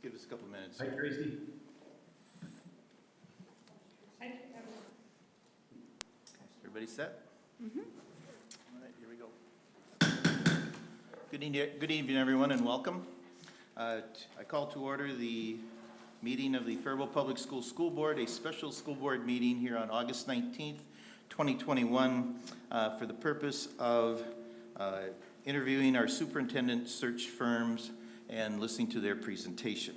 give us a couple minutes. Hi, Tracy. Everybody set? Mm-hmm. All right, here we go. Good evening, everyone, and welcome. I call to order the meeting of the Faribault Public Schools School Board, a special school board meeting here on August 19th, 2021, for the purpose of interviewing our superintendent search firms and listening to their presentation.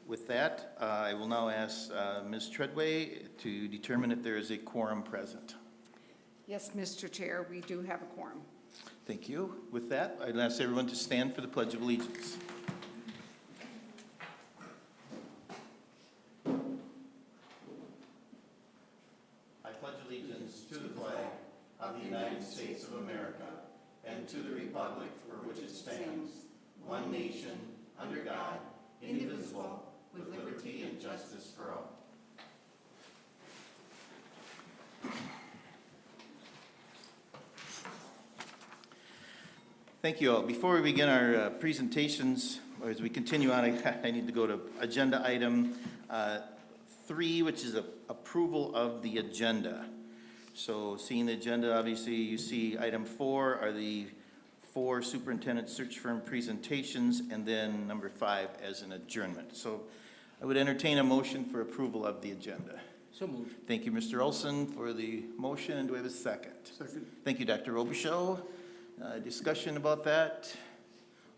With that, I will now ask Ms. Treadway to determine if there is a quorum present. Yes, Mr. Chair, we do have a quorum. Thank you. With that, I'd ask everyone to stand for the Pledge of Allegiance. I pledge allegiance to the flag of the United States of America and to the republic for which it stands, one nation, under God, indivisible, with liberty and justice for all. Thank you all. Before we begin our presentations, or as we continue on, I need to go to agenda item 3, which is approval of the agenda. So seeing the agenda, obviously you see item 4 are the 4 superintendent search firm presentations, and then number 5 as an adjournment. So I would entertain a motion for approval of the agenda. So moved. Thank you, Mr. Olson, for the motion, and do we have a second? Second. Thank you, Dr. Robichaud. Discussion about that?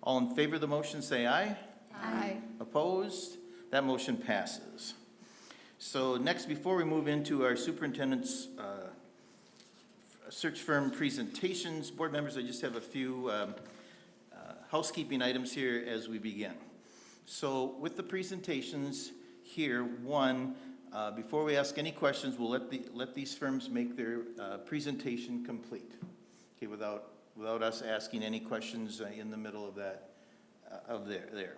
All in favor of the motion, say aye. Aye. Opposed? That motion passes. So next, before we move into our superintendent's search firm presentations, board members, I just have a few housekeeping items here as we begin. So with the presentations here, one, before we ask any questions, we'll let these firms make their presentation complete, okay, without us asking any questions in the middle of that, there.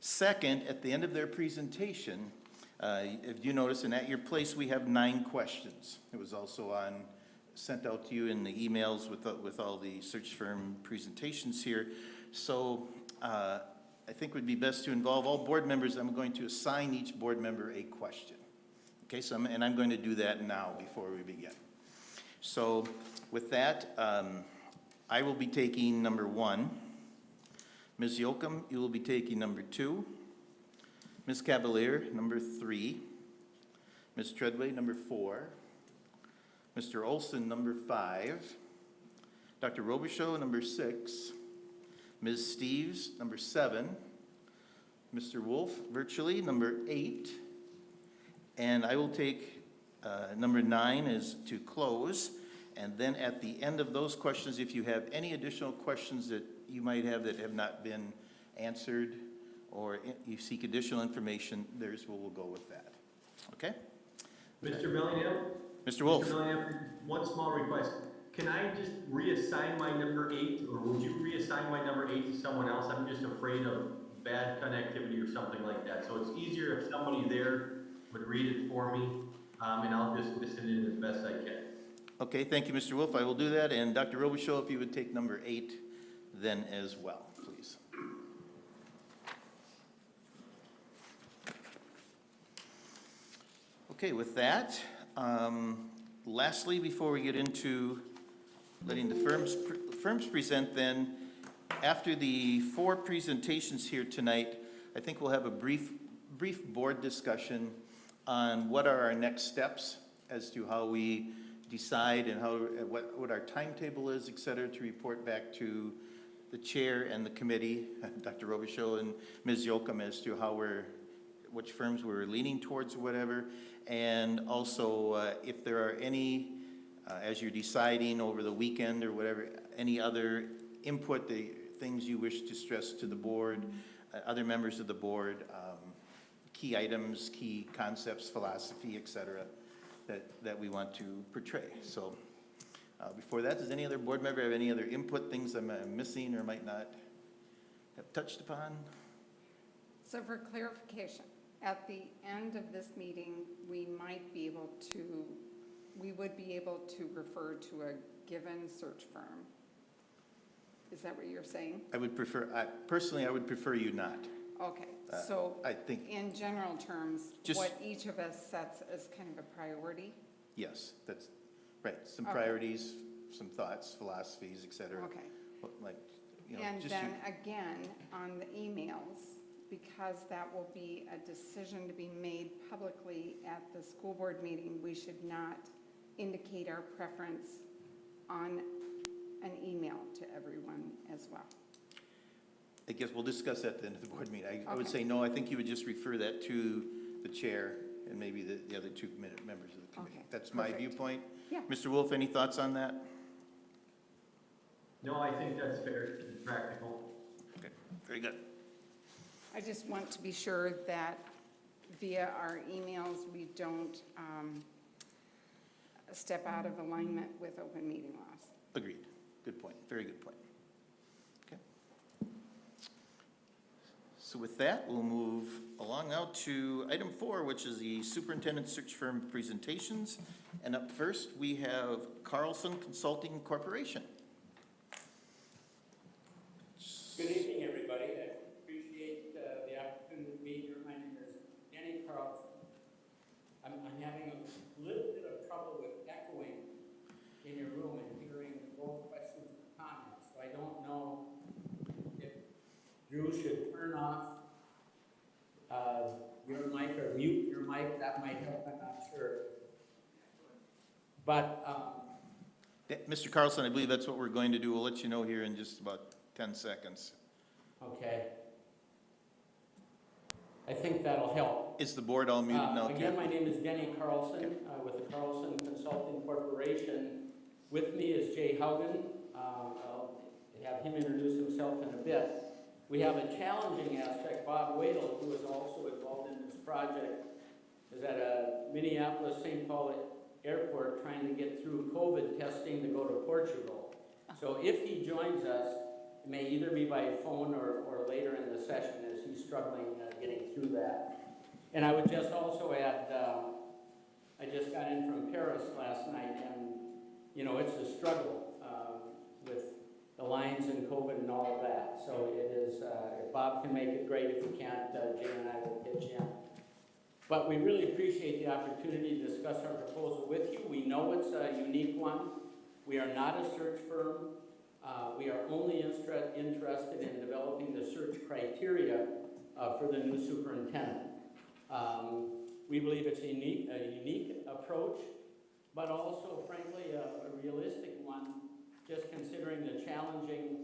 Second, at the end of their presentation, if you notice, and at your place, we have 9 questions. It was also sent out to you in the emails with all the search firm presentations here. So I think it would be best to involve all board members. I'm going to assign each board member a question. Okay, so I'm going to do that now before we begin. So with that, I will be taking number 1. Ms. Yoakum, you will be taking number 2. Ms. Cavalier, number 3. Ms. Treadway, number 4. Mr. Olson, number 5. Dr. Robichaud, number 6. Ms. Steves, number 7. Mr. Wolf, virtually, number 8. And I will take number 9 as to close. And then at the end of those questions, if you have any additional questions that you might have that have not been answered, or you seek additional information, we'll go with that. Okay? Mr. Bellingham? Mr. Wolf. Mr. Bellingham, one small request. Can I just reassign my number 8, or would you reassign my number 8 to someone else? I'm just afraid of bad connectivity or something like that. So it's easier if somebody there would read it for me, and I'll just listen in as best I can. Okay, thank you, Mr. Wolf. I will do that. And Dr. Robichaud, if you would take number 8 then as well, please. Okay, with that, lastly, before we get into letting the firms present, then after the 4 presentations here tonight, I think we'll have a brief board discussion on what are our next steps as to how we decide and what our timetable is, et cetera, to report back to the chair and the committee, Dr. Robichaud and Ms. Yoakum, as to which firms we're leaning towards or whatever. And also, if there are any, as you're deciding over the weekend or whatever, any other input, the things you wish to stress to the board, other members of the board, key items, key concepts, philosophy, et cetera, that we want to portray. So before that, does any other board member have any other input, things I'm missing or might not have touched upon? So for clarification, at the end of this meeting, we would be able to refer to a given search firm. Is that what you're saying? Personally, I would prefer you not. Okay, so I think, in general terms, Just- what each of us sets as kind of a priority? yes, that's, right, some Okay. priorities, some thoughts, philosophies, et cetera. Okay. Like, you know, And just then your- again, on the emails, because that will be a decision to be made publicly at the school board meeting, we should not indicate our preference on an email to everyone as well. I guess we'll discuss that at the end of the board meeting. I would Okay. say, no, I think you would just refer that to the chair and maybe the other two members of the committee. Okay, That's my perfect. viewpoint. Yeah. Mr. Wolf, any thoughts on that? No, I think that's fair and practical. Okay, very good. I just want to be sure that via our emails, we don't step out of alignment with open meeting laws. Agreed. Good point. Very good point. Okay. So with that, we'll move along now to item 4, which is the superintendent search firm presentations. And up first, we have Carlson Consulting Corporation. Good evening, everybody. I appreciate the opportunity to be here. My name is Danny Carlson. I'm having a little bit of trouble with echoing in your room and hearing both questions and comments. So I don't know if Drew should turn off your mic or mute your mic. That might help. I'm not sure. But Mr. Carlson, I believe that's what we're going to do. We'll let you know here in just about 10 seconds. okay. I think that'll help. Is the board all muted now? Again, my name is Denny Carlson with the Carlson Consulting Corporation. With me is Jay Haugen. I'll have him introduce himself in a bit. We have a challenging aspect. Bob Wadle, who is also involved in this project, is at a Minneapolis-St. Paul airport trying to get through COVID testing to go to Portugal. So if he joins us, it may either be by phone or later in the session as he's struggling getting through that. And I would just also add, I just got in from Paris last night, and you know, it's a struggle with the lines and COVID and all of that. So it is, if Bob can make it, great. If he can't, Jay and I will pitch in. But we really appreciate the opportunity to discuss our proposal with you. We know it's a unique one. We are not a search firm. We are only interested in developing the search criteria for the new superintendent. We believe it's a unique approach, but also, frankly, a realistic one, just considering the challenging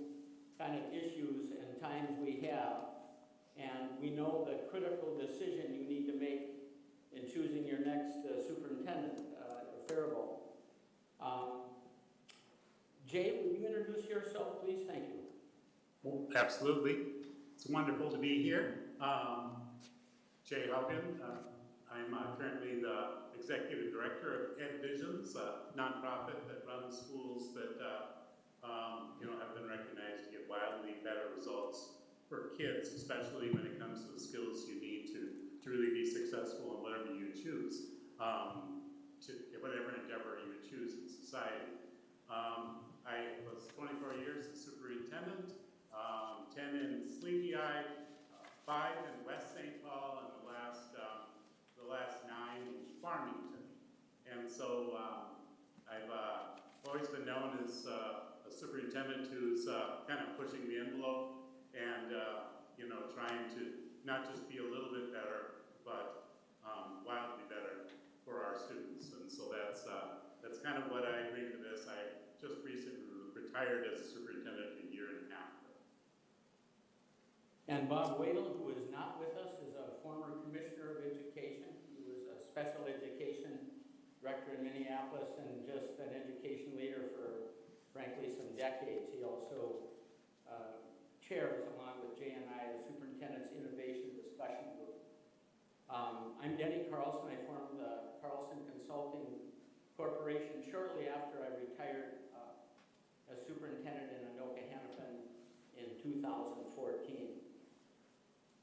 kind of issues and times we have. And we know the critical decision you need to make in choosing your next superintendent, Faribault. Jay, would you introduce yourself, please? Thank you. Well, absolutely. It's wonderful to be here. Jay Haugen. I'm currently the Executive Director of Ed Visions, a nonprofit that runs schools that have been recognized to get wildly better results for kids, especially when it comes to the skills you need to really be successful in whatever you choose, whatever endeavor you would choose in society. I was 24 years as superintendent, 10 in Sleepy Eye, 5 in West St. Paul, and the last 9 in Farmington. And so I've always been known as a superintendent who's kind of pushing the envelope and trying to not just be a little bit better, but wildly better for our students. And so that's kind of what I bring to this. I just recently retired as a superintendent a year and a half ago. And Bob Wadle, who is not with us, is a former Commissioner of Education. He was a special education director in Minneapolis and just an education leader for, frankly, some decades. He also chairs, along with Jay and I, the Superintendent's Innovation Discussion Group. I'm Denny Carlson. I formed the Carlson Consulting Corporation shortly after I retired as superintendent in Anoka-Hennepin in 2014.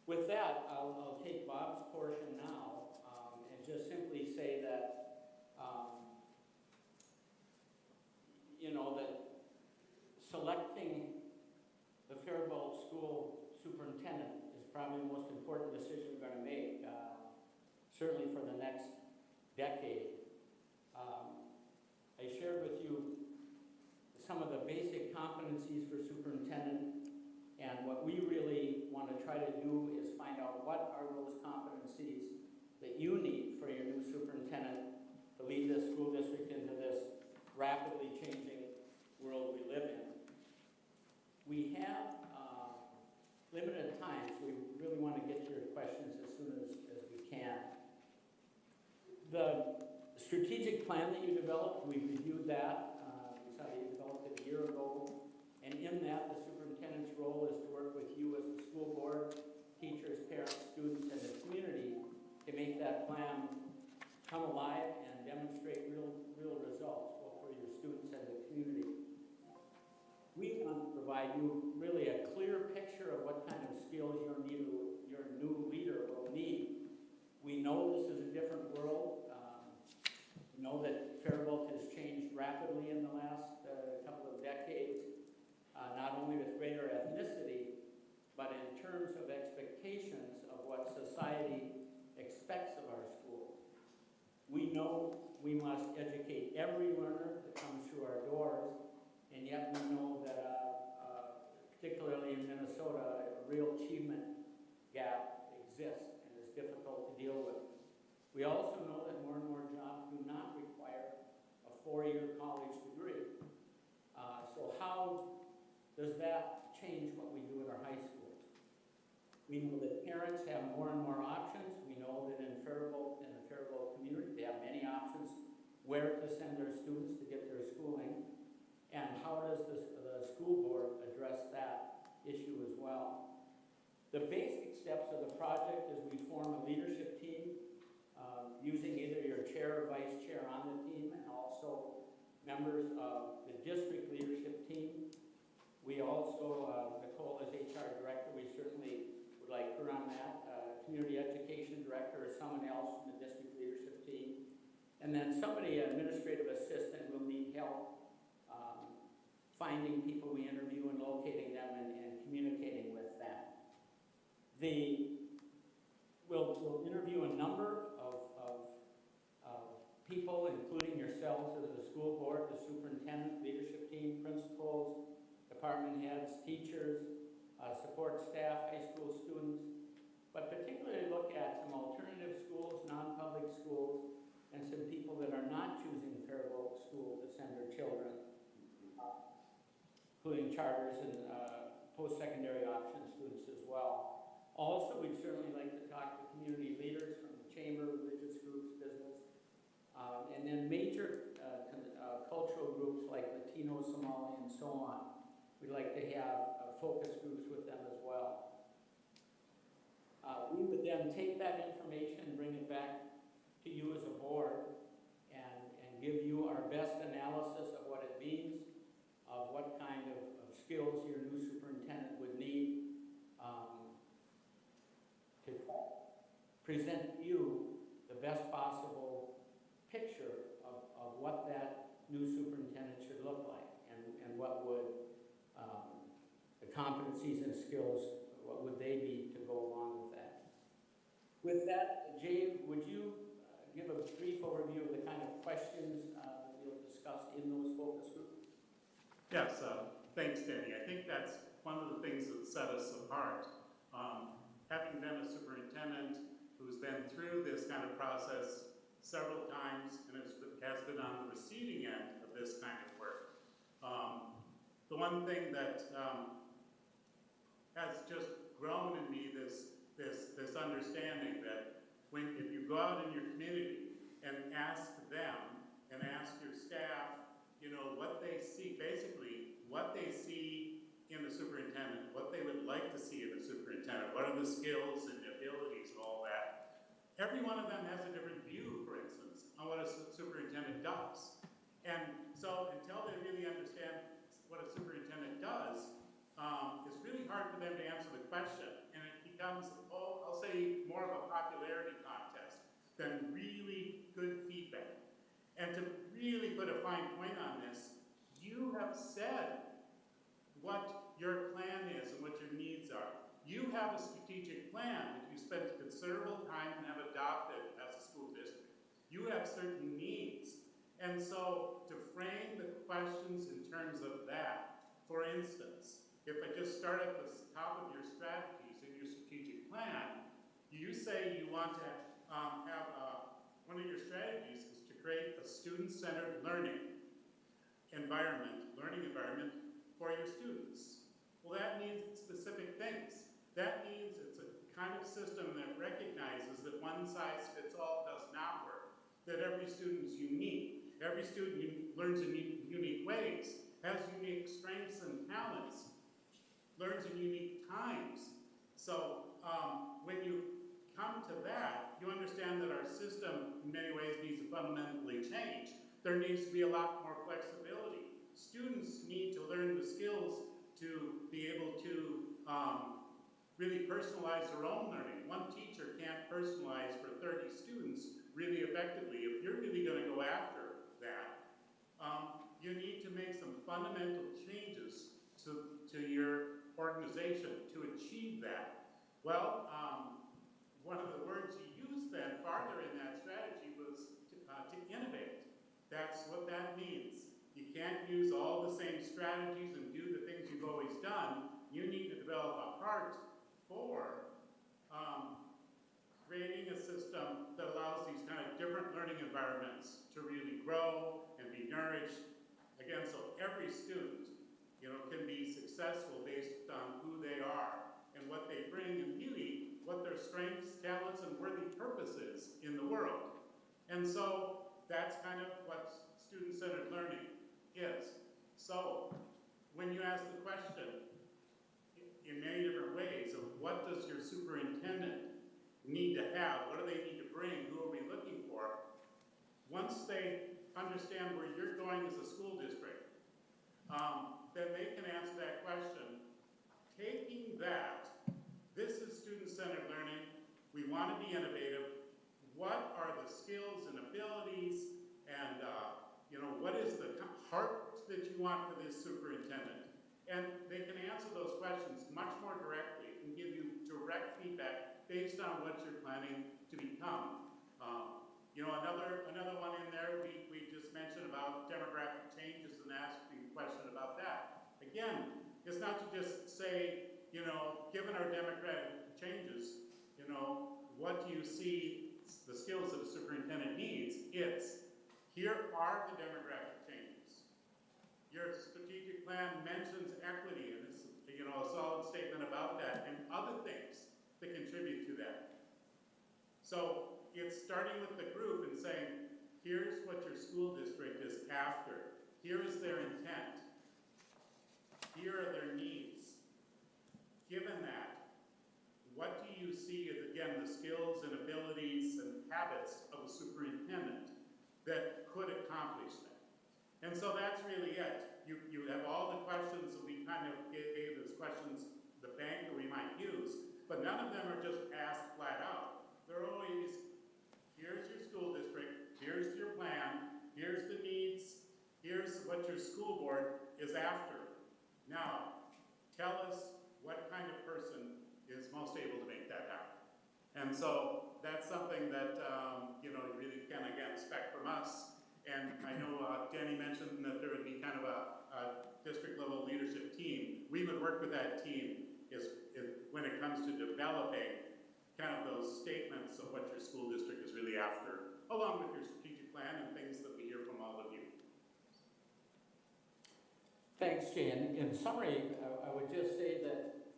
With that, I'll take Bob's portion now and just simply say that, that selecting the Faribault School superintendent is probably most important decision we're going to make, certainly for the next decade. I shared with you some of the basic competencies for superintendent, and what we really want to try to do is find out what are those competencies that you need for your new superintendent to lead this school district into this rapidly changing world we live in. We have limited time, so we really want to get to your questions as soon as we can. The strategic plan that you developed, we reviewed that. We saw that you developed it a year ago. And in that, the superintendent's role is to work with you as the school board, teachers, parents, students, and the community to make that plan come alive and demonstrate real results, both for your students and the community. We want to provide you really a clear picture of what kind of skills your new leader will need. We know this is a different world. We know that Faribault has changed rapidly in the last couple of decades, not only with greater ethnicity, but in terms of expectations of what society expects of our schools. We know we must educate every learner that comes through our doors, and yet we know that, particularly in Minnesota, a real achievement gap exists and is difficult to deal with. We also know that more and more jobs do not require a 4-year college degree. So how does that change what we do at our high schools? We know that parents have more and more options. We know that in the Faribault community, they have many options where to send their students to get their schooling. And how does the school board address that issue as well? The basic steps of the project is we form a leadership team using either your chair or vice chair on the team, and also members of the district leadership team. We also, Nicole as HR director, we certainly would like her on that. Community education director or someone else from the district leadership team. And then somebody, an administrative assistant, will need help finding people we interview and locating them and communicating with them. We'll interview a number of people, including yourselves as the school board, the superintendent, leadership team, principals, department heads, teachers, support staff, high school students, but particularly look at some alternative schools, non-public schools, and some people that are not choosing Faribault School to send their children, including charters and post-secondary option students as well. Also, we'd certainly like to talk to community leaders from the chamber, religious groups, business, and then major cultural groups like Latino, Somali, and so on. We'd like to have focus groups with them as well. We would then take that information and bring it back to you as a board and give you our best analysis of what it means, of what kind of skills your new superintendent would need to present you the best possible picture of what that new superintendent should look like and what would the competencies and skills, what would they be to go along with that. With that, Jay, would you give a brief overview of the kind of questions that you'll discuss in those focus groups? Yes, thanks, Danny. I think that's one of the things that set us apart. Having been a superintendent who's been through this kind of process several times and has been on the receiving end of this kind of work. The one thing that has just grown in me this understanding that if you go out in your community and ask them and ask your staff, what they see, basically what they see in the superintendent, what they would like to see in the superintendent, what are the skills and abilities and all that. Every one of them has a different view, for instance, on what a superintendent does. And so until they really understand what a superintendent does, it's really hard for them to answer the question. And it becomes, I'll say, more of a popularity contest than really good feedback. And to really put a fine point on this, you have said what your plan is and what your needs are. You have a strategic plan that you spent considerable time and have adopted as a school district. You have certain needs. And so to frame the questions in terms of that, for instance, if I just start at the top of your strategies in your strategic plan, you say you want to one of your strategies is to create a student-centered learning environment for your students. Well, that means specific things. That means it's a kind of system that recognizes that one size fits all does not work, that every student is unique. Every student learns in unique ways, has unique strengths and talents, learns in unique times. So when you come to that, you understand that our system in many ways needs to fundamentally change. There needs to be a lot more flexibility. Students need to learn the skills to be able to really personalize their own learning. One teacher can't personalize for 30 students really effectively. If you're really going to go after that, you need to make some fundamental changes to your organization to achieve that. Well, one of the words you used then farther in that strategy was to innovate. That's what that means. You can't use all the same strategies and do the things you've always done. You need to develop a heart for creating a system that allows these kind of different learning environments to really grow and be nourished. Again, so every student, can be successful based on who they are and what they bring, and really what their strengths, talents, and worthy purpose is in the world. And so that's kind of what student-centered learning is. So when you ask the question in many different ways of what does your superintendent need to have, what do they need to bring, who are we looking for, once they understand where you're going as a school district, then they can answer that question. Taking that, this is student-centered learning, we want to be innovative, what are the skills and abilities, and what is the heart that you want for this superintendent? And they can answer those questions much more directly and give you direct feedback based on what you're planning to become. Another one in there, we just mentioned about demographic changes and asking a question about that. Again, it's not to just say, given our demographic changes, what do you see the skills that a superintendent needs? It's, here are the demographic changes. Your strategic plan mentions equity, and it's, a solid statement about that, and other things that contribute to that. So it's starting with the group and saying, here's what your school district is after. Here is their intent. Here are their needs. Given that, what do you see as, again, the skills and abilities and habits of a superintendent that could accomplish that? And so that's really it. You have all the questions that we kind of gave as questions, the bank that we might use, but none of them are just asked flat out. They're always, here's your school district, here's your plan, here's the needs, here's what your school board is after. Now, tell us what kind of person is most able to make that happen. And so that's something that, you really can, again, expect from us. And I know Danny mentioned that there would be kind of a district-level leadership team. We would work with that team when it comes to developing kind of those statements of what your school district is really after, along with your strategic plan and things that we hear from all of you. Thanks, Jay. In summary, I would just say that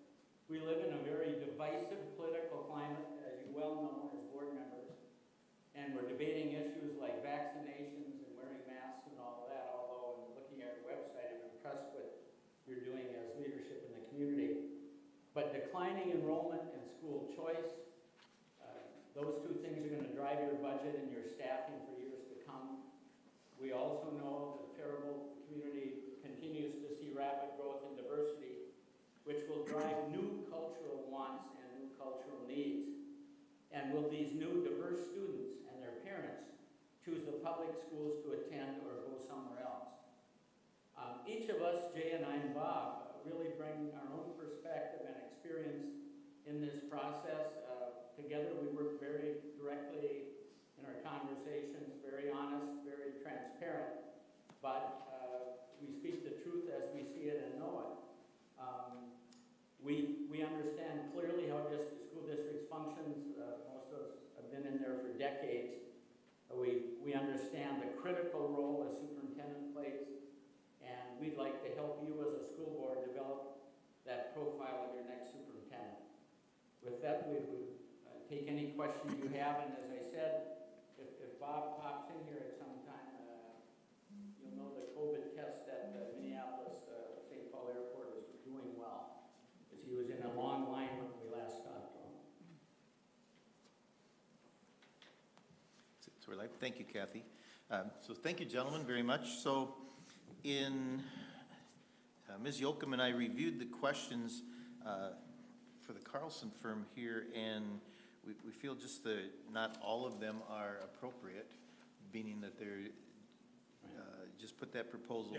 we live in a very divisive political climate, as you well know as board members, and we're debating issues like vaccinations and wearing masks and all of that, although in looking at your website, I'm impressed with what you're doing as leadership in the community. But declining enrollment and school choice, those two things are going to drive your budget and your staffing for years to come. We also know that the Faribault community continues to see rapid growth in diversity, which will drive new cultural wants and new cultural needs. And will these new diverse students and their parents choose the public schools to attend or go somewhere else? Each of us, Jay and I and Bob, really bring our own perspective and experience in this process. Together, we work very directly in our conversations, very honest, very transparent, but we speak the truth as we see it and know it. We understand clearly how school districts functions. Most of us have been in there for decades. We understand the critical role a superintendent plays, and we'd like to help you as a school board develop that profile of your next superintendent. With that, we would take any questions you have, and as I said, if Bob pops in here at some time, you'll know the COVID test at Minneapolis St. Paul Airport is doing well, because he was in a long line when we last talked to him. So we're live. Thank you, Kathy. So thank you, gentlemen, very much. So Ms. Yoakum and I reviewed the questions for the Carlson firm here, and we feel just that not all of them are appropriate, meaning that they're, just put that proposal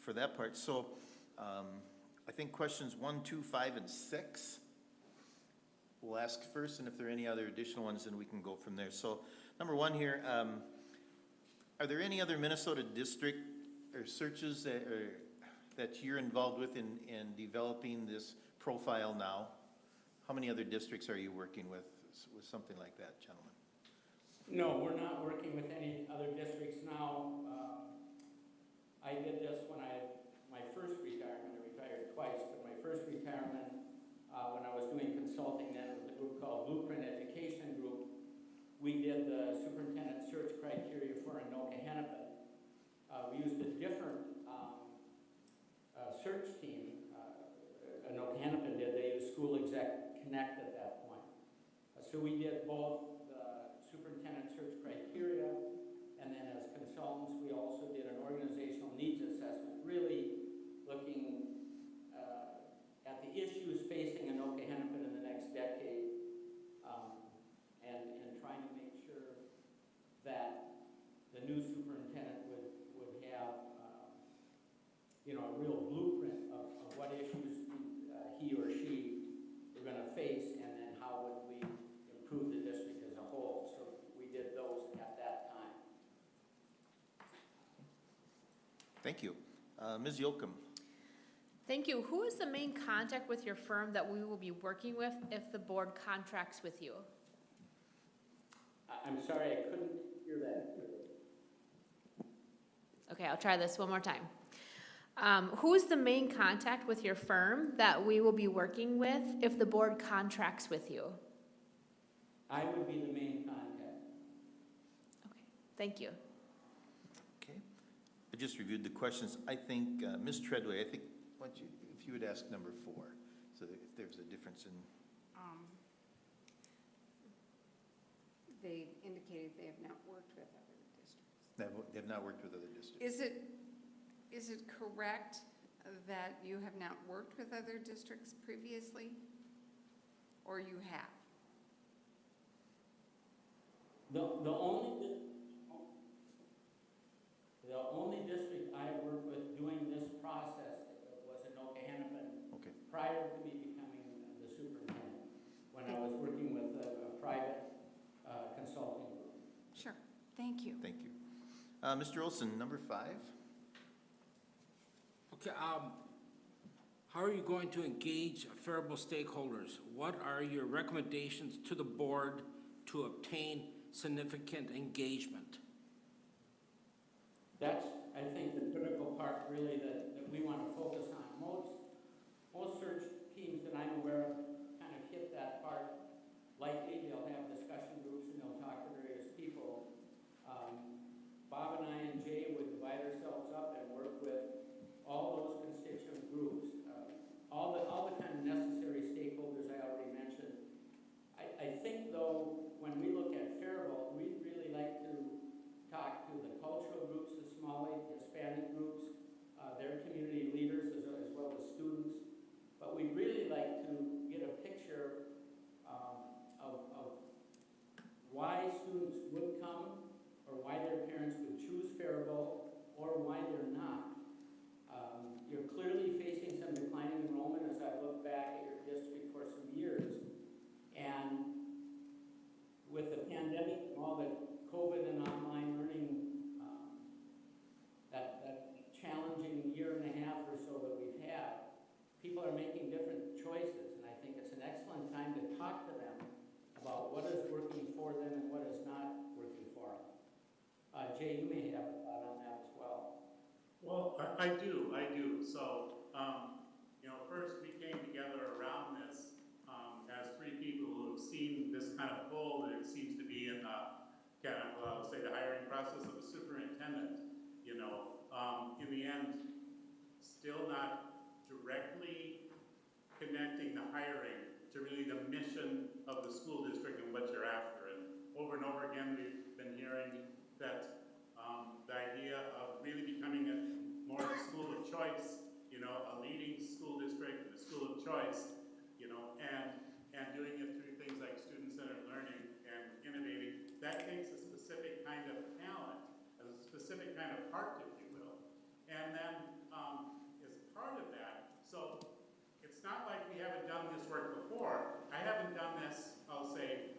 for that part. So I think questions 1, 2, 5, and 6 we'll ask first, and if there are any other additional ones, then we can go from there. So number 1 here, are there any other Minnesota district or searches that you're involved with in developing this profile now? How many other districts are you working with something like that, gentlemen? No, we're not working with any other districts now. I did this when my first retirement, I retired twice, but my first retirement, when I was doing consulting then with a group called Blueprint Education Group, we did the superintendent search criteria for Anoka-Hennepin. We used a different search team. Anoka-Hennepin did, they used School Exec Connect at that point. So we did both the superintendent search criteria, and then as consultants, we also did an organizational needs assessment, really looking at the issues facing Anoka-Hennepin in the next decade, and trying to make sure that the new superintendent would have a real blueprint of what issues he or she were going to face, and then how would we improve the district as a whole. So we did those at that time. Thank you. Ms. Yoakum. Thank you. Who is the main contact with your firm that we will be working with if the board contracts with you? I'm sorry, I couldn't hear that. Okay, I'll try this one more time. Who is the main contact with your firm that we will be working with if the board contracts with you? I would be the main contact. Okay, thank you. Okay. I just reviewed the questions. I think, Ms. Treadway, if you would ask number 4, so that if there's a difference in. They indicated they have not worked with other districts. They have not worked with other districts. Is it correct that you have not worked with other districts previously? Or you have? The only district I worked with doing this process was Anoka-Hennepin. Okay. Prior to me becoming the superintendent, when I was working with a private consulting group. Sure, thank you. Thank you. Mr. Olson, number 5. Okay, how are you going to engage Faribault stakeholders? What are your recommendations to the board to obtain significant engagement? That's, I think, the critical part really that we want to focus on. Most search teams that I'm aware of kind of hit that part lightly. They'll have discussion groups and they'll talk to various people. Bob and I and Jay would divide ourselves up and work with all those constituent groups, all the kind of necessary stakeholders I already mentioned. I think, though, when we look at Faribault, we'd really like to talk to the cultural groups, the Somali, Hispanic groups, their community leaders as well as students. But we'd really like to get a picture of why students would come, or why their parents would choose Faribault, or why they're year and a half or so that we've had, people are making different choices, and I think it's an excellent time to talk to them about what is working for them and what is not working for them. Jay, you may have a thought on that as well. Well, I do. So, first we came together around this as three people who have seen this kind of pull that it seems to be in say the hiring process of a superintendent. In the end, still not directly connecting the hiring to really the mission of the school district and what you're after. And over again, we've been hearing that the idea of really becoming more of a school of choice, a leading school district, a school of choice, and doing it through things like student-centered learning and innovating, that takes a specific kind of talent, a specific kind of heart, if you will. And then as part of that, so it's not like we haven't done this work before. I haven't done this, I'll say,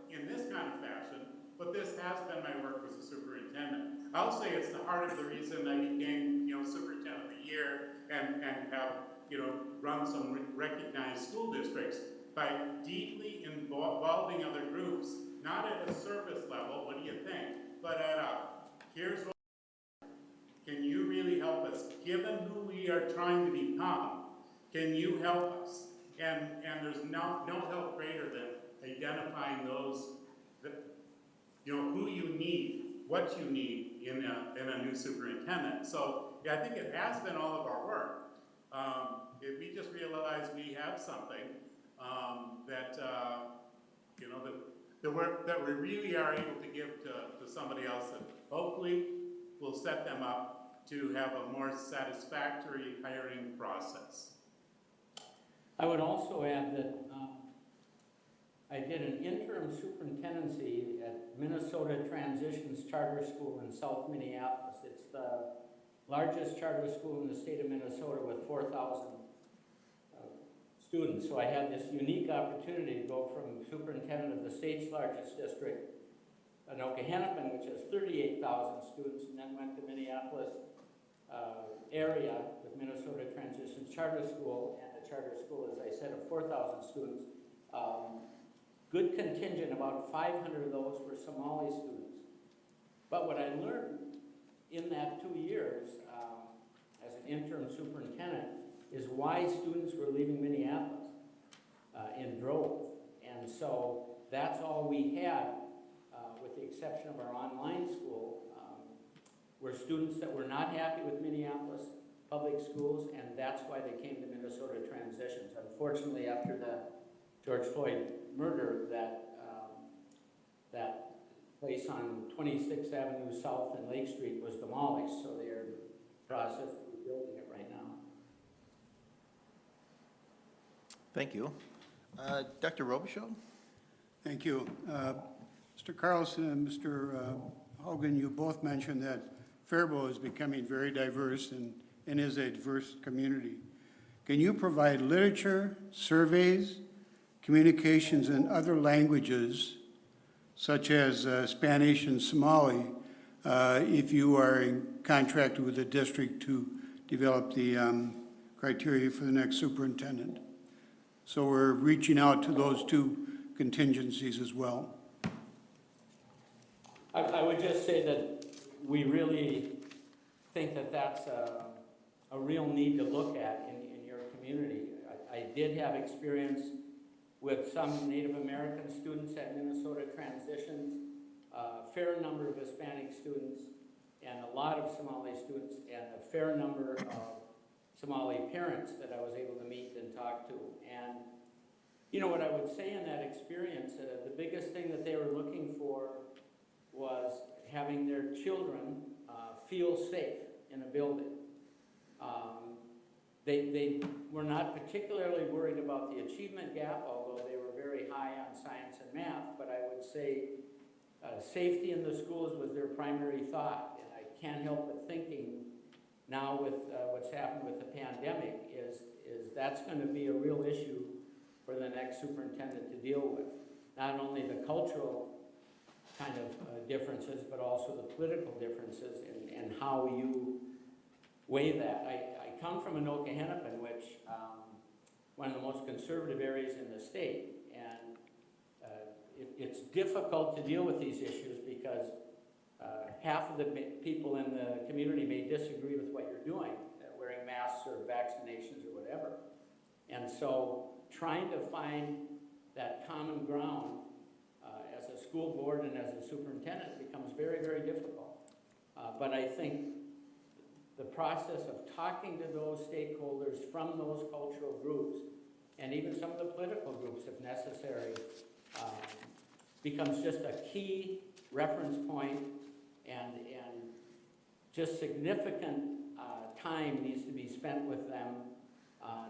in this kind of fashion, but this has been my work as a superintendent. I'll say it's the heart of the reason I became, superintendent of the year and have, run some recognized school districts by deeply involving other groups, not at a surface level, what do you think, but at here's what, can you really help us? Given who we are trying to become, can you help us? And there's no help greater than identifying those that, who you need, what you need in a new superintendent. So yeah, I think it has been all of our work. If we just realize we have something that the work that we really are able to give to somebody else that hopefully will set them up to have a more satisfactory hiring process. I would also add that I did an interim superintendency at Minnesota Transitions Charter School in South Minneapolis. It's the largest charter school in the state of Minnesota with 4,000 students. So I had this unique opportunity to go from superintendent of the state's largest district, Anoka-Hennepin, which has 38,000 students, and then went to Minneapolis area with Minnesota Transitions Charter School, and the charter school, as I said, of 4,000 students. Good contingent, about 500 of those were Somali students. But what I learned in that 2 years as an interim superintendent is why students were leaving Minneapolis in droves. And so that's all we had, with the exception of our online school, were students that were not happy with Minneapolis public schools, and that's why they came to Minnesota Transitions. Unfortunately, after the George Floyd murder, that place on 26th Avenue South and Lake Street was demolished, so they're in the process of rebuilding it right now. Thank you. Dr. Robichaud? Thank you. Mr. Carlson and Mr. Hogan, you both mentioned that Faribault is becoming very diverse and is a diverse community. Can you provide literature, surveys, communications in other languages, such as Spanish and Somali, if you are in contract with the district to develop the criteria for the next superintendent? So we're reaching out to those two contingencies as well. I would just say that we really think that that's a real need to look at in your community. I did have experience with some Native American students at Minnesota Transitions, a fair number of Hispanic students, and a lot of Somali students, and a fair number of Somali parents that I was able to meet and talk to. And what I would say in that experience, the biggest thing that they were looking for was having their children feel safe in a building. They were not particularly worried about the achievement gap, although they were very high on science and math, but I would say safety in the schools was their primary thought. And I can't help but thinking now with what's happened with the pandemic is that's going to be a real issue for the next superintendent to deal with. Not only the cultural kind of differences, but also the political differences and how you weigh that. I come from Anoka Hennepin, which, one of the most conservative areas in the state, and it's difficult to deal with these issues because half of the people in the community may disagree with what you're doing, wearing masks or vaccinations or whatever. And so trying to find that common ground as a school board and as a superintendent becomes very, very difficult. But I think the process of talking to those stakeholders from those cultural groups, and even some of the political groups if necessary, becomes just a key reference point, and just significant time needs to be spent with them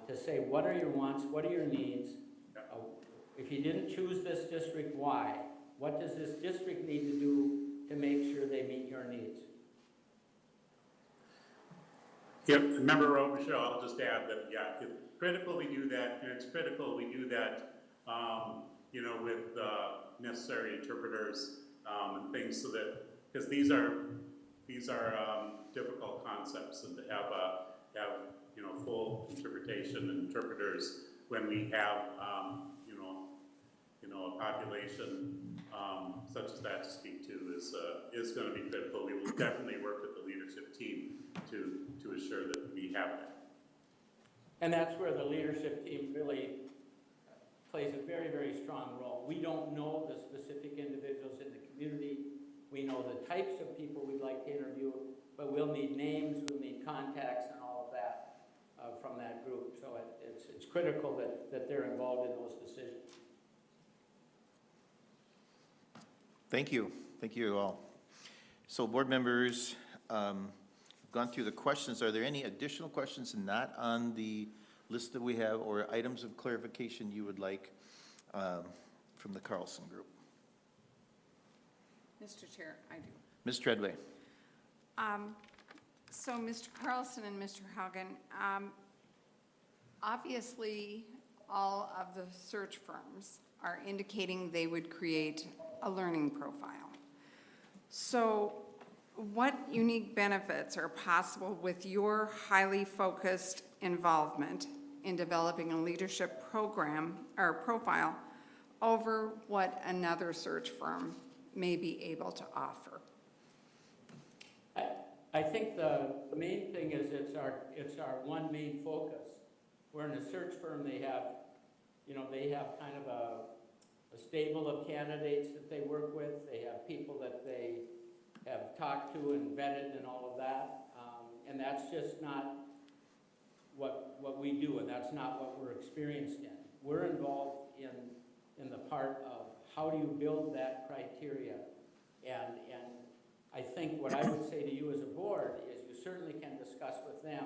to say, what are your wants, what are your needs? If you didn't choose this district, why? What does this district need to do to make sure they meet your needs? Yep, Member Robichaud, I'll just add that, yeah, it's critical we do that, and it's critical we do that, you know, with necessary interpreters and things, so that, because these are difficult concepts, and to have you know, full interpretation and interpreters when we have you know, a population such as that to speak to is going to be critical. We will definitely work with the leadership team to assure that we have that. And that's where the leadership team really plays a very, very strong role. We don't know the specific individuals in the community. We know the types of people we'd like to interview, but we'll need names, we'll need contacts and all of that from that group. So it's critical that they're involved in those decisions. Thank you. Thank you all. So board members, gone through the questions. Are there any additional questions not on the list that we have, or items of clarification you would like from the Carlson Group? Mr. Chair, I do. Ms. Treadway. So Mr. Carlson and Mr. Haugen, obviously all of the search firms are indicating they would create a learning profile. So what unique benefits are possible with your highly focused involvement in developing a leadership program or profile over what another search firm may be able to offer? I think the main thing is it's our one main focus. We're in a search firm, they have kind of a stable of candidates that they work with. They have people that they have talked to and vetted and all of that. And that's just not what we do, and that's not what we're experienced in. We're involved in the part of how do you build that criteria. And I think what I would say to you as a board is you certainly can discuss with them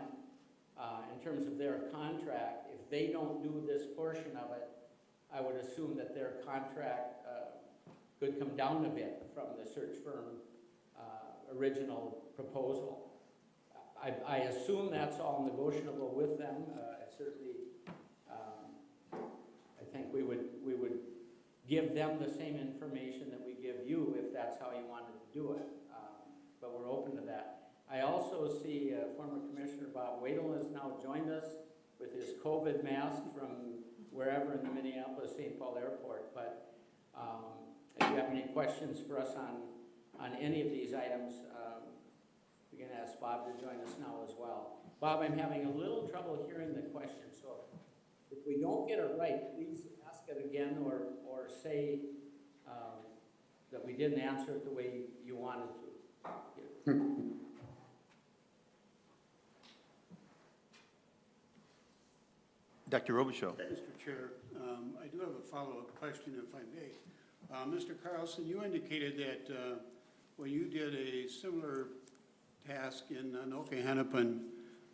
in terms of their contract. If they don't do this portion of it, I would assume that their contract could come down a bit from the search firm original proposal. I assume that's all negotiable with them. Certainly, I think we would give them the same information that we give you if that's how you wanted to do it. But we're open to that. I also see former Commissioner Bob Wadle has now joined us with his COVID mask from wherever in the Minneapolis-St. Paul airport. But if you have any questions for us on any of these items, we can ask Bob to join us now as well. Bob, I'm having a little trouble hearing the question, so if we don't get it right, please ask it again or say that we didn't answer it the way you wanted to. Dr. Robichaud. Mr. Chair, I do have a follow-up question, if I may. Mr. Carlson, you indicated that when you did a similar task in Anoka Hennepin,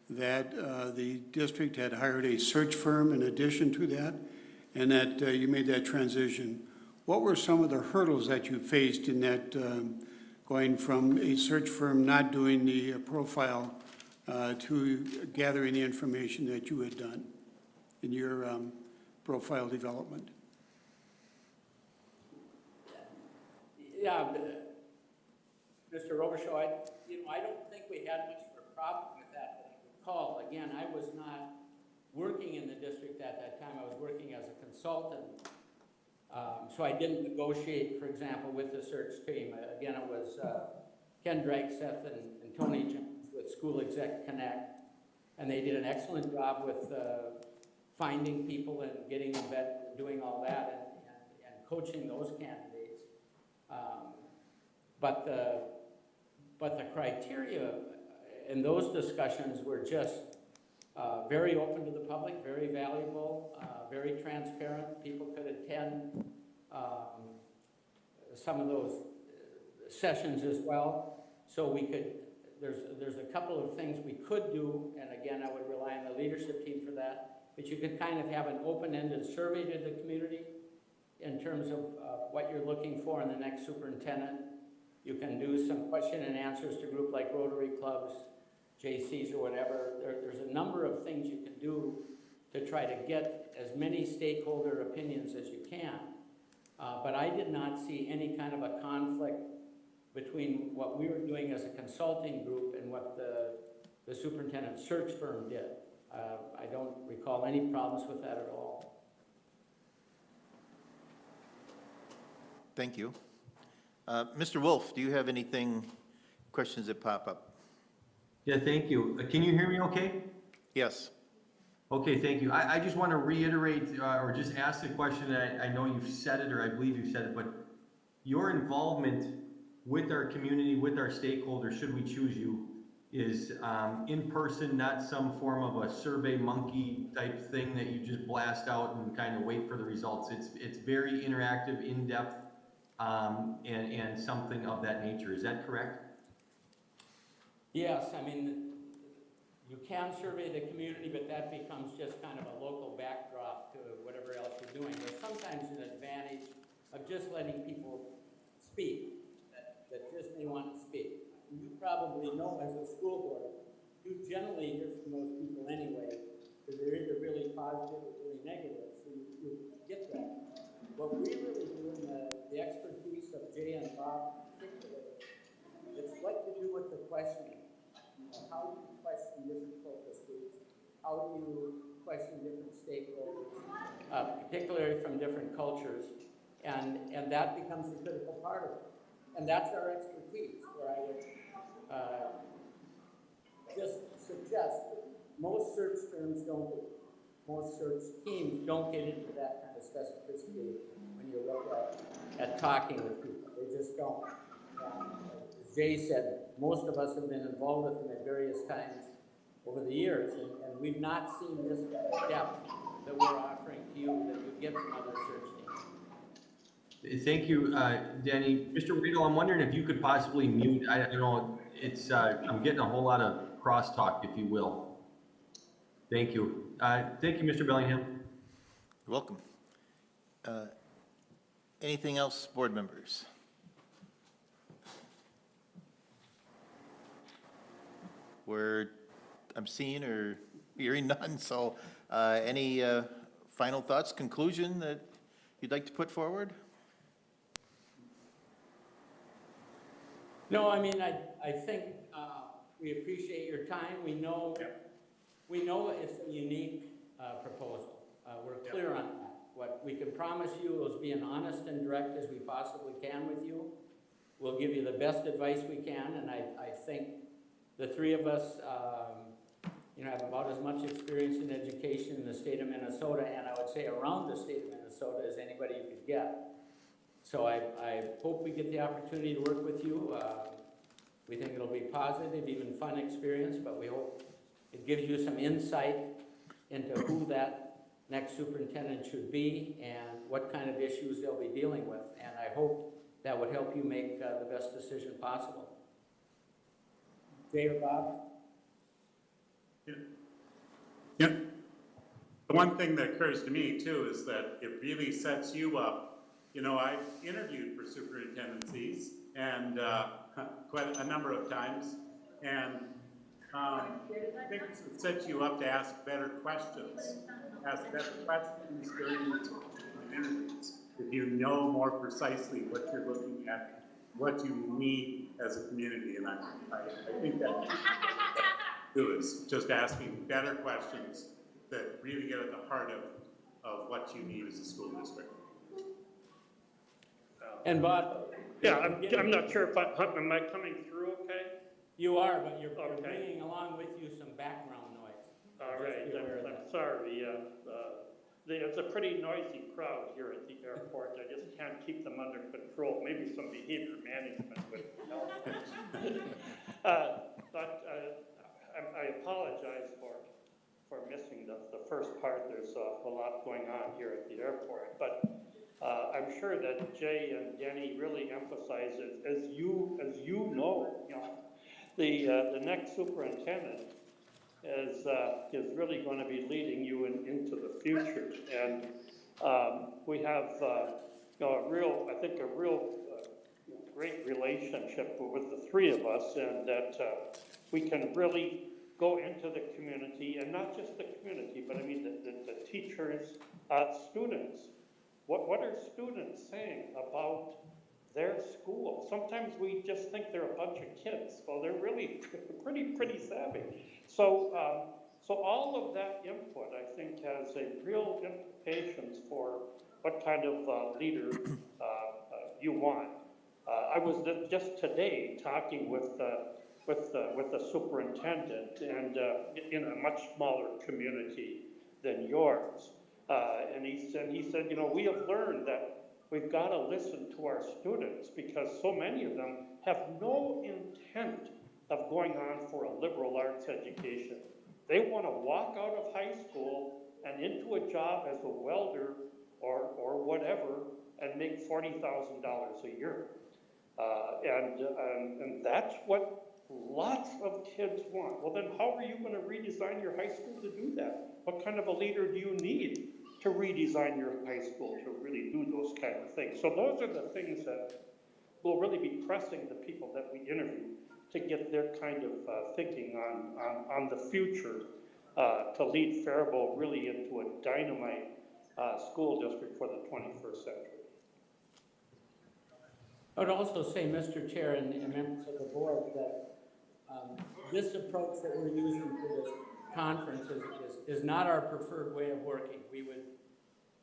that the district had hired a search firm in addition to that, and that you made that transition. What were some of the hurdles that you faced in that going from a search firm not doing the profile to gathering the information that you had done in your profile development? Yeah, Mr. Robichaud, I don't think we had much of a problem with that. again, I was not working in the district at that time. I was working as a consultant. So I didn't negotiate, for example, with the search team. Again, it was Ken Dragseth and Tony Jones with School Exec Connect. And they did an excellent job with finding people and getting them vetted, doing all that, and coaching those candidates. But the criteria in those discussions were just very open to the public, very valuable, very transparent. People could attend some of those sessions as well. So we could, there's a couple of things we could do, and again, I would rely on the leadership team for that, but you could kind of have an open-ended survey to the community in terms of what you're looking for in the next superintendent. You can do some question and answers to group like Rotary clubs, JCs or whatever. There's a number of things you can do to try to get as many stakeholder opinions as you can. But I did not see any kind of a conflict between what we were doing as a consulting group and what the superintendent search firm did. I don't recall any problems with that at all. Thank you. Mr. Wolf, do you have anything, questions that pop up? Yeah, thank you. Can you hear me okay? Yes. Okay, thank you. I just want to reiterate or just ask the question that I know you've said it, or I believe you've said it, but your involvement with our community, with our stakeholders, should we choose you, is in person, not some form of a survey monkey type thing that you just blast out and kind of wait for the results. It's very interactive, in-depth, and something of that nature. Is that correct? Yes, I mean, you can survey the community, but that becomes just kind of a local backdrop to whatever else you're doing. There's sometimes an advantage of just letting people speak that just may want to speak. You probably know as a school board, you generally hear from those people anyway, because they're either really positive or really negative, so you get that. What we really do in the expertise of Jay and Bob in particular, it's what to do with the questioning. How do you question different focus groups? How do you question different stakeholders, particularly from different cultures? And that becomes a critical part of it. And that's our expertise, where I would just suggest that most search firms most search teams don't get into that kind of specificity when you look at talking with people. They just don't. As Jay said, most of us have been involved with them at various times over the years, and we've not seen this depth that we're offering to you that you get from other search teams. Thank you, Danny. Mr. Riedel, I'm wondering if you could possibly mute. I know it's, I'm getting a whole lot of crosstalk, if you will. Thank you. Thank you, Mr. Bellingham. You're welcome. Anything else, board members? I'm seeing or hearing none, so any final thoughts, conclusion that you'd like to put forward? No, I mean, I think we appreciate your time. We know it's a unique proposal. We're clear on that. What we can promise you is be as honest and direct as we possibly can with you. We'll give you the best advice we can, and I think the three of us, have about as much experience in education in the state of Minnesota, and I would say around the state of Minnesota, as anybody you could get. So I hope we get the opportunity to work with you. We think it'll be positive, even fun experience, but we hope it gives you some insight into who that next superintendent should be and what kind of issues they'll be dealing with. And I hope that would help you make the best decision possible. Jay or Bob? Yeah. The one thing that occurs to me too is that it really sets you up. I've interviewed for superintendencies and quite a number of times, and I think it sets you up to ask better questions. During these interviews, if you know more precisely what you're looking at, what you need as a community, and I think that do is just asking better questions that really get at the heart of what you need as a school district. And Bob? Yeah, I'm not sure if am I coming through okay? You are, but you're Okay. bringing along with you some background noise. All Just right, be aware of I'm that. sorry. It's a pretty noisy crowd here at the airport. I just can't keep them under control. Maybe some behavior management would help. I apologize for missing the first part. There's a lot going on here at the airport. But I'm sure that Jay and Denny really emphasize it. As you know, the next superintendent is really going to be leading you into the future. And we have a real great relationship with the three of us, and that we can really go into the community, and not just the community, but I mean the teachers, students. What are students saying about their school? Sometimes we just think they're a bunch of kids. Well, they're really pretty savvy. So all of that input, I think, has a real implications for what kind of leader you want. I was just today talking with the superintendent, and in a much smaller community than yours. And he said, we have learned that we've got to listen to our students, because so many of them have no intent of going on for a liberal arts education. They want to walk out of high school and into a job as a welder or whatever and make $40,000 a year. And that's what lots of kids want. Well, then how are you going to redesign your high school to do that? What kind of a leader do you need to redesign your high school to really do those kind of things? So those are the things that will really be pressing the people that we interview to get their kind of thinking on the future to lead Faribault really into a dynamite school district for the 21st century. I would also say, Mr. Chair and members of the board, that this approach that we're using for this conference is not our preferred way of working. We would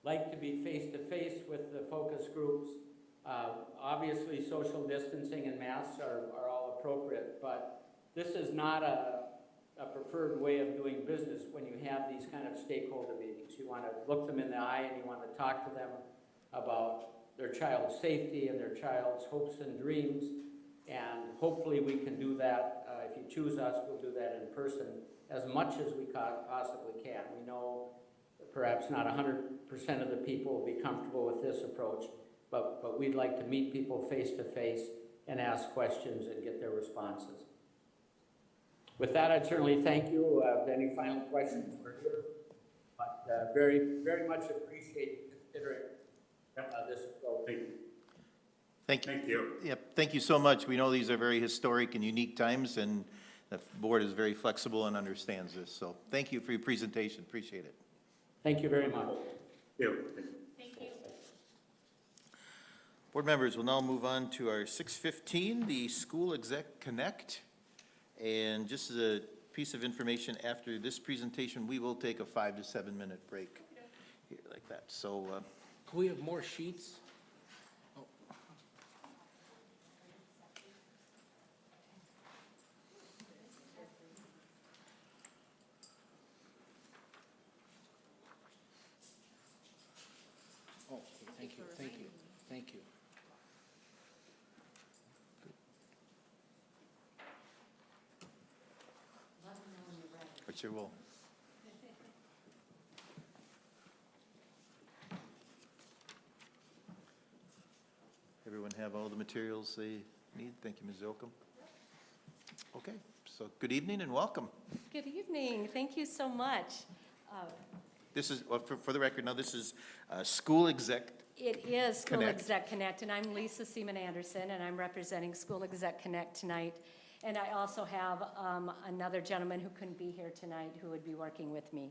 like to be face-to-face with the focus groups. Obviously, social distancing and masks are all appropriate, but this is not a preferred way of doing business when you have these kind of stakeholder meetings. You want to look them in the eye and you want to talk to them about their child's safety and their child's hopes and dreams, and hopefully we can do that. If you choose us, we'll do that in person as much as we possibly can. We know perhaps not 100% of the people will be comfortable with this approach, but we'd like to meet people face to face and ask questions and get their responses. With that, I'd certainly thank you. Any final questions, we're here. But very, very much appreciate you considering this approach. Thank you. Thank you. Yep, thank you so much. We know these are very historic and unique times, and the board is very flexible and understands this. So thank you for your presentation. Appreciate it. Thank you very much. Thank you. Thank you. Board members, we'll now move on to our 6:15, the School Exec Connect. And just as a piece of information, after this presentation, we will take a 5 to 7 minute break here like that. So Can we have more sheets? Oh, thank you, thank you, thank you. what's your will? Everyone have all the materials they need? Thank you, Ms. Yocum. Okay, so good evening and welcome. Good evening. Thank you so much. This is, well, for the record, now this is School Exec. It is School Connect. Exec Connect, and I'm Lisa Seaman Anderson, and I'm representing School Exec Connect tonight. And I also have another gentleman who couldn't be here tonight who would be working with me.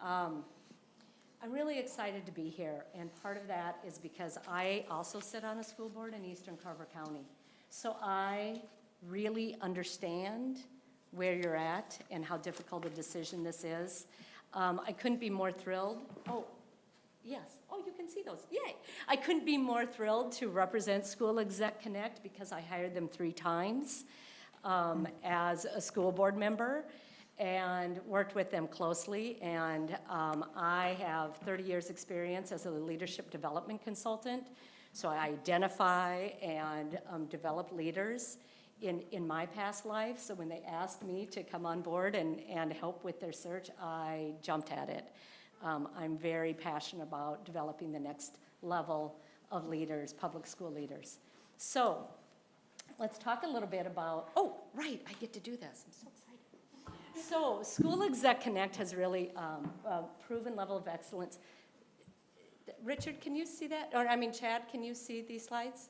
I'm really excited to be here, and part of that is because I also sit on a school board in Eastern Carver County. So I really understand where you're at and how difficult a decision this is. I couldn't be more thrilled. Oh, yes. Oh, you can see those. Yay. I couldn't be more thrilled to represent School Exec Connect because I hired them 3 times as a school board member and worked with them closely. And I have 30 years' experience as a leadership development consultant. So I identify and develop leaders in my past life. So when they asked me to come on board and help with their search, I jumped at it. I'm very passionate about developing the next level of leaders, public school leaders. So let's talk a little bit about, oh, right, I get to do this. I'm so excited. So School Exec Connect has really a proven level of excellence. Richard, can you see that? Or, I mean, Chad, can you see these slides?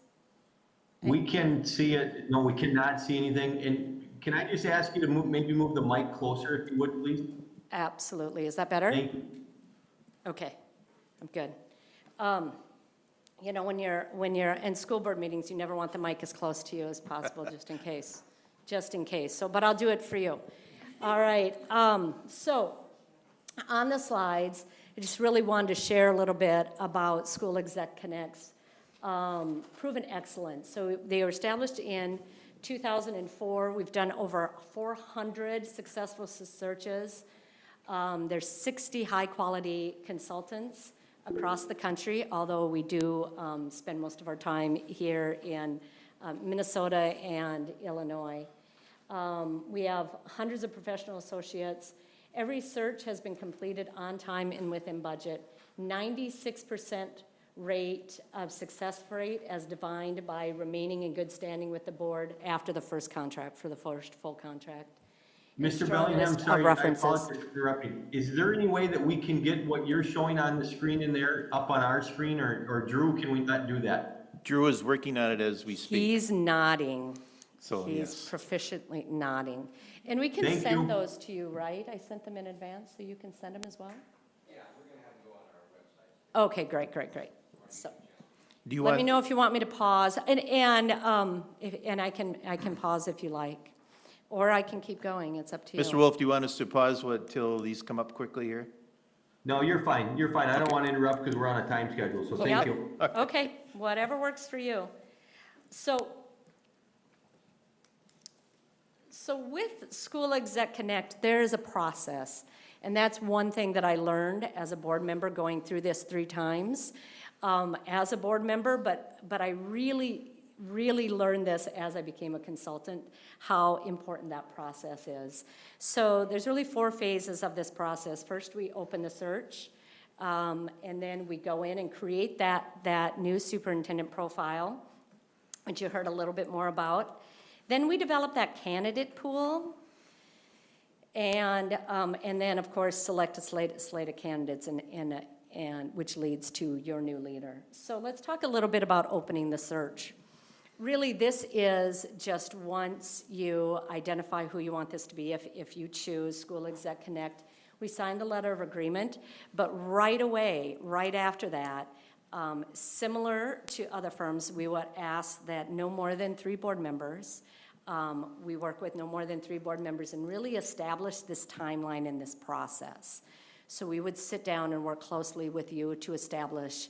We can see it. No, we cannot see anything. And can I just ask you to maybe move the mic closer, if you would, please? Absolutely. Is that better? Thank you. Okay, I'm good. You know, when you're in school board meetings, you never want the mic as close to you as possible, just in case. So, but I'll do it for you. All right, so on the slides, I just really wanted to share a little bit about School Exec Connect's proven excellence. So they were established in 2004. We've done over 400 successful searches. There's 60 high-quality consultants across the country, although we do spend most of our time here in Minnesota and Illinois. We have hundreds of professional associates. Every search has been completed on time and within budget. 96% rate of success rate as defined by remaining in good standing with the board after the first contract, for the first full contract. Mr. Bellingham, sorry, I references. apologize for interrupting. Is there any way that we can get what you're showing on the screen in there up on our screen, or Drew, can we not do that? Drew is working on it as we speak. He's nodding. So, He's yes. proficiently nodding. And we can Thank send you. those to you, right? I sent them in advance, so you can send them as well? Yeah, we're gonna have them go on our website. Okay, great. So, Do you let me want, know if you want me to pause, and I can pause if you like, or I can keep going, it's up to you. Mr. Wolf, do you want us to pause till these come up quickly here? No, you're fine. I don't want to interrupt because we're on a time schedule, so thank Yep. you. Okay, whatever works for you. So with School Exec Connect, there is a process, and that's one thing that I learned as a board member going through this 3 times as a board member, but I really learned this as I became a consultant, how important that process is. So there's really 4 phases of this process. First, we open the search, and then we go in and create that new superintendent profile, which you heard a little bit more about. Then we develop that candidate pool, and then, of course, select a slate of candidates, and which leads to your new leader. So let's talk a little bit about opening the search. Really, this is just once you identify who you want this to be, if you choose School Exec Connect, we signed the letter of agreement, but right away, right after that, similar to other firms, we would ask that no more than 3 board members, we work with no more than 3 board members and really establish this timeline in this process. So we would sit down and work closely with you to establish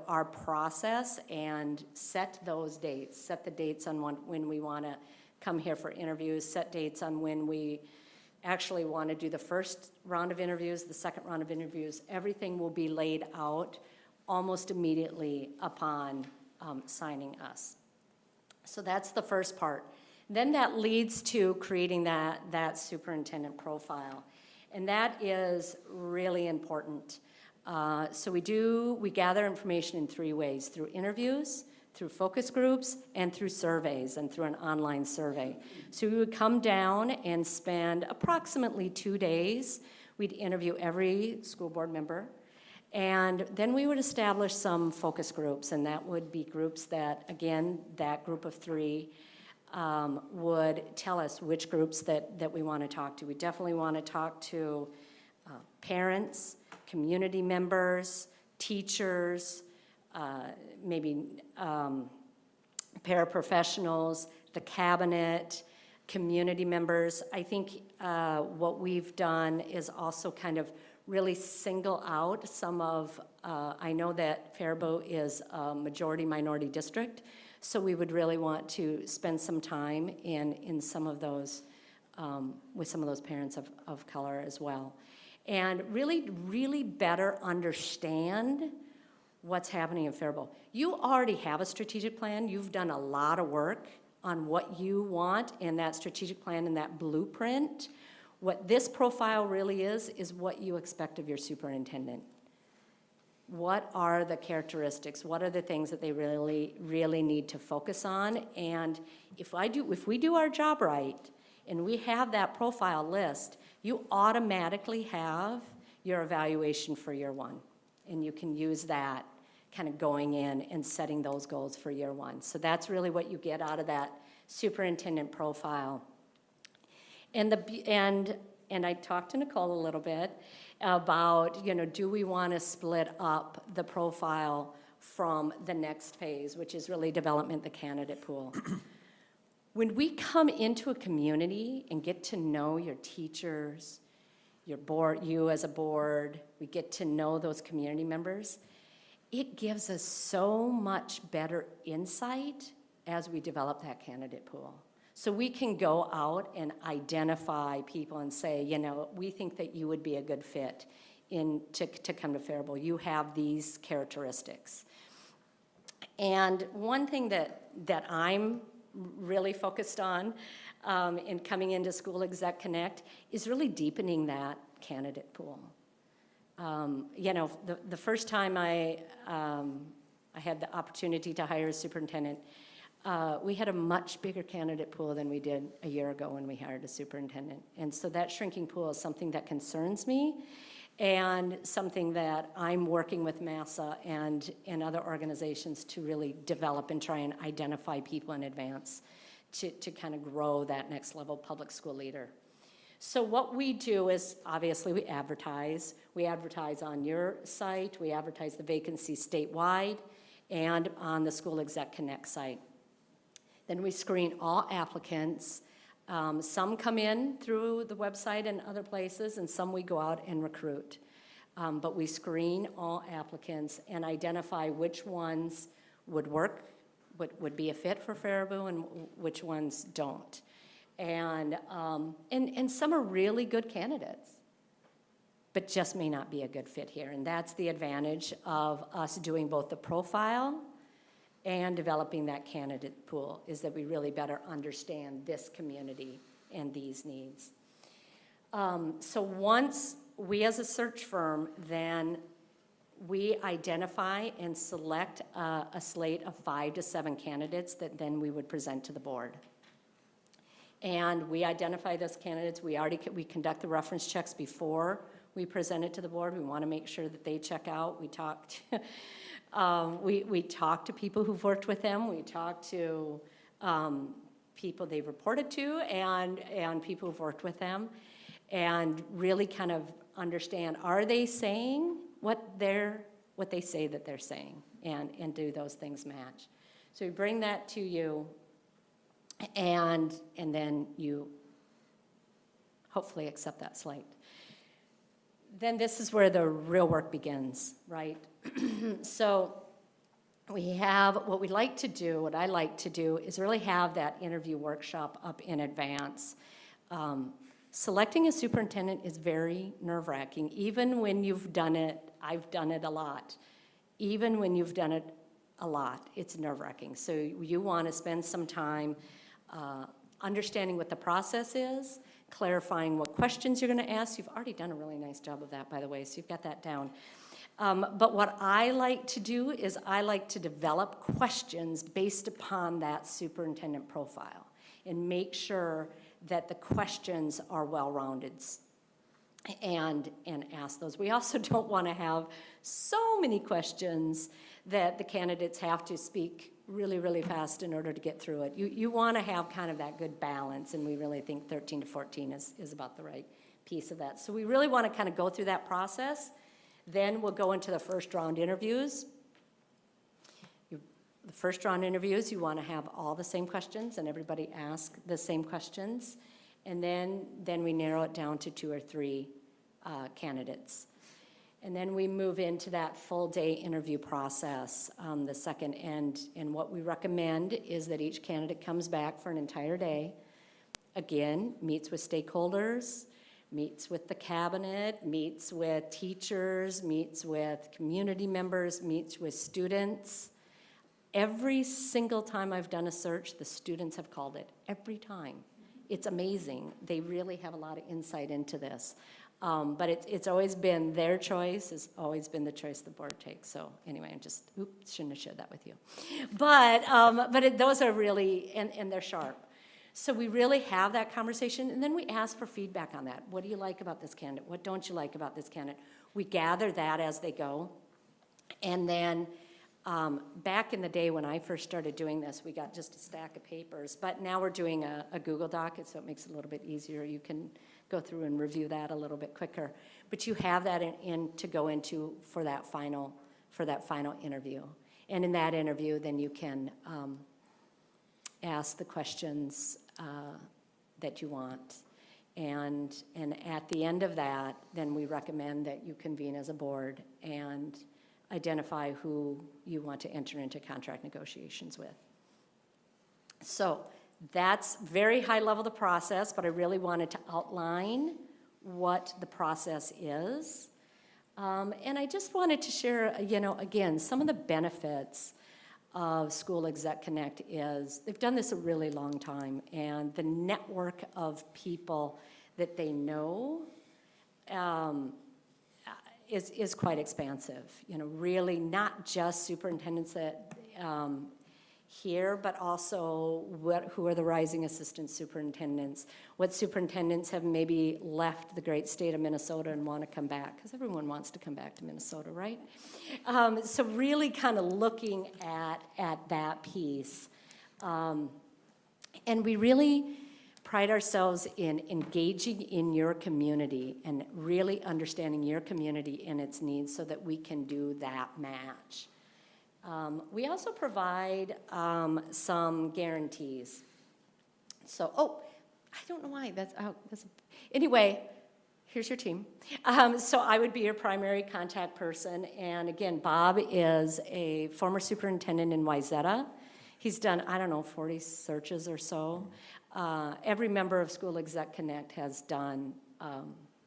our process and set those dates, set the dates on when we want to come here for interviews, set dates on when we actually want to do the first round of interviews, the second round of interviews. Everything will be laid out almost immediately upon signing us. So that's the first part. Then that leads to creating that superintendent profile. And that is really important. So we gather information in 3 ways: through interviews, through focus groups, and through surveys, and through an online survey. So we would come down and spend approximately 2 days. We'd interview every school board member. And then we would establish some focus groups, and that would be groups that, again, that group of 3 would tell us which groups that we want to talk to. We definitely want to talk to parents, community members, teachers, maybe paraprofessionals, the cabinet, community members. I think what we've done is also kind of really single out some of, I know that Faribault is a majority minority district, so we would really want to spend some time in some of those, with some of those parents of color as well. And really better understand what's happening in Faribault. You already have a strategic plan. You've done a lot of work on what you want in that strategic plan and that blueprint. What this profile really is what you expect of your superintendent. What are the characteristics? What are the things that they really need to focus on? And if we do our job right, and we have that profile list, you automatically have your evaluation for year one. And you can use that kind of going in and setting those goals for year one. So that's really what you get out of that superintendent profile. And I talked to Nicole a little bit about, do we want to split up the profile from the next phase, which is really development, the candidate pool. When we come into a community and get to know your teachers, your board, you as a board, we get to know those community members, it gives us so much better insight as we develop that candidate pool. So we can go out and identify people and say, we think that you would be a good fit to come to Faribault. You have these characteristics. And one thing that I'm really focused on in coming into School Exec Connect is really deepening that candidate pool. The first time I had the opportunity to hire a superintendent, we had a much bigger candidate pool than we did a year ago when we hired a superintendent. And so that shrinking pool is something that concerns me and something that I'm working with MASA and other organizations to really develop and try and identify people in advance to kind of grow that next level public school leader. So what we do is, obviously, we advertise. We advertise on your site. We advertise the vacancies statewide and on the School Exec Connect site. Then we screen all applicants. Some come in through the website and other places, and some we go out and recruit. But we screen all applicants and identify which ones would work, would be a fit for Faribault, and which ones don't. And some are really good candidates, but just may not be a good fit here. And that's the advantage of us doing both the profile and developing that candidate pool, is that we really better understand this community and these needs. So once we as a search firm, then we identify and select a slate of 5 to 7 candidates that then we would present to the board. And we identify those candidates. We conduct the reference checks before we present it to the board. We want to make sure that they check out. We talk to people who've worked with them. We talk to people they've reported to and people who've worked with them, and really kind of understand, are they saying what they say that they're saying, and do those things match? So we bring that to you, and then you hopefully accept that slate. Then this is where the real work begins, right? So we have, what I like to do is really have that interview workshop up in advance. Selecting a superintendent is very nerve-wracking, even when you've done it. I've done it a lot. Even when you've done it a lot, it's nerve-wracking. So you want to spend some time understanding what the process is, clarifying what questions you're going to ask. You've already done a really nice job of that, by the way, so you've got that down. But what I like to do is I like to develop questions based upon that superintendent profile and make sure that the questions are well-rounded and ask those. We also don't want to have so many questions that the candidates have to speak really, really fast in order to get through it. You want to have kind of that good balance, and we really think 13 to 14 is about the right piece of that. So we really want to kind of go through that process. Then we'll go into the first round interviews. the first round interviews, you want to have all the same questions and everybody ask the same questions. And then we narrow it down to 2 or 3 candidates. And then we move into that full day interview process, the second end. And what we recommend is that each candidate comes back for an entire day. Again, meets with stakeholders, meets with the cabinet, meets with teachers, meets with community members, meets with students. Every single time I've done a search, the students have called it, every time. It's amazing. They really have a lot of insight into this. But it's always been their choice, it's always been the choice the board takes. So anyway, shouldn't have shared that with you. But those are really, and they're sharp. So we really have that conversation, and then we ask for feedback on that. What do you like about this candidate? What don't you like about this candidate? We gather that as they go. And then back in the day when I first started doing this, we got just a stack of papers. But now we're doing a Google Doc, so it makes it a little bit easier. You can go through and review that a little bit quicker. But you have that in to go into for that final interview. And in that interview, then you can ask the questions that you want. And at the end of that, then we recommend that you convene as a board and identify who you want to enter into contract negotiations with. So that's very high level the process, but I really wanted to outline what the process is. And I just wanted to share, again, some of the benefits of School Exec Connect is they've done this a really long time, and the network of people that they know is quite expansive. Really not just superintendents that here, but also who are the rising assistant superintendents, what superintendents have maybe left the great state of Minnesota and want to come back, because everyone wants to come back to Minnesota, right? So really kind of looking at that piece. And we really pride ourselves in engaging in your community and really understanding your community and its needs so that we can do that match. We also provide some guarantees. So, I don't know why, anyway, here's your team. So I would be your primary contact person, and again, Bob is a former superintendent in Wayzata. He's done, 40 searches or so. Every member of School Exec Connect has done,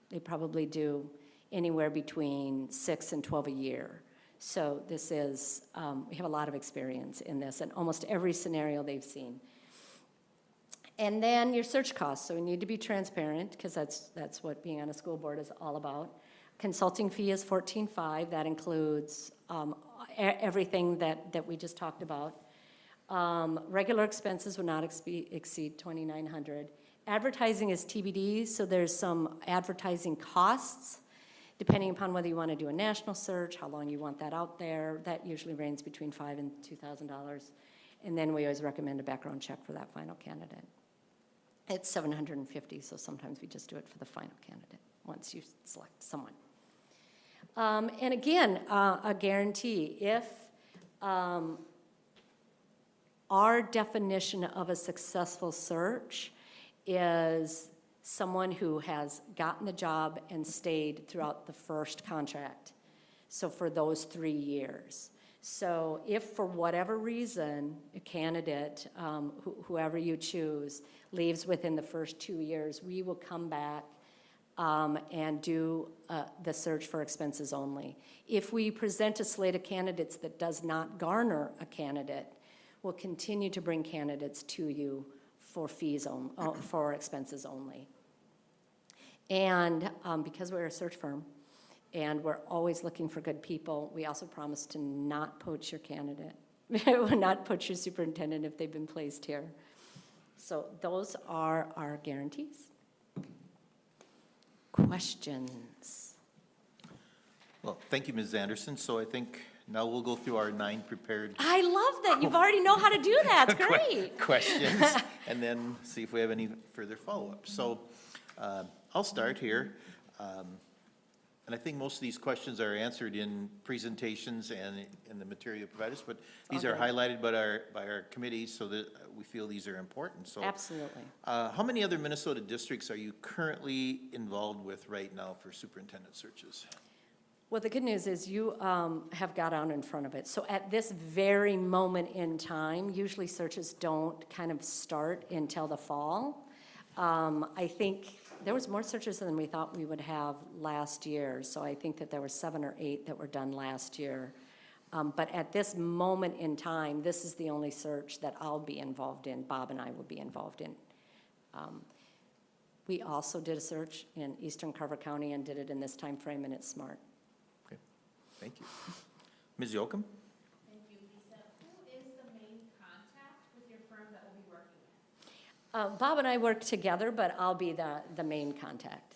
they probably do anywhere between 6 and 12 a year. So this is, we have a lot of experience in this, and almost every scenario they've seen. And then your search costs, so we need to be transparent, because that's what being on a school board is all about. Consulting fee is $14,500. That includes everything that we just talked about. Regular expenses would not exceed $2,900. Advertising is TBD, so there's some advertising costs, depending upon whether you want to do a national search, how long you want that out there. That usually ranges between $5,000 and $2,000. And then we always recommend a background check for that final candidate. It's $750, so sometimes we just do it for the final candidate once you select someone. And again, a guarantee. If our definition of a successful search is someone who has gotten the job and stayed throughout the first contract, so for those 3 years. So if for whatever reason a candidate, whoever you choose, leaves within the first 2 years, we will come back and do the search for expenses only. If we present a slate of candidates that does not garner a candidate, we'll continue to bring candidates to you for for expenses only. And because we're a search firm and we're always looking for good people, we also promise to not poach your candidate. Not poach your superintendent if they've been placed here. So those are our guarantees. Questions? Well, thank you, Ms. Anderson. So I think now we'll go through our 9 prepared I love that. You already know how to do that. It's great. questions, and then see if we have any further follow-up. So I'll start here. And I think most of these questions are answered in presentations and in the material you provided us, but these are Okay. highlighted by our committees so that we feel these are important, so. Absolutely. How many other Minnesota districts are you currently involved with right now for superintendent searches? Well, the good news is you have got out in front of it. So at this very moment in time, usually searches don't kind of start until the fall. I think there was more searches than we thought we would have last year. So I think that there were 7 or 8 that were done last year. But at this moment in time, this is the only search that I'll be involved in, Bob and I will be involved in. We also did a search in Eastern Carver County and did it in this time frame, and it's smart. Okay, thank you. Ms. Yocum? Thank you, Lisa. Who is the main contact with your firm that will be working with? Bob and I work together, but I'll be the main contact.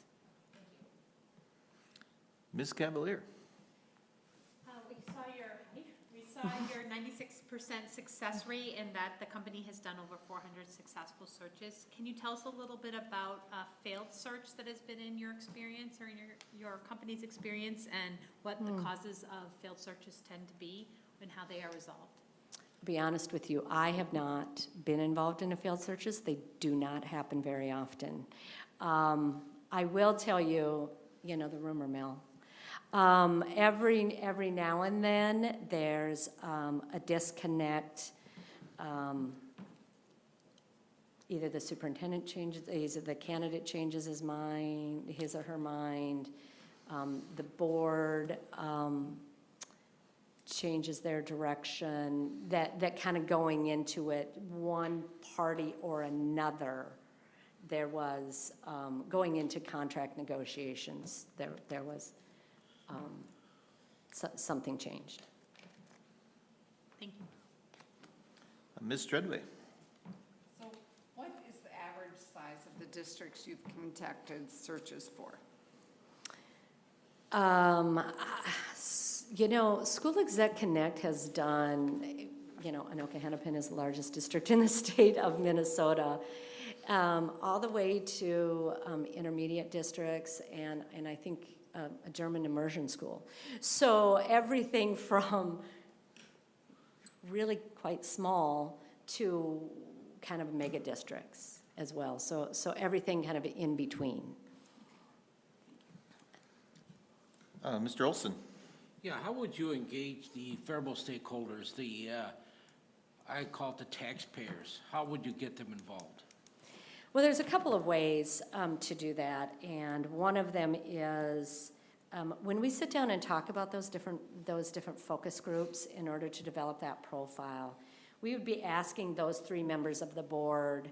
Ms. Cavalier? We saw your 96% success rate and that the company has done over 400 successful searches. Can you tell us a little bit about a failed search that has been in your experience or in your company's experience and what the causes of failed searches tend to be and how they are resolved? To be honest with you, I have not been involved in a failed searches. They do not happen very often. I will tell you, you know, the rumor mill. Every now and then, there's a disconnect. Either the superintendent changes, either the candidate changes his mind, his or her mind, the board changes their direction, that kind of going into it, one party or another, there was, going into contract negotiations, there was something changed. Thank you. Ms. Treadway? So what is the average size of the districts you've conducted searches for? You know, School Exec Connect has done, you know, Anoka Hennepin is the largest district in the state of Minnesota, all the way to intermediate districts and I think a German immersion school. So everything from really quite small to kind of mega districts as well. So everything kind of in between. Mr. Olson? Yeah, how would you engage the Faribault stakeholders, I call it the taxpayers? How would you get them involved? Well, there's a couple of ways to do that, and one of them is when we sit down and talk about those different focus groups in order to develop that profile, we would be asking those 3 members of the board,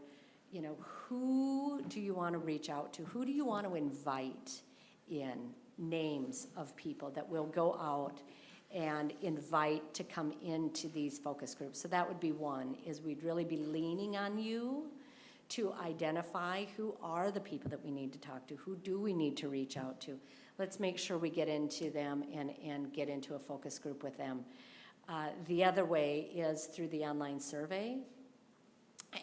you know, who do you want to reach out to? Who do you want to invite in? Names of people that will go out and invite to come into these focus groups. So that would be one, is we'd really be leaning on you to identify who are the people that we need to talk to, who do we need to reach out to. Let's make sure we get into them and get into a focus group with them. The other way is through the online survey,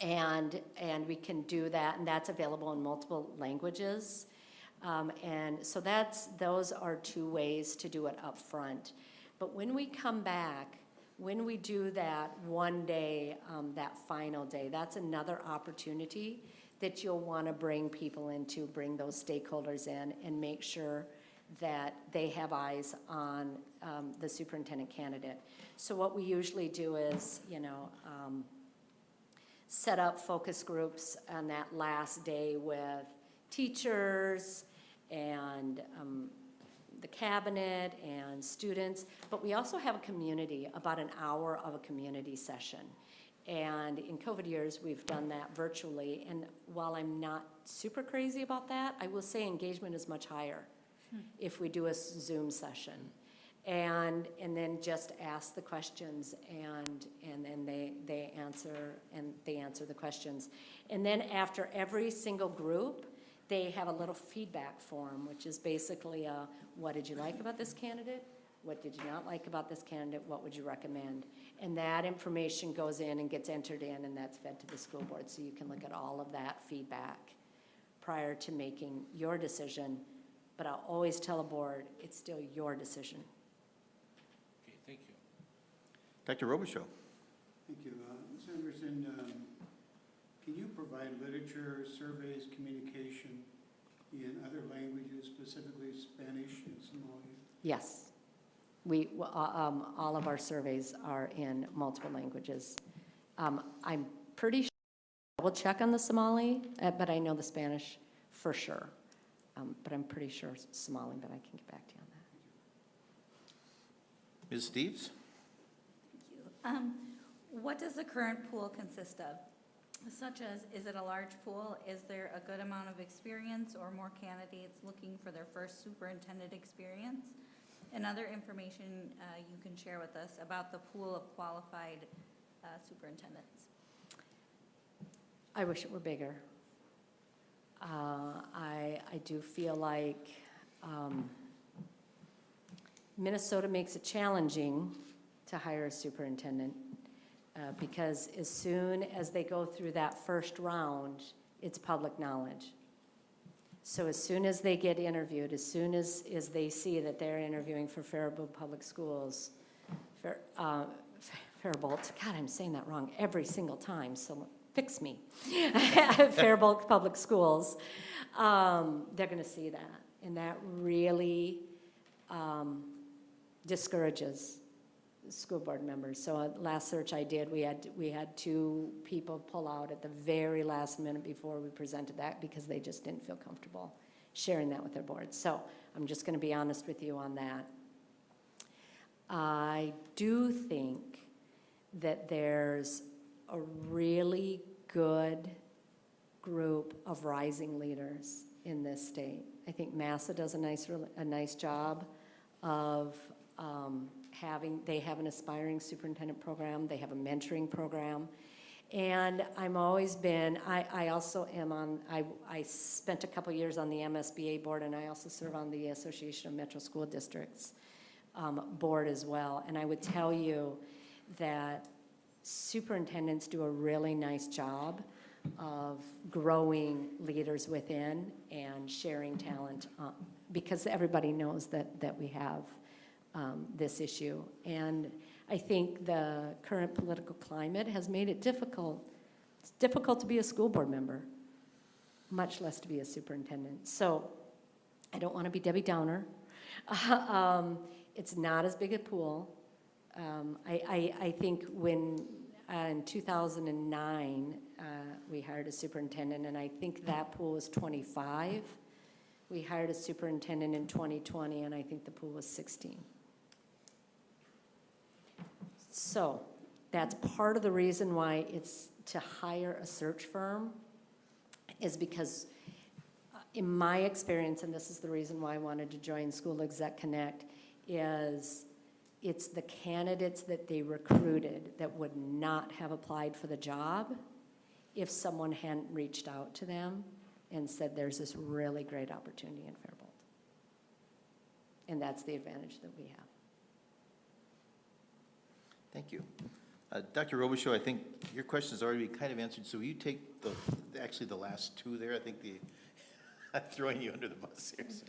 and we can do that, and that's available in multiple languages. And so those are 2 ways to do it up front. But when we come back, when we do that one day, that final day, that's another opportunity that you'll want to bring people into, bring those stakeholders in and make sure that they have eyes on the superintendent candidate. So what we usually do is, you know, set up focus groups on that last day with teachers and the cabinet and students, but we also have a community, about an hour of a community session. And in COVID years, we've done that virtually, and while I'm not super crazy about that, I will say engagement is much higher if we do a Zoom session. And then just ask the questions, and then they answer the questions. And then after every single group, they have a little feedback form, which is basically what did you like about this candidate? What did you not like about this candidate? What would you recommend? And that information goes in and gets entered in, and that's fed to the school board. So you can look at all of that feedback prior to making your decision But I'll always tell a board, it's still your decision. Okay, thank you. Dr. Robichaud? Thank you. Ms. Anderson, can you provide literature, surveys, communication in other languages, specifically Spanish and Somali? Yes. All of our surveys are in multiple languages. I'm pretty sure, I will check on the Somali, but I know the Spanish for sure. But I'm pretty sure Somali, but I can get back to you on that. Ms. Steves? Thank you. What does the current pool consist of? Such as, is it a large pool? Is there a good amount of experience or more candidates looking for their first superintendent experience? And other information you can share with us about the pool of qualified superintendents. I wish it were bigger. I do feel like Minnesota makes it challenging to hire a superintendent because as soon as they go through that first round, it's public knowledge. So as soon as they get interviewed, as soon as they see that they're interviewing for Faribault Public Schools, Faribault, God, I'm saying that wrong every single time, so fix me. Faribault Public Schools, they're gonna see that. And that really discourages school board members. So last search I did, we had 2 people pull out at the very last minute before we presented that because they just didn't feel comfortable sharing that with their boards. So I'm just gonna be honest with you on that. I do think that there's a really good group of rising leaders in this state. I think Massa does a nice job of they have an aspiring superintendent program, they have a mentoring program, and I'm always been, I also am on, I spent a couple years on the MSBA board, and I also serve on the Association of Metro School Districts board as well, and I would tell you that superintendents do a really nice job of growing leaders within and sharing talent because everybody knows that we have this issue. And I think the current political climate has made it difficult. It's difficult to be a school board member, much less to be a superintendent. So I don't want to be Debbie Downer. It's not as big a pool. I think when in 2009, we hired a superintendent, and I think that pool was 25. We hired a superintendent in 2020, and I think the pool was 16. So that's part of the reason why it's to hire a search firm is because in my experience, and this is the reason why I wanted to join School Exec Connect, is it's the candidates that they recruited that would not have applied for the job if someone hadn't reached out to them and said there's this really great opportunity in Faribault. And that's the advantage that we have. Thank you. Dr. Robichaud, I think your question has already been kind of answered, so will you take actually the last 2 there? I think I'm throwing you under the bus here. So.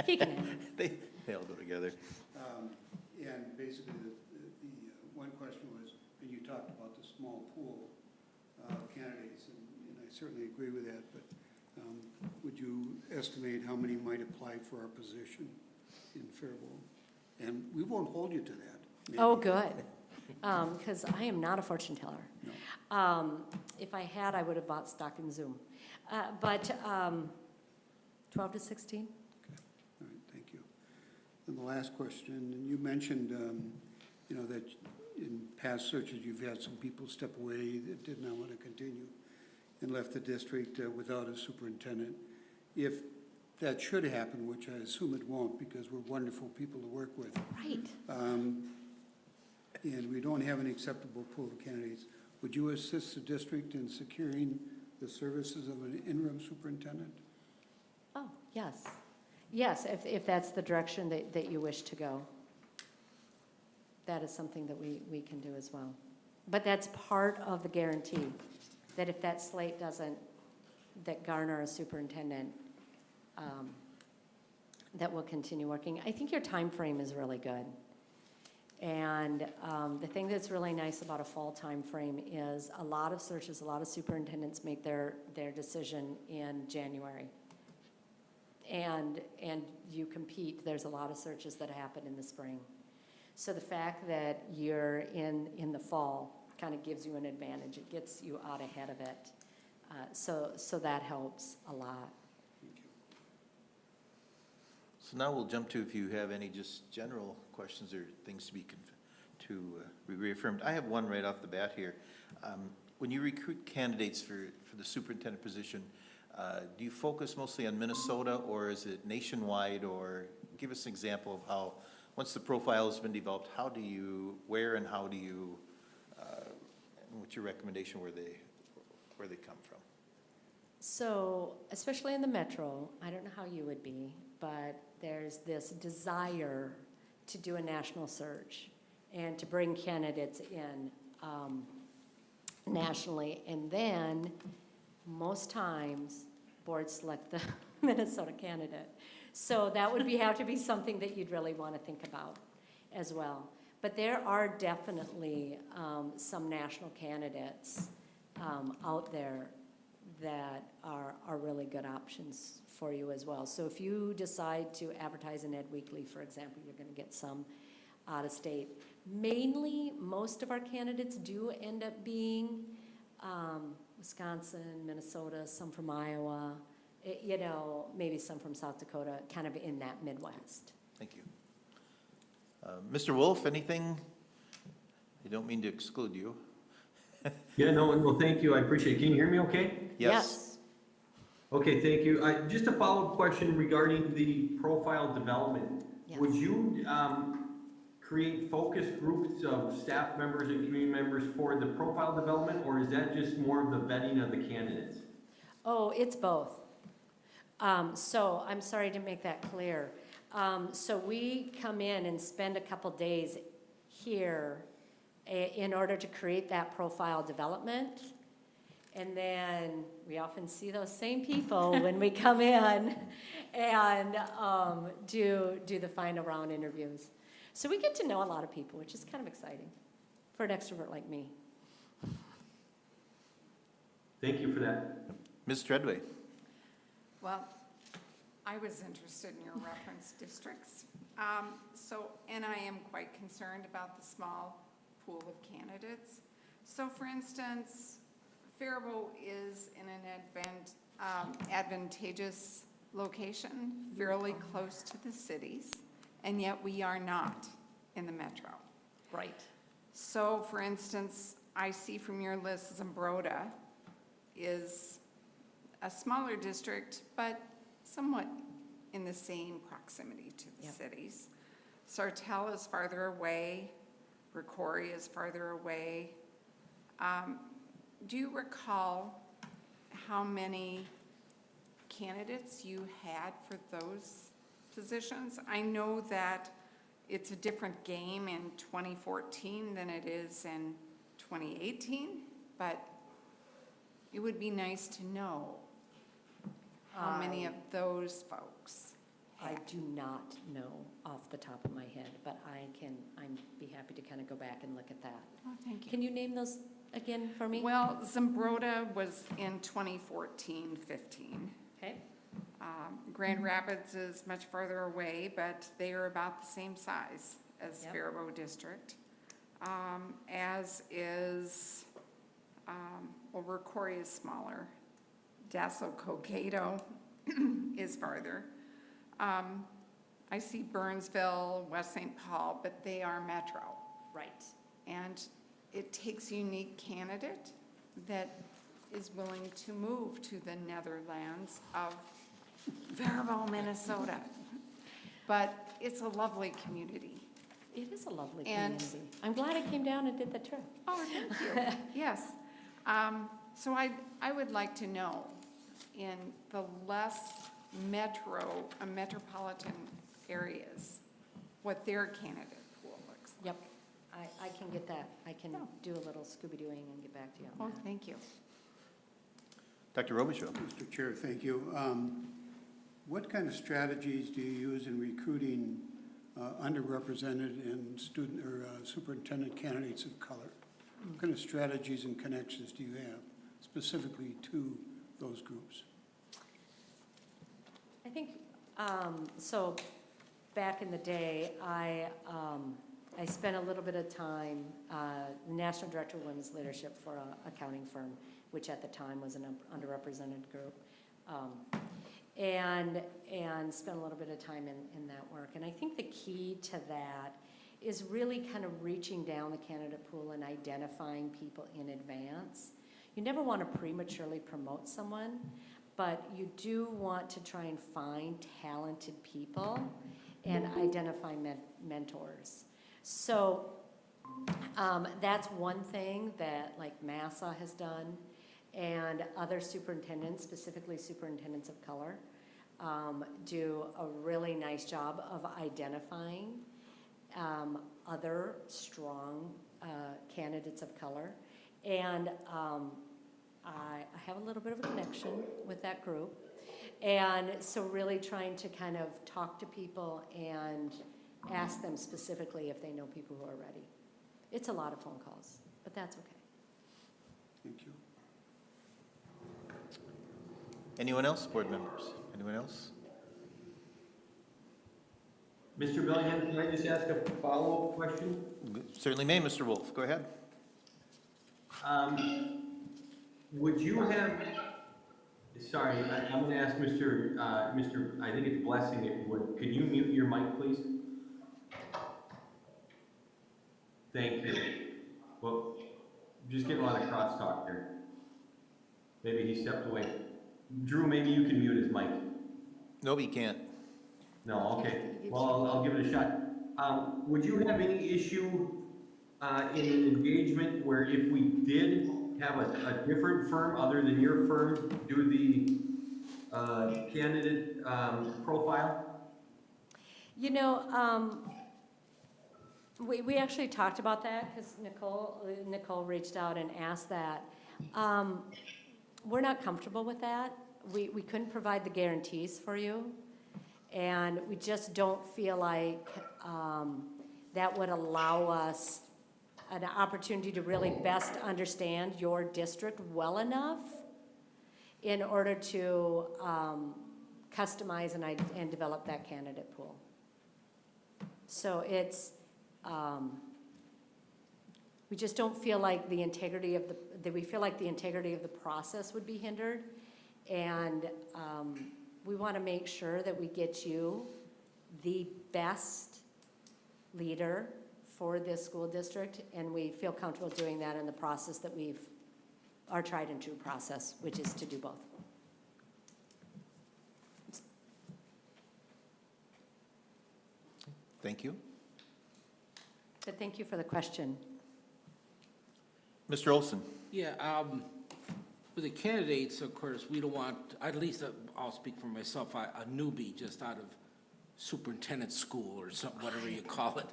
They all go together. And basically, the one question was, and you talked about the small pool of candidates, and I certainly agree with that, but would you estimate how many might apply for our position in Faribault? And we won't hold you to that. Maybe. Oh, good. Because I am not a fortune teller. No. If I had, I would have bought stock in Zoom. But 12 to 16? Okay. All right, thank you. And the last question, and you mentioned, that in past searches, you've had some people step away that did not want to continue and left the district without a superintendent. If that should happen, which I assume it won't because we're wonderful people to work with. Right. And we don't have an acceptable pool of candidates, would you assist the district in securing the services of an interim superintendent? Oh, yes. Yes, if that's the direction that you wish to go. That is something that we can do as well. But that's part of the guarantee, that if that slate doesn't garner a superintendent, that will continue working. I think your time frame is really good. And the thing that's really nice about a fall time frame is a lot of searches, a lot of superintendents make their decision in January. And you compete, there's a lot of searches that happen in the spring. So the fact that you're in the fall kind of gives you an advantage. It gets you out ahead of it. So that helps a lot. So now we'll jump to if you have any just general questions or things to be reaffirmed. I have one right off the bat here. When you recruit candidates for the superintendent position, do you focus mostly on Minnesota, or is it nationwide? Or give us an example of how, once the profile has been developed, where and how do you, what's your recommendation where they come from? So, especially in the metro, I don't know how you would be, but there's this desire to do a national search and to bring candidates in nationally. And then, most times, boards select the Minnesota candidate. So that would have to be something that you'd really want to think about as well. But there are definitely some national candidates out there that are really good options for you as well. So if you decide to advertise in Ed Weekly, for example, you're going to get some out of state. Mainly, most of our candidates do end up being Wisconsin, Minnesota, some from Iowa, maybe some from South Dakota, kind of in that Midwest. Thank you. Mr. Wolf, anything? I don't mean to exclude you. Yeah, no, thank you, I appreciate it. Can you hear me okay? Yes. Okay, thank you. Just a follow-up question regarding the profile development. Yes. Would you create focus groups of staff members and community members for the profile development, or is that just more of the vetting of the candidates? Oh, it's both. So I'm sorry to make that clear. So we come in and spend a couple days here in order to create that profile development. And then we often see those same people when we come in and do the final round interviews. So we get to know a lot of people, which is kind of exciting for an extrovert like me. Thank you for that. Ms. Treadway. Well, I was interested in your reference districts. And I am quite concerned about the small pool of candidates. So for instance, Faribault is in an advantageous location, fairly close to the cities, and yet we are not in the metro. Right. So for instance, I see from your list Zumbrota is a smaller district, but somewhat in the same proximity to the cities. Sartell is farther away, Ricori is farther away. Do you recall how many candidates you had for those positions? I know that it's a different game in 2014 than it is in 2018, but it would be nice to know how many of those folks I do not know off the top of my head, but I'd be happy to kind of go back and look at that. Oh, thank you. Can you name those again for me? Well, Zumbrota was in 2014-15. Okay. Grand Rapids is much farther away, but they are about the same size as Faribault District. As is, Ricori is smaller. Dasso Cokato is farther. I see Burnsville, West St. Paul, but they are metro. Right. And it takes a unique candidate that is willing to move to the Netherlands of Faribault, Minnesota. But it's a lovely community. It is a lovely And- community. I'm glad I came down and did the trip. Oh, thank you. Yes. So I would like to know, in the less metropolitan areas, what their candidate pool looks like. Yep. I can get that. I can do a little Scooby-Dooing and get back to you Oh, on that. thank you. Dr. Robichaud. Mr. Chair, thank you. What kind of strategies do you use in recruiting underrepresented and student or superintendent candidates of color? What kind of strategies and connections do you have specifically to those groups? I think, so back in the day, I spent a little bit of time, National Director of Women's Leadership for an accounting firm, which at the time was an underrepresented group. And spent a little bit of time in that work. And I think the key to that is really kind of reaching down the candidate pool and identifying people in advance. You never want to prematurely promote someone, but you do want to try and find talented people and identify mentors. So that's one thing that like MASA has done, and other superintendents, specifically superintendents of color, do a really nice job of identifying other strong candidates of color. And I have a little bit of a connection with that group. And so really trying to kind of talk to people and ask them specifically if they know people who are ready. It's a lot of phone calls, but that's okay. Thank you. Anyone else, board members? Anyone else? Mr. Bellingham, can I just ask a follow-up question? Certainly may, Mr. Wolf. Go ahead. Would you have, sorry, I'm gonna ask Mr., I think it's Blessing if you would. Could you mute your mic, please? Thank you. Well, just getting a lot of crosstalk there. Maybe he stepped away. Drew, maybe you can mute his mic. No, he can't. No, okay. Well, I'll give it a shot. Would you have any issue in engagement where if we did have a different firm other than your firm do the candidate profile? You know, we actually talked about that because Nicole reached out and asked that. We're not comfortable with that. We couldn't provide the guarantees for you, and we just don't feel like that would allow us an opportunity to really best understand your district well enough in order to customize and develop that candidate pool. So it's, we just don't feel like the integrity of we feel like the integrity of the process would be hindered. And we want to make sure that we get you the best leader for this school district, and we feel comfortable doing that in the process that our tried and true process, which is to do both. Thank you. But thank you for the question. Mr. Olson. Yeah, with the candidates, of course, we don't want, at least I'll speak for myself, a newbie just out of superintendent school or something, whatever you call it,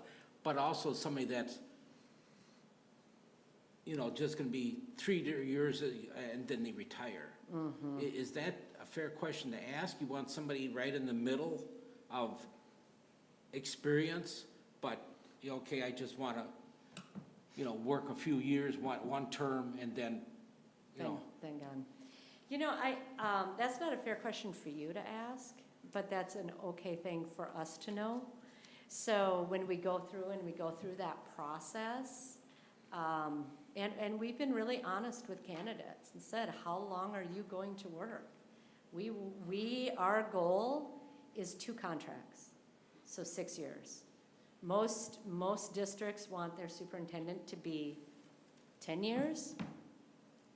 but also somebody that's, you know, just gonna be 3 years and then they retire. Mm-hmm. Is that a fair question to ask? You want somebody right in the middle of experience, but, okay, I just wanna, work a few years, one term, and then, Then gone. That's not a fair question for you to ask, but that's an okay thing for us to know. So when we go through that process, and we've been really honest with candidates and said, how long are you going to work? Our goal is 2 contracts, so 6 years. Most districts want their superintendent to be 10 years,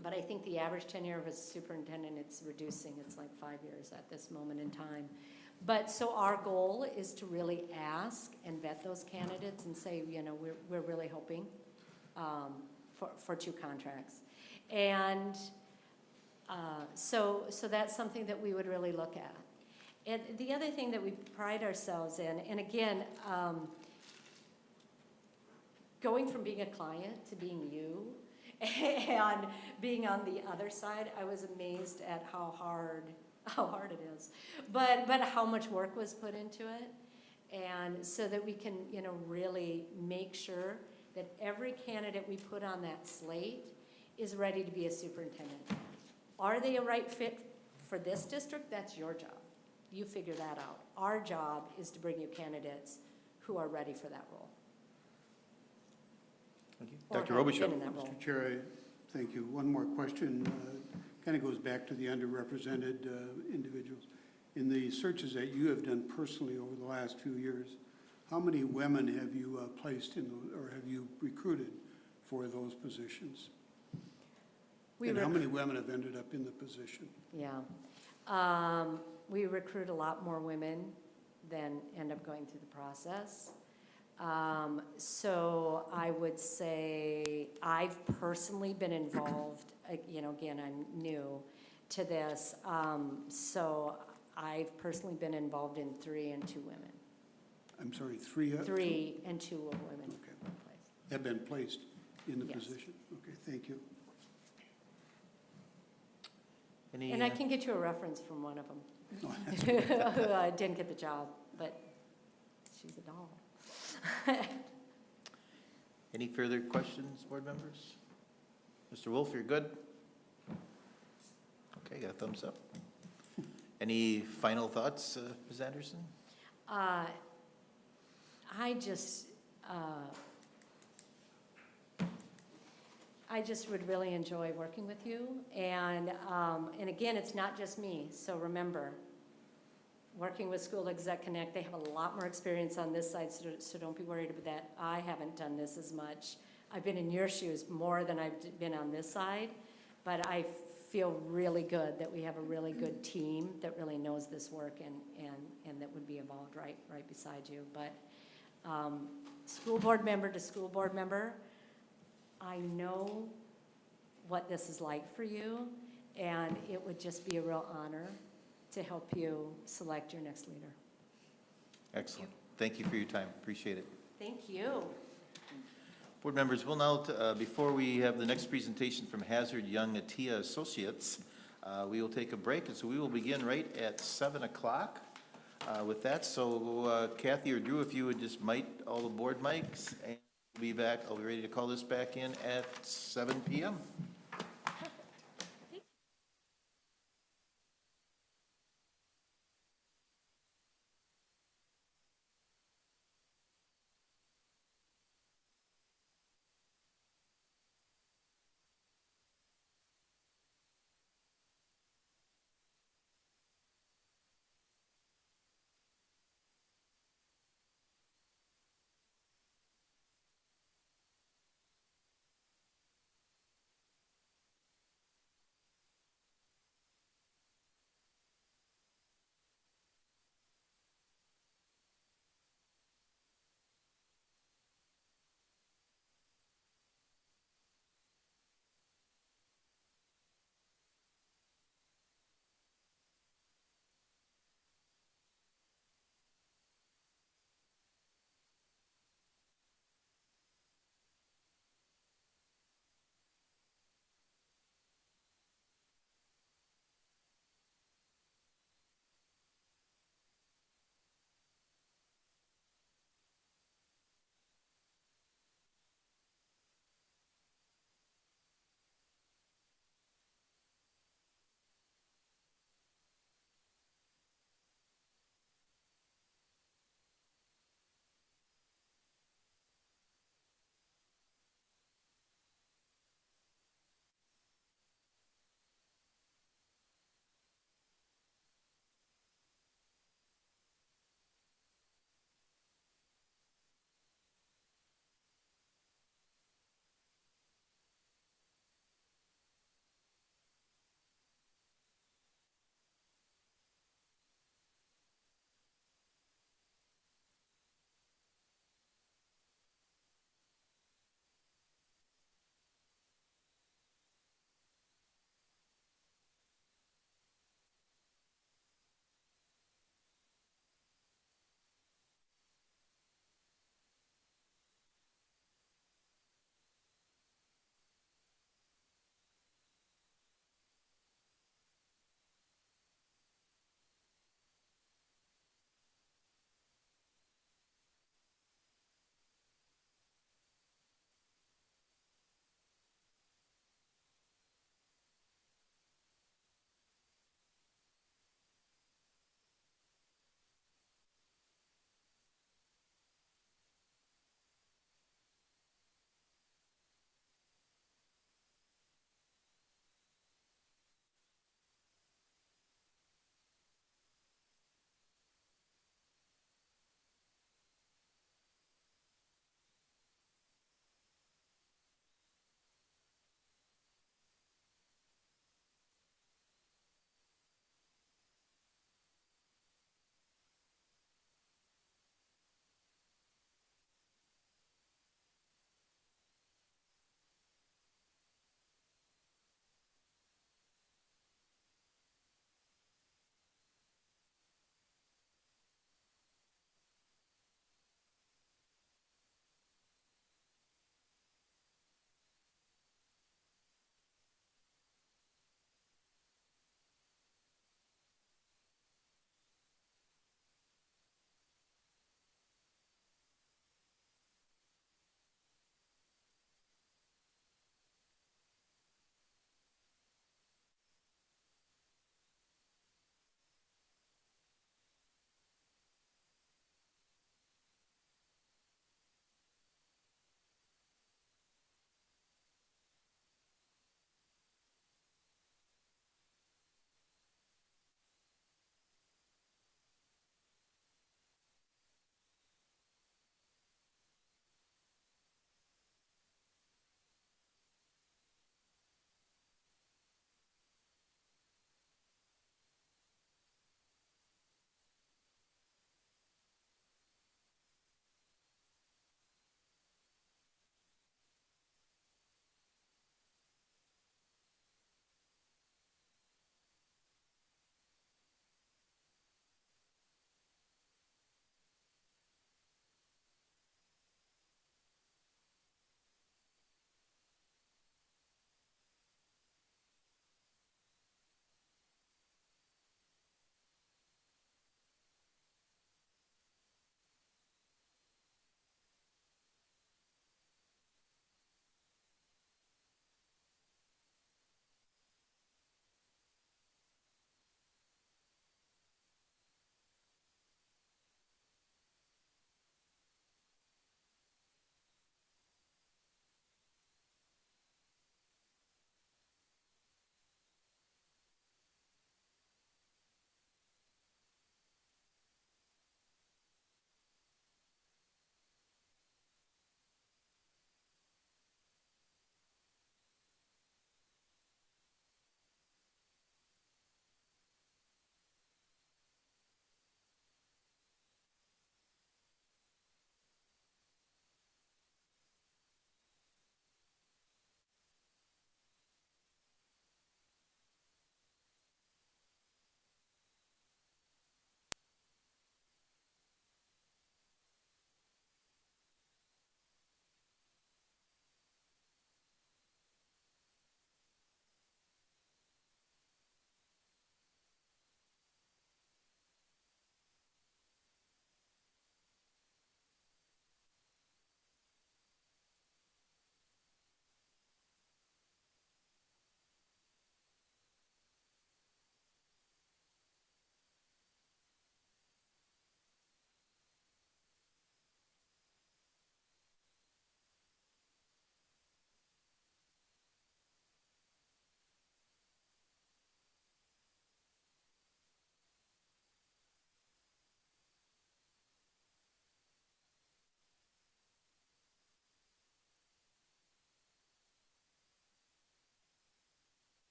but I think the average tenure of a superintendent, it's reducing. It's like 5 years at this moment in time. But so our goal is to really ask and vet those candidates and say, we're really hoping for 2 contracts. And so that's something that we would really look at. And the other thing that we pride ourselves in, and again, going from being a client to being you and being on the other side, I was amazed at how hard how hard it is, but how much work was put into it. And so that we can, you know, really make sure that every candidate we put on that slate is ready to be a superintendent. Are they a right fit for this district? That's your job. You figure that out. Our job is to bring you candidates who are ready for that role. Thank you. Or Dr. have Robichaud. been in that role. Mr. Chair, thank you. One more question, kind of goes back to the underrepresented individuals. In the searches that you have done personally over the last few years, how many women have you placed in, or have you recruited for those positions? And how many women have ended up in the position? Yeah. We recruit a lot more women than end up going through the process. So I would say I've personally been involved, you know, again, I'm new to this. So I've personally been involved in 3 and 2 women. I'm sorry, 3? 3 and 2 of women. Okay. Have been placed in the Yes. position? Okay, thank you. Any, And I can get you a reference from one of them. Oh, I didn't get the job, but she's a doll. any further questions, board members? Mr. Wolf, you're good? Okay, got a thumbs up. Any final thoughts, Ms. Anderson? I just would really enjoy working with you. And again, it's not just me. So remember, working with School Exec Connect, they have a lot more experience on this side, so don't be worried about that. I haven't done this as much. I've been in your shoes more than I've been on this side, but I feel really good that we have a really good team that really knows this work and that would be involved right beside you. But school board member to school board member, I know what this is like for you, and it would just be a real honor to help you select your next leader. Excellent. Thank you for your time. Appreciate it. Thank you. Board members, we'll now, before we have the next presentation from Hazard Young Atia Associates, we will take a break, and so we will begin right at 7 o'clock with that. So Kathy or Drew, if you would just mic all the board mics, and we'll be back. I'll be ready to call this back in at 7 p.m.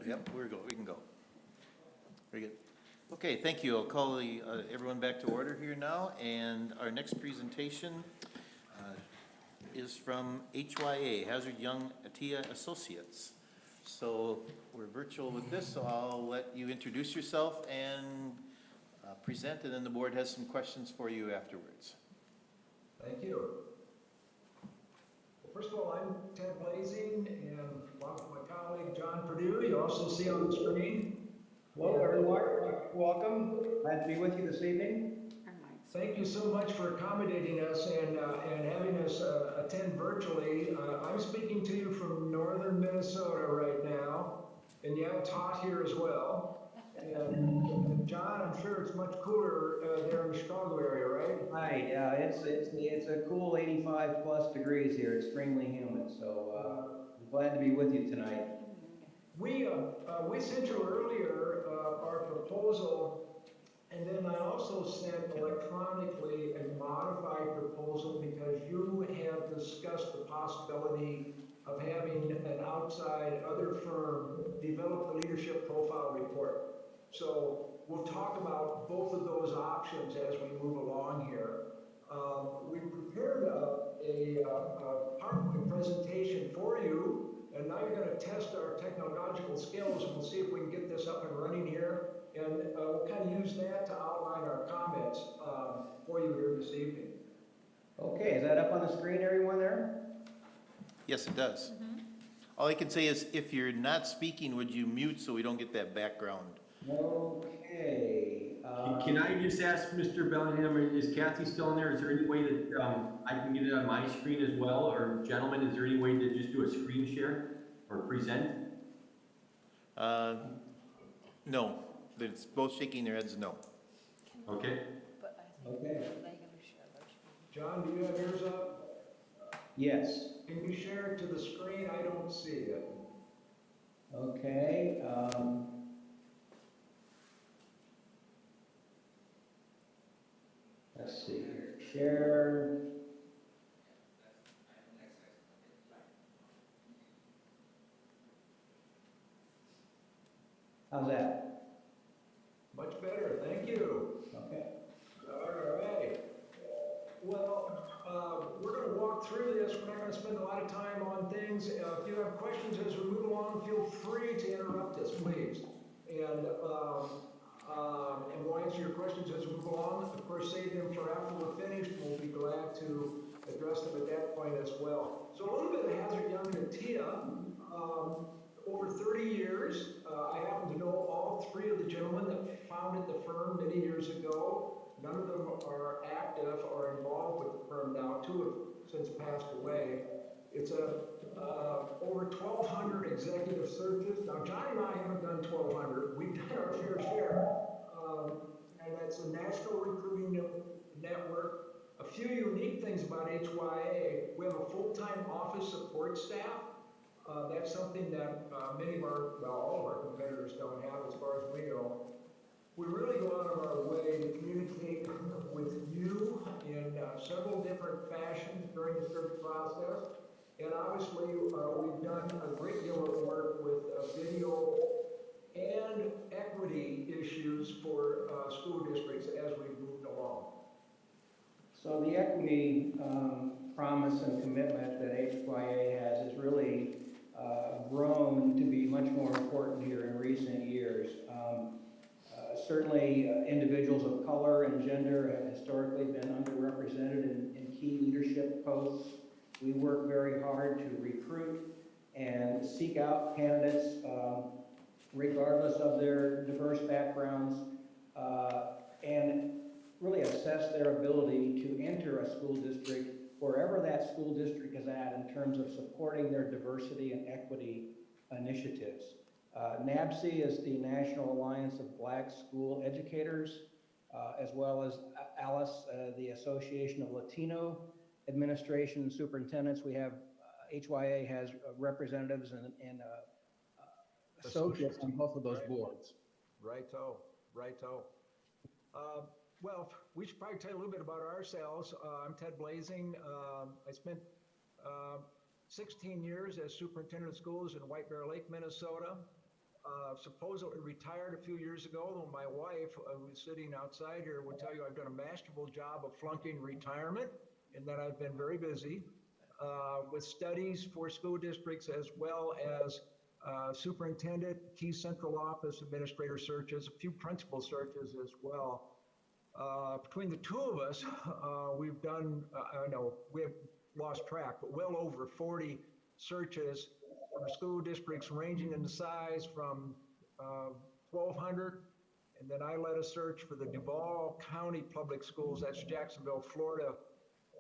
Yep, we can go. Very good. Okay, thank you. I'll call everyone back to order here now, and our next presentation is from HYA, Hazard Young Atia Associates. So we're virtual with this, so I'll let you introduce yourself and present, and then the board has some questions for you afterwards. Thank you. Well, first of all, I'm Ted Blazing, and along with my colleague John Purdue, you also see on the screen. Hello, everyone. Welcome. Glad to be with you this evening. Thank you so much for accommodating us and having us attend virtually. I'm speaking to you from northern Minnesota right now, and you have Todd here as well. And John, I'm sure it's much cooler there in the Chicago area, right? Right. It's a cool 85 plus degrees here. Extremely humid. So I'm glad to be with you tonight. We sent you earlier our proposal. And then I also sent electronically a modified proposal because you have discussed the possibility of having an outside other firm develop the leadership profile report. So we'll talk about both of those options as we move along here. We prepared a PowerPoint presentation for you, and now you're going to test our technological skills, and we'll see if we can get this up and running here. And we'll kind of use that to outline our comments for you here this evening. Okay, is that up on the screen, everyone there? Yes, it does. All I can say is if you're not speaking, would you mute so we don't get that background? Okay. Can I just ask Mr. Bellingham, is Kathy still in there? Is there any way that I can get it on my screen as well? Or gentlemen, is there any way to just do a screen share or present? No. They're both shaking their heads no. Okay. Okay. John, do you have yours up? Yes. Can you share it to the screen? I don't see it. Okay. Let's see here. Share. How's that? Much better, thank you. Okay. All right. Well, we're going to walk through this. We're not going to spend a lot of time on things. If you have questions as we move along, feel free to interrupt us, please. And we'll answer your questions as we move along. Of course, save them for after we're finished. We'll be glad to address them at that point as well. So a little bit of Hazard Young and Atia. Over 30 years, I happen to know all three of the gentlemen that founded the firm many years ago. None of them are active or involved with the firm now. Two have since passed away. It's over 1,200 executive searches. Now, John and I haven't done 1,200. We've done our fair share. And that's a national recruiting network. A few unique things about HYA. We have a full-time office support staff. That's something that many of our, well, all of our competitors don't have as far as we know. We really go out of our way to communicate with you in several different fashions during the search process. And obviously, we've done a great deal of work with video and equity issues for school districts as we've moved along. So the equity promise and commitment that HYA has is really grown to be much more important here in recent years. Certainly, individuals of color and gender have historically been underrepresented in key leadership posts. We work very hard to recruit and seek out candidates regardless of their diverse backgrounds and really assess their ability to enter a school district wherever that school district is at in terms of supporting their diversity and equity initiatives. NABC is the National Alliance of Black School Educators, as well as ALICE, the Association of Latino Administration Superintendents. We have, HYA has representatives and associates on both of those boards. Righto. Well, we should probably tell you a little bit about ourselves. I'm Ted Blazing. I spent 16 years as superintendent of schools in White Bear Lake, Minnesota. supposedly retired a few years ago, though my wife, who's sitting outside here, would tell you I've done a masterful job of flunking retirement, and that I've been very busy with studies for school districts, as well as superintendent, key central office administrator searches, a few principal searches as well. Between the two of us, we've done, I know we have lost track, but well over 40 searches for school districts ranging in the size from 1,200, and then I led a search for the Duval County Public Schools, that's Jacksonville, Florida,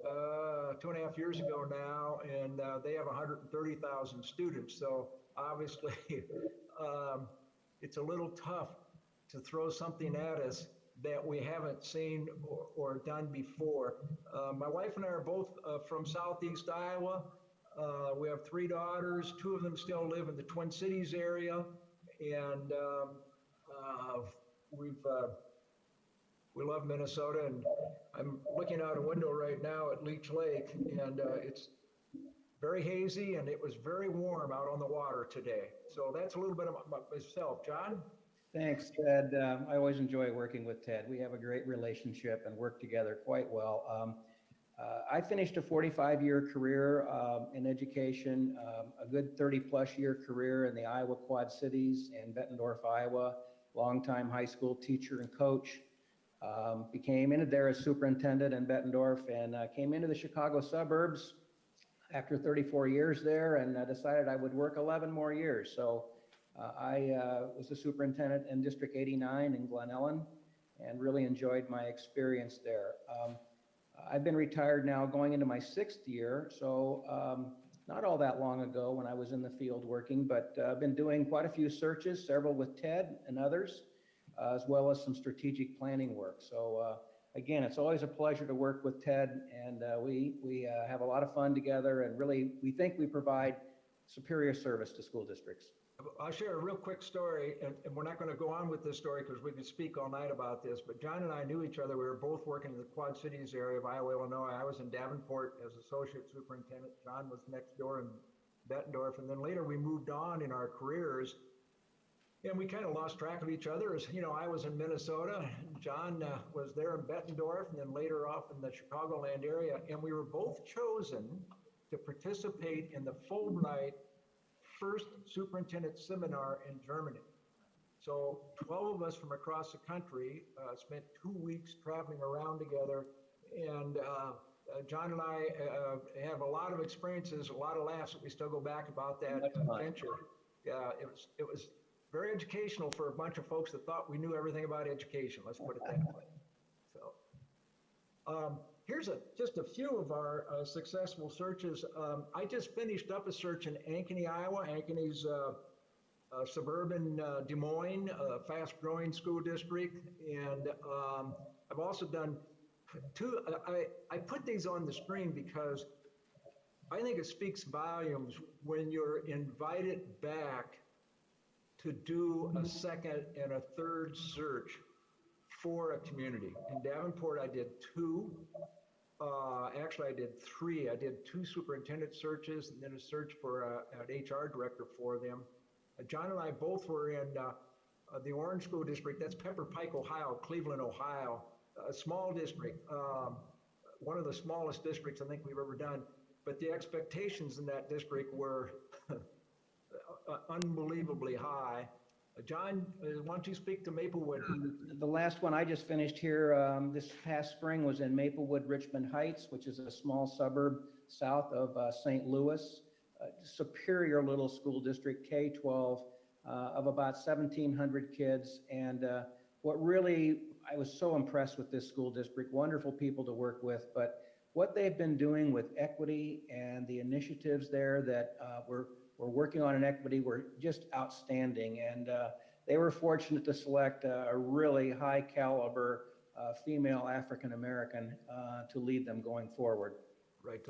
2.5 years ago now, and they have 130,000 students. So obviously, it's a little tough to throw something at us that we haven't seen or done before. My wife and I are both from Southeast Iowa. We have 3 daughters. 2 of them still live in the Twin Cities area, and we love Minnesota. And I'm looking out a window right now at Leech Lake, and it's very hazy, and it was very warm out on the water today. So that's a little bit about myself. John? Thanks, Ted. I always enjoy working with Ted. We have a great relationship and work together quite well. I finished a 45-year career in education, a good 30-plus year career in the Iowa Quad Cities in Bettendorf, Iowa, longtime high school teacher and coach. Became into there as superintendent in Bettendorf, and came into the Chicago suburbs after 34 years there, and decided I would work 11 more years. So I was the superintendent in District 89 in Glen Ellen, and really enjoyed my experience there. I've been retired now going into my 6th year, so not all that long ago when I was in the field working, but I've been doing quite a few searches, several with Ted and others, as well as some strategic planning work. So again, it's always a pleasure to work with Ted, and we have a lot of fun together, and really we think we provide superior service to school districts. I'll share a real quick story, and we're not going to go on with this story because we could speak all night about this, but John and I knew each other. We were both working in the Quad Cities area of Iowa, Illinois. I was in Davenport as associate superintendent. John was next door in Bettendorf, and then later we moved on in our careers, and we kind of lost track of each other. As you know, I was in Minnesota, John was there in Bettendorf, and then later off in the Chicagoland area, and we were both chosen to participate in the Fulbright first superintendent seminar in Germany. So 12 of us from across the country spent 2 weeks traveling around together, and John and I have a lot of experiences, a lot of laughs that we still go back about that adventure. Yeah, it was very educational for a bunch of folks that thought we knew everything about education, let's put it that way. So here's just a few of our successful searches. I just finished up a search in Ankeny, Iowa. Ankeny's suburban Des Moines, a fast-growing school district. And I've also done 2, I put these on the screen because I think it speaks volumes when you're invited back to do a second and a third search for a community. In Davenport, I did 2. Actually, I did 3. I did 2 superintendent searches and then a search for an HR director for them. John and I both were in the Orange School District. That's Pepper Pike, Ohio, Cleveland, Ohio, a small district, one of the smallest districts I think we've ever done. But the expectations in that district were unbelievably high. John, why don't you speak to Maplewood? The last one I just finished here this past spring was in Maplewood, Richmond Heights, which is a small suburb south of St. Louis. Superior little school district, K-12, of about 1,700 kids. And what really, I was so impressed with this school district, wonderful people to work with, but what they've been doing with equity and the initiatives there that we're working on in equity were just outstanding. And they were fortunate to select a really high caliber female African-American to lead them going forward. Right.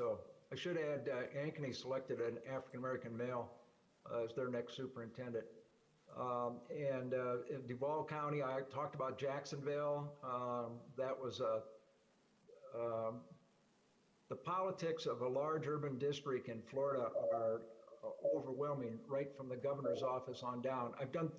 I should add, Ankeny selected an African-American male as their next superintendent. And in Duval County, I talked about Jacksonville. That was the politics of a large urban district in Florida are overwhelming right from the governor's office on down. I've done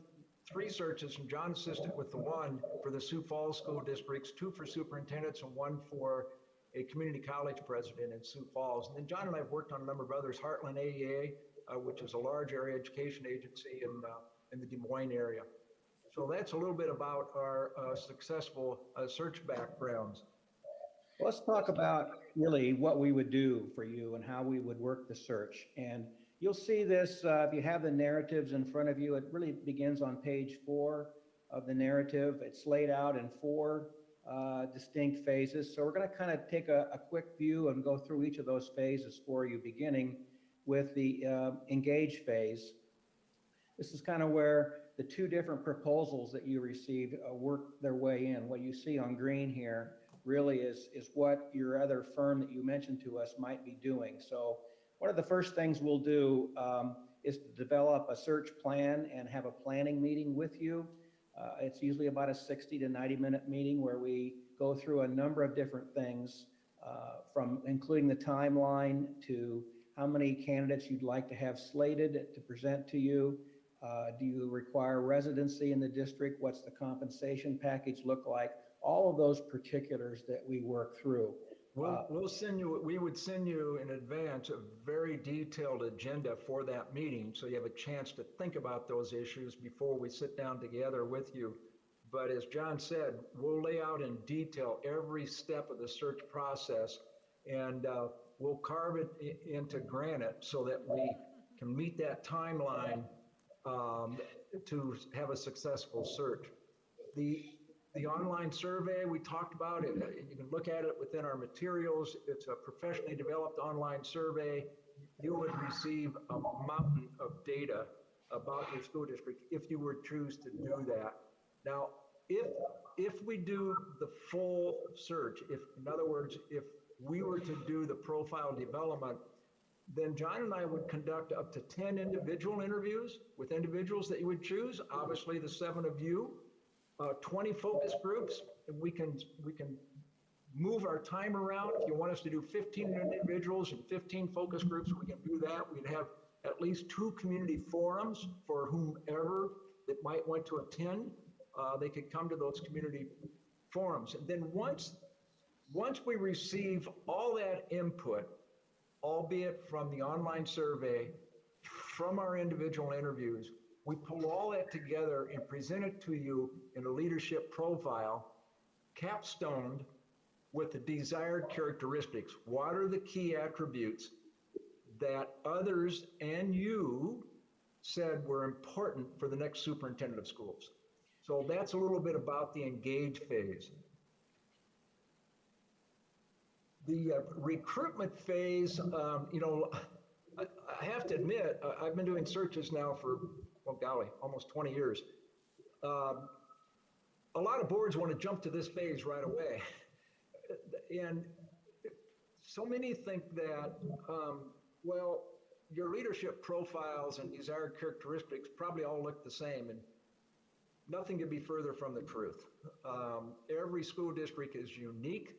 3 searches, and John assisted with the 1 for the Sioux Falls school districts, 2 for superintendents, and 1 for a community college president in Sioux Falls. And then John and I have worked on a number of others, Heartland AEA, which is a large area education agency in the Des Moines area. So that's a little bit about our successful search backgrounds. Let's talk about really what we would do for you and how we would work the search. And you'll see this, if you have the narratives in front of you, it really begins on page 4 of the narrative. It's laid out in 4 distinct phases. So we're going to kind of take a quick view and go through each of those phases for you, beginning with the engage phase. This is kind of where the 2 different proposals that you received work their way in. What you see on green here really is what your other firm that you mentioned to us might be doing. So one of the first things we'll do is to develop a search plan and have a planning meeting with you. It's usually about a 60 to 90-minute meeting where we go through a number of different things, from including the timeline to how many candidates you'd like to have slated to present to you. Do you require residency in the district? What's the compensation package look like? All of those particulars that we work through. We'll send you, we would send you in advance a very detailed agenda for that meeting, so you have a chance to think about those issues before we sit down together with you. But as John said, we'll lay out in detail every step of the search process, and we'll carve it into granite so that we can meet that timeline to have a successful search. The online survey we talked about, you can look at it within our materials. It's a professionally developed online survey. You would receive a mountain of data about your school district if you were to choose to do that. Now, if we do the full search, in other words, if we were to do the profile development, then John and I would conduct up to 10 individual interviews with individuals that you would choose, obviously the 7 of you. 20 focus groups, and we can move our time around. If you want us to do 15 individuals and 15 focus groups, we can do that. We'd have at least 2 community forums for whomever that might want to attend. They could come to those community forums. And then once we receive all that input, albeit from the online survey, from our individual interviews, we pull all that together and present it to you in a leadership profile, capstoned with the desired characteristics. What are the key attributes that others and you said were important for the next superintendent of schools? So that's a little bit about the engage phase. The recruitment phase, I have to admit, I've been doing searches now for, well, golly, almost 20 years. A lot of boards want to jump to this phase right away. And so many think that, well, your leadership profiles and desired characteristics probably all look the same, and nothing could be further from the truth. Every school district is unique.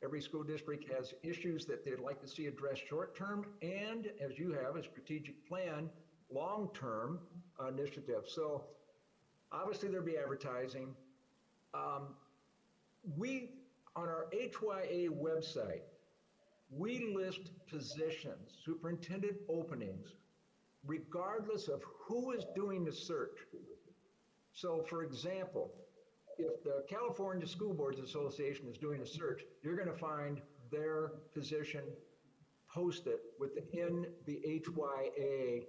Every school district has issues that they'd like to see addressed short-term, and as you have, a strategic plan, long-term initiative. So obviously there'll be advertising. We, on our HYA website, we list positions, superintendent openings, regardless of who is doing the search. So for example, if the California School Boards Association is doing a search, you're going to find their position posted within the HYA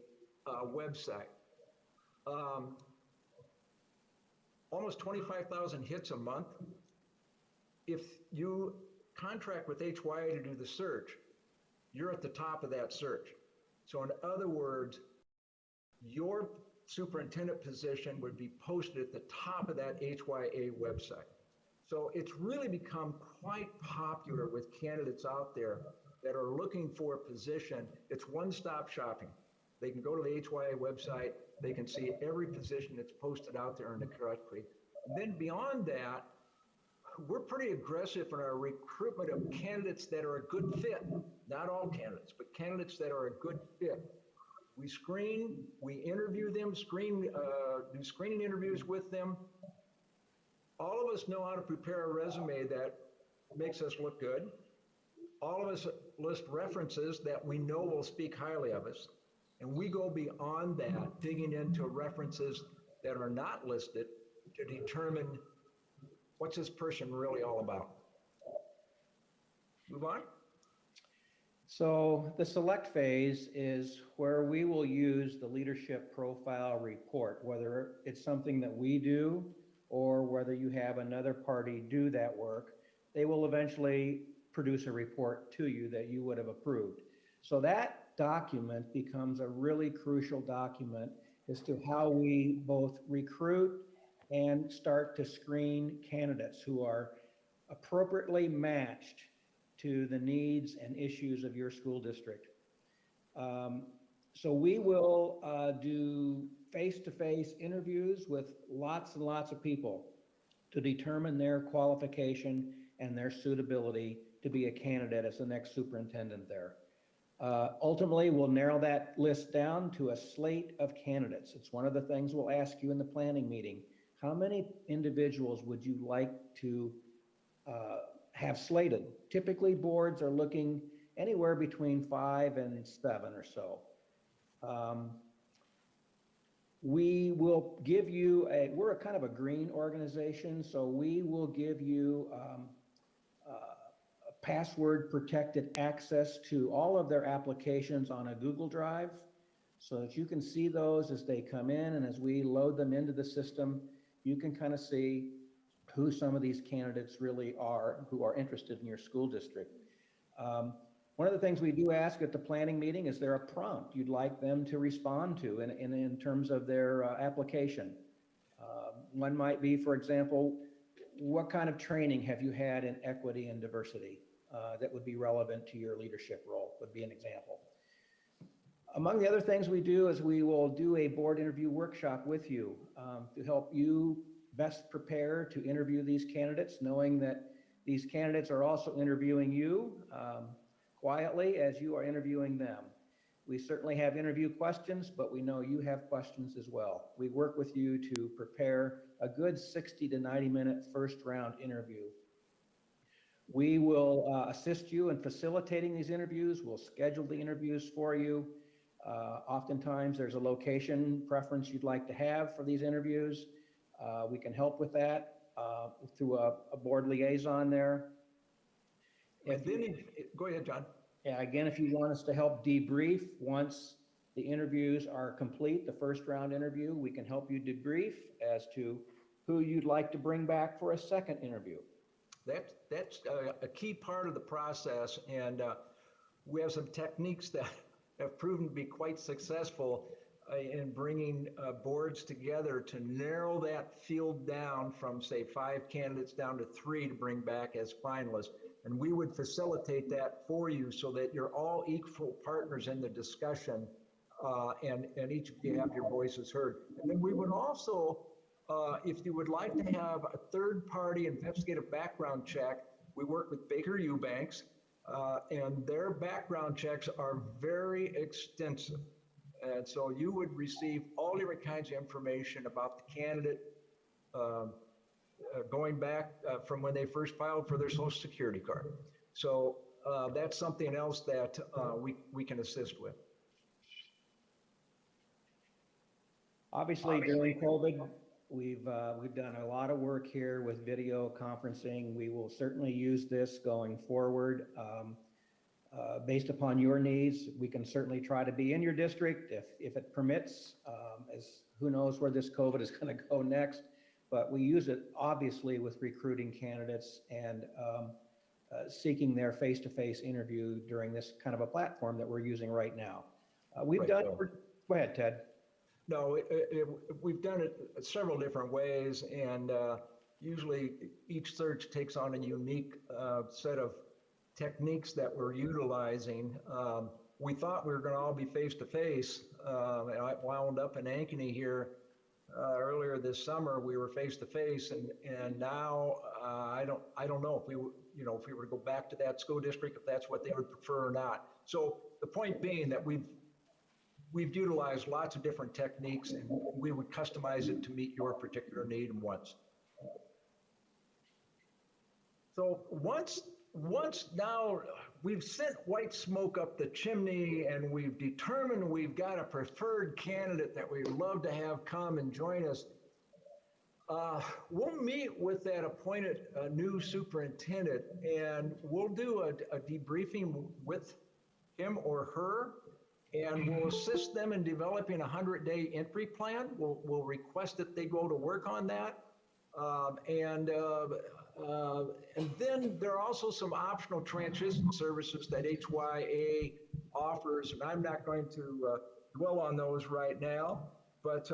website. Almost 25,000 hits a month. If you contract with HYA to do the search, you're at the top of that search. So in other words, your superintendent position would be posted at the top of that HYA website. So it's really become quite popular with candidates out there that are looking for a position. It's one-stop shopping. They can go to the HYA website, they can see every position that's posted out there in the directory. And then beyond that, we're pretty aggressive in our recruitment of candidates that are a good fit. Not all candidates, but candidates that are a good fit. We screen, we interview them, do screening interviews with them. All of us know how to prepare a resume that makes us look good. All of us list references that we know will speak highly of us. And we go beyond that, digging into references that are not listed to determine what's this person really all about. Move on. So the select phase is where we will use the leadership profile report, whether it's something that we do or whether you have another party do that work. They will eventually produce a report to you that you would have approved. So that document becomes a really crucial document as to how we both recruit and start to screen candidates who are appropriately matched to the needs and issues of your school district. So we will do face-to-face interviews with lots and lots of people to determine their qualification and their suitability to be a candidate as the next superintendent there. Ultimately, we'll narrow that list down to a slate of candidates. It's one of the things we'll ask you in the planning meeting. How many individuals would you like to have slated? Typically, boards are looking anywhere between 5 and 7 or so. We will give you we're a kind of a green organization, so we will give you password protected access to all of their applications on a Google Drive so that you can see those as they come in, and as we load them into the system, you can kind of see who some of these candidates really are who are interested in your school district. One of the things we do ask at the planning meeting, is there a prompt you'd like them to respond to in terms of their application? One might be, for example, what kind of training have you had in equity and diversity that would be relevant to your leadership role, would be an example. Among the other things we do is we will do a board interview workshop with you to help you best prepare to interview these candidates, knowing that these candidates are also interviewing you quietly as you are interviewing them. We certainly have interview questions, but we know you have questions as well. We work with you to prepare a good 60 to 90 minute first round interview. We will assist you in facilitating these interviews. We'll schedule the interviews for you. Oftentimes there's a location preference you'd like to have for these interviews. We can help with that through a board liaison there. Go ahead, John. Yeah, again, if you want us to help debrief once the interviews are complete, the first round interview, we can help you debrief as to who you'd like to bring back for a second interview. That's a key part of the process, and we have some techniques that have proven to be quite successful in bringing boards together to narrow that field down from, say, 5 candidates down to 3 to bring back as finalists. And we would facilitate that for you so that you're all equal partners in the discussion, and each of you have your voices heard. And then we would also, if you would like to have a third-party investigative background check, we work with Baker Eubanks, and their background checks are very extensive. And so you would receive all different kinds of information about the candidate, going back from when they first filed for their Social Security card. So that's something else that we can assist with. Obviously, during COVID, we've done a lot of work here with video conferencing. We will certainly use this going forward. Based upon your needs, we can certainly try to be in your district if it permits, as who knows where this COVID is going to go next. But we use it obviously with recruiting candidates and seeking their face-to-face interview during this kind of a platform that we're using right now. We've done, go ahead, Ted. No, we've done it several different ways, and usually each search takes on a unique set of techniques that we're utilizing. We thought we were going to all be face-to-face, and I wound up in Ankeny here earlier this summer. We were face-to-face, and now I don't know if we were to go back to that school district, if that's what they would prefer or not. So the point being that we've we've utilized lots of different techniques, and we would customize it to meet your particular need and wants. So once now we've sent white smoke up the chimney and we've determined we've got a preferred candidate that we'd love to have come and join us, we'll meet with that appointed new superintendent, and we'll do a debriefing with him or her, and we'll assist them in developing a 100-day entry plan. We'll request that they go to work on that. And then there are also some optional transition services that HYA offers, and I'm not going to dwell on those right now, but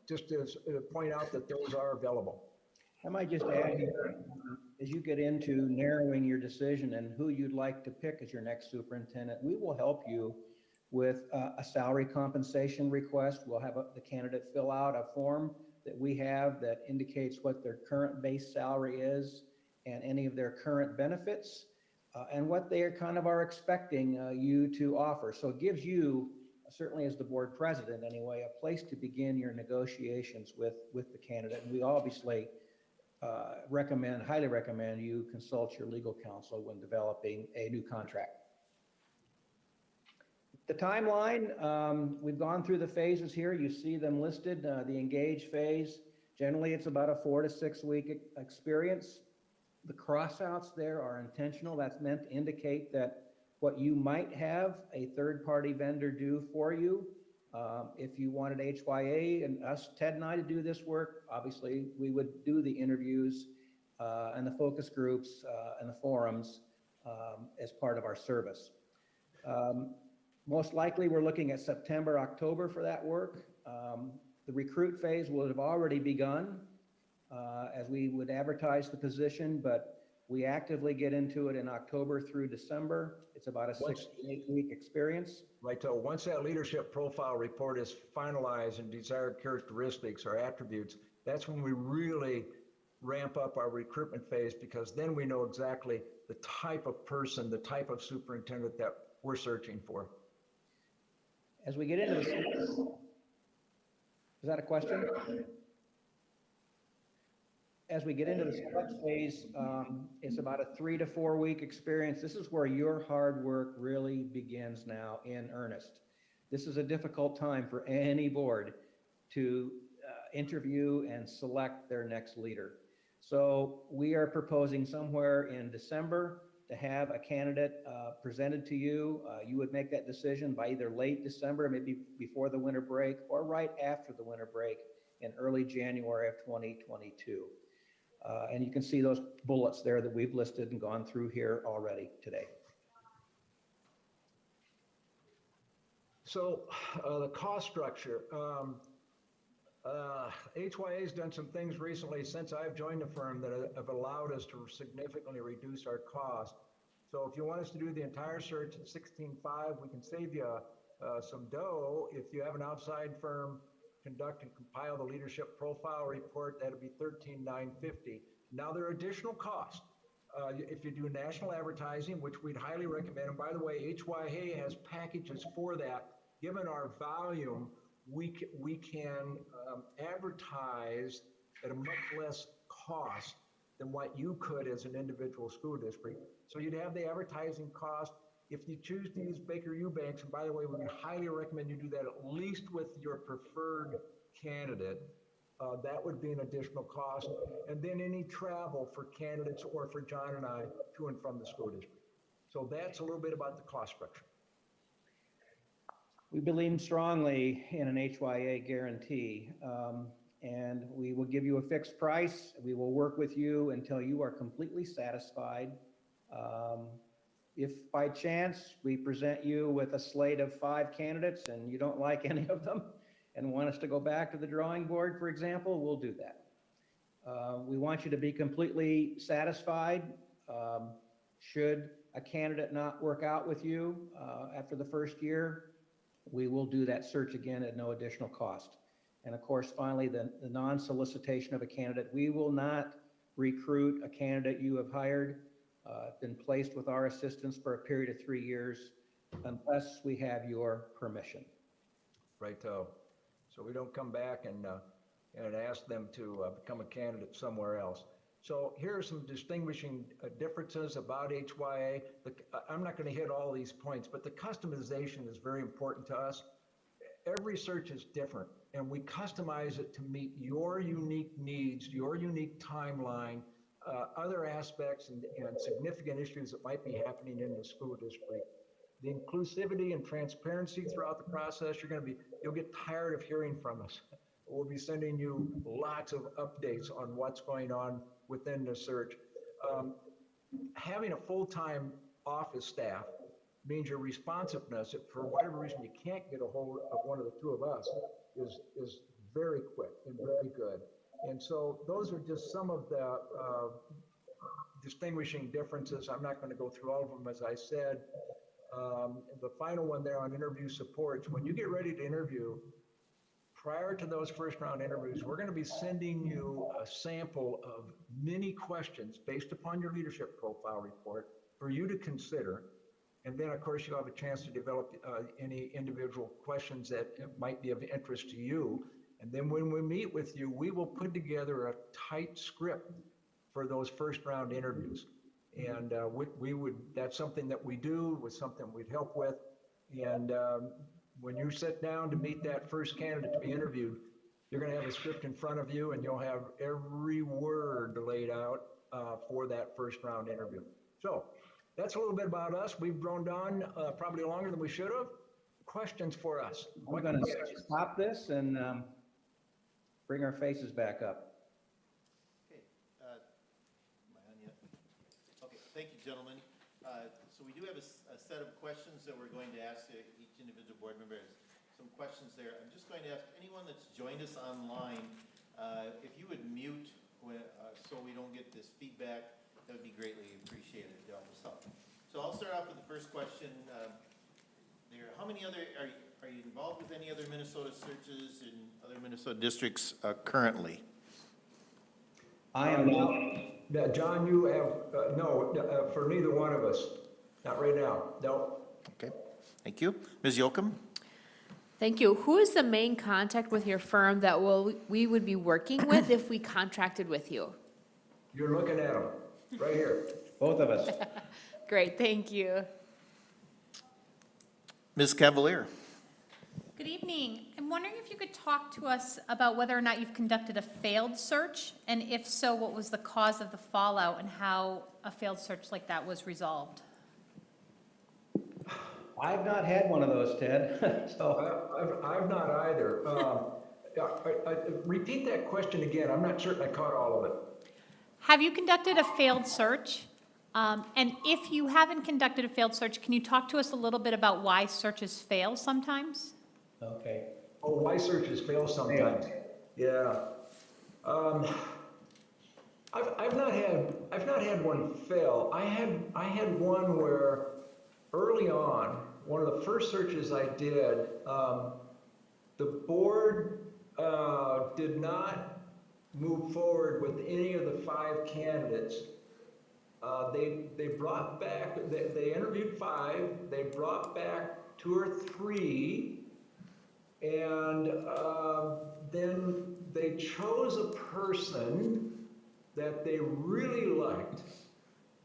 just to point out that those are available. I might just add, as you get into narrowing your decision and who you'd like to pick as your next superintendent, we will help you with a salary compensation request. We'll have the candidate fill out a form that we have that indicates what their current base salary is and any of their current benefits and what they are expecting you to offer. So it gives you, certainly as the board president anyway, a place to begin your negotiations with the candidate. And we obviously highly recommend you consult your legal counsel when developing a new contract. The timeline, we've gone through the phases here. You see them listed. The engage phase, generally it's about a 4 to 6 week experience. The crossouts there are intentional. That's meant to indicate that what you might have a third-party vendor do for you. If you wanted HYA and us, Ted and I, to do this work, obviously we would do the interviews and the focus groups and the forums as part of our service. Most likely we're looking at September, October for that work. The recruit phase will have already begun as we would advertise the position, but we actively get into it in October through December. It's about a 6 to 8 week experience. Right, so once that leadership profile report is finalized and desired characteristics or attributes, that's when we really ramp up our recruitment phase, because then we know exactly the type of person, the type of superintendent that we're searching for. As we get into this, is that a question? As we get into the select phase, it's about a 3 to 4 week experience. This is where your hard work really begins now in earnest. This is a difficult time for any board to interview and select their next leader. So we are proposing somewhere in December to have a candidate presented to you. You would make that decision by either late December, maybe before the winter break, or right after the winter break in early January of 2022. And you can see those bullets there that we've listed and gone through here already today. So the cost structure, HYA has done some things recently since I've joined the firm that have allowed us to significantly reduce our cost. So if you want us to do the entire search at $16,500, we can save you some dough. If you have an outside firm conduct and compile the leadership profile report, that'll be $13,950. Now there are additional costs. If you do national advertising, which we'd highly recommend, and by the way, HYA has packages for that. Given our volume, we can advertise at a much less cost than what you could as an individual school district. So you'd have the advertising cost. If you choose to use Baker Eubanks, and by the way, we would highly recommend you do that at least with your preferred candidate, that would be an additional cost. And then any travel for candidates or for John and I to and from the school district. So that's a little bit about the cost structure. We believe strongly in an HYA guarantee, and we will give you a fixed price. We will work with you until you are completely satisfied. If by chance we present you with a slate of 5 candidates and you don't like any of them and want us to go back to the drawing board, for example, we'll do that. We want you to be completely satisfied. Should a candidate not work out with you after the first year, we will do that search again at no additional cost. And of course, finally, the non-solicitation of a candidate. We will not recruit a candidate you have hired, been placed with our assistance for a period of 3 years, unless we have your permission. Right, so we don't come back and ask them to become a candidate somewhere else. So here are some distinguishing differences about HYA. I'm not going to hit all these points, but the customization is very important to us. Every search is different, and we customize it to meet your unique needs, your unique timeline, other aspects and significant issues that might be happening in the school district. The inclusivity and transparency throughout the process, you'll get tired of hearing from us. We'll be sending you lots of updates on what's going on within the search. Having a full-time office staff means your responsiveness, if for whatever reason you can't get a hold of one of the two of us, is very quick and very good. And so those are just some of the distinguishing differences. I'm not going to go through all of them, as I said. The final one there on interview supports, when you get ready to interview, prior to those first round interviews, we're going to be sending you a sample of many questions based upon your leadership profile report for you to consider. And then, of course, you'll have a chance to develop any individual questions that might be of interest to you. And then when we meet with you, we will put together a tight script for those first round interviews. And that's something that we do, was something we'd help with. And when you sit down to meet that first candidate to be interviewed, you're going to have a script in front of you, and you'll have every word laid out for that first round interview. So that's a little bit about us. We've droned on probably longer than we should have. Questions for us? We're going to stop this and bring our faces back up. Okay, am I on yet? Okay, thank you, gentlemen. So we do have a set of questions that we're going to ask each individual board member. Some questions there. I'm just going to ask anyone that's joined us online, if you would mute so we don't get this feedback, that would be greatly appreciated to help us out. So I'll start off with the first question. There, how many other, are you involved with any other Minnesota searches in other Minnesota districts currently? I am not. Yeah, John, you have, no, for neither one of us. Not right now, no. Okay, thank you. Ms. Yoakum? Thank you. Who is the main contact with your firm that we would be working with if we contracted with you? You're looking at them, right here. Both of us. Great, thank you. Ms. Cavalier? Good evening. I'm wondering if you could talk to us about whether or not you've conducted a failed search, and if so, what was the cause of the fallout and how a failed search like that was resolved? I've not had one of those, Ted. So I've not either. Repeat that question again. I'm not certain I caught all of it. Have you conducted a failed search? And if you haven't conducted a failed search, can you talk to us a little bit about why searches fail sometimes? Okay. Oh, why searches fail sometimes? Yeah. I've not had one fail. I had one where early on, one of the first searches I did, the board did not move forward with any of the 5 candidates. They brought back, they interviewed 5, they brought back 2 or 3, and then they chose a person that they really liked.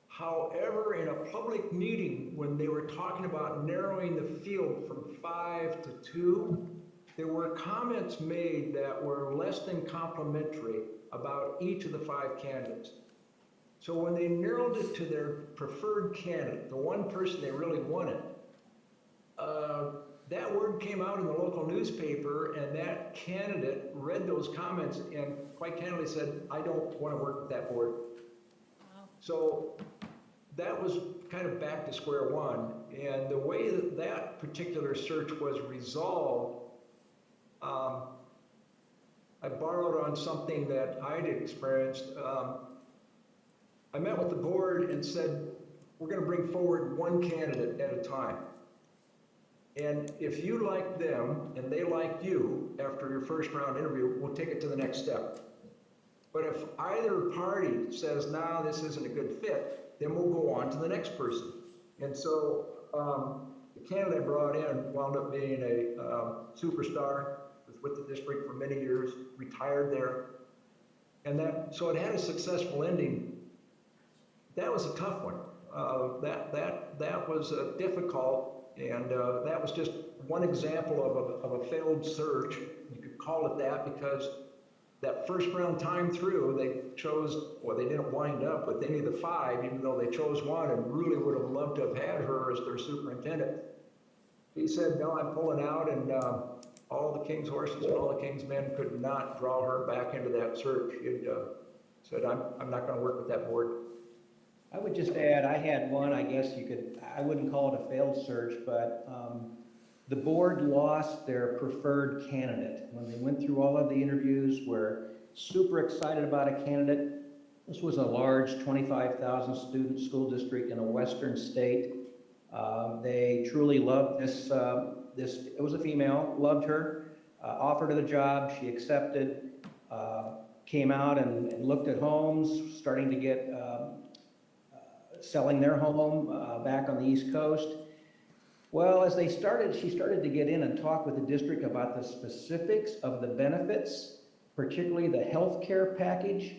However, in a public meeting, when they were talking about narrowing the field from 5 to 2, there were comments made that were less than complimentary about each of the 5 candidates. So when they narrowed it to their preferred candidate, the one person they really wanted, that word came out in the local newspaper, and that candidate read those comments and quite candidly said, I don't want to work with that board. Wow. So that was kind of back to square one. And the way that that particular search was resolved, I borrowed on something that I'd experienced. I met with the board and said, we're going to bring forward one candidate at a time. And if you like them and they like you after your first round interview, we'll take it to the next step. But if either party says, no, this isn't a good fit, then we'll go on to the next person. And so The candidate brought in wound up being a superstar, was with the district for many years, retired there. And so it had a successful ending. That was a tough one. That was difficult, and that was just one example of a failed search. You could call it that because that first round time through, they chose, or they didn't wind up with any of the 5, even though they chose one and really would have loved to have had her as their superintendent. He said, no, I'm pulling out, and all the king's horses and all the king's men could not draw her back into that search. He said, I'm not going to work with that board. I would just add, I had one, I guess I wouldn't call it a failed search, but the board lost their preferred candidate. When they went through all of the interviews, were super excited about a candidate. This was a large 25,000 student school district in a western state. They truly loved this, it was a female, loved her, offered her the job, she accepted, came out and looked at homes, starting to get, selling their home back on the East Coast. Well, as she started to get in and talk with the district about the specifics of the benefits, particularly the health care package.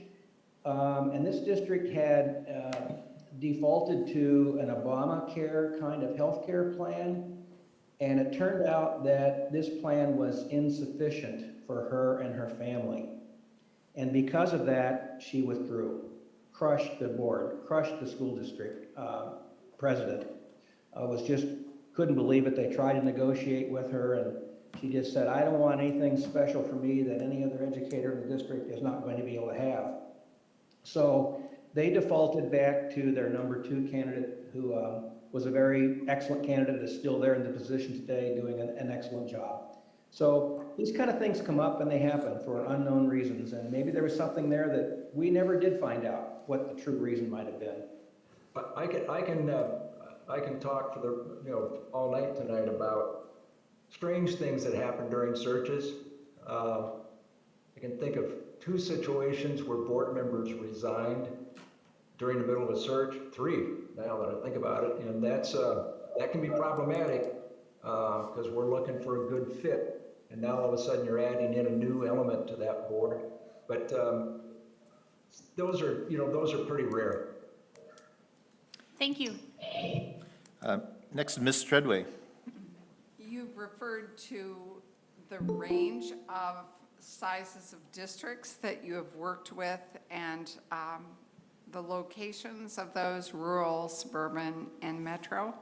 And this district had defaulted to an Obamacare kind of health care plan. And it turned out that this plan was insufficient for her and her family. And because of that, she withdrew, crushed the board, crushed the school district president. Couldn't believe it. They tried to negotiate with her, and she just said, I don't want anything special for me that any other educator in the district is not going to be able to have. So they defaulted back to their number 2 candidate, who was a very excellent candidate, is still there in the position today doing an excellent job. So these kind of things come up and they happen for unknown reasons, and maybe there was something there that we never did find out what the true reason might have been. I can talk for all night tonight about strange things that happen during searches. I can think of 2 situations where board members resigned during the middle of a search. 3, now that I think about it, and that can be problematic because we're looking for a good fit, and now all of a sudden you're adding in a new element to that board. But those are pretty rare. Thank you. Next, Ms. Treadway. You referred to the range of sizes of districts that you have worked with and the locations of those, rural, suburban, and metro.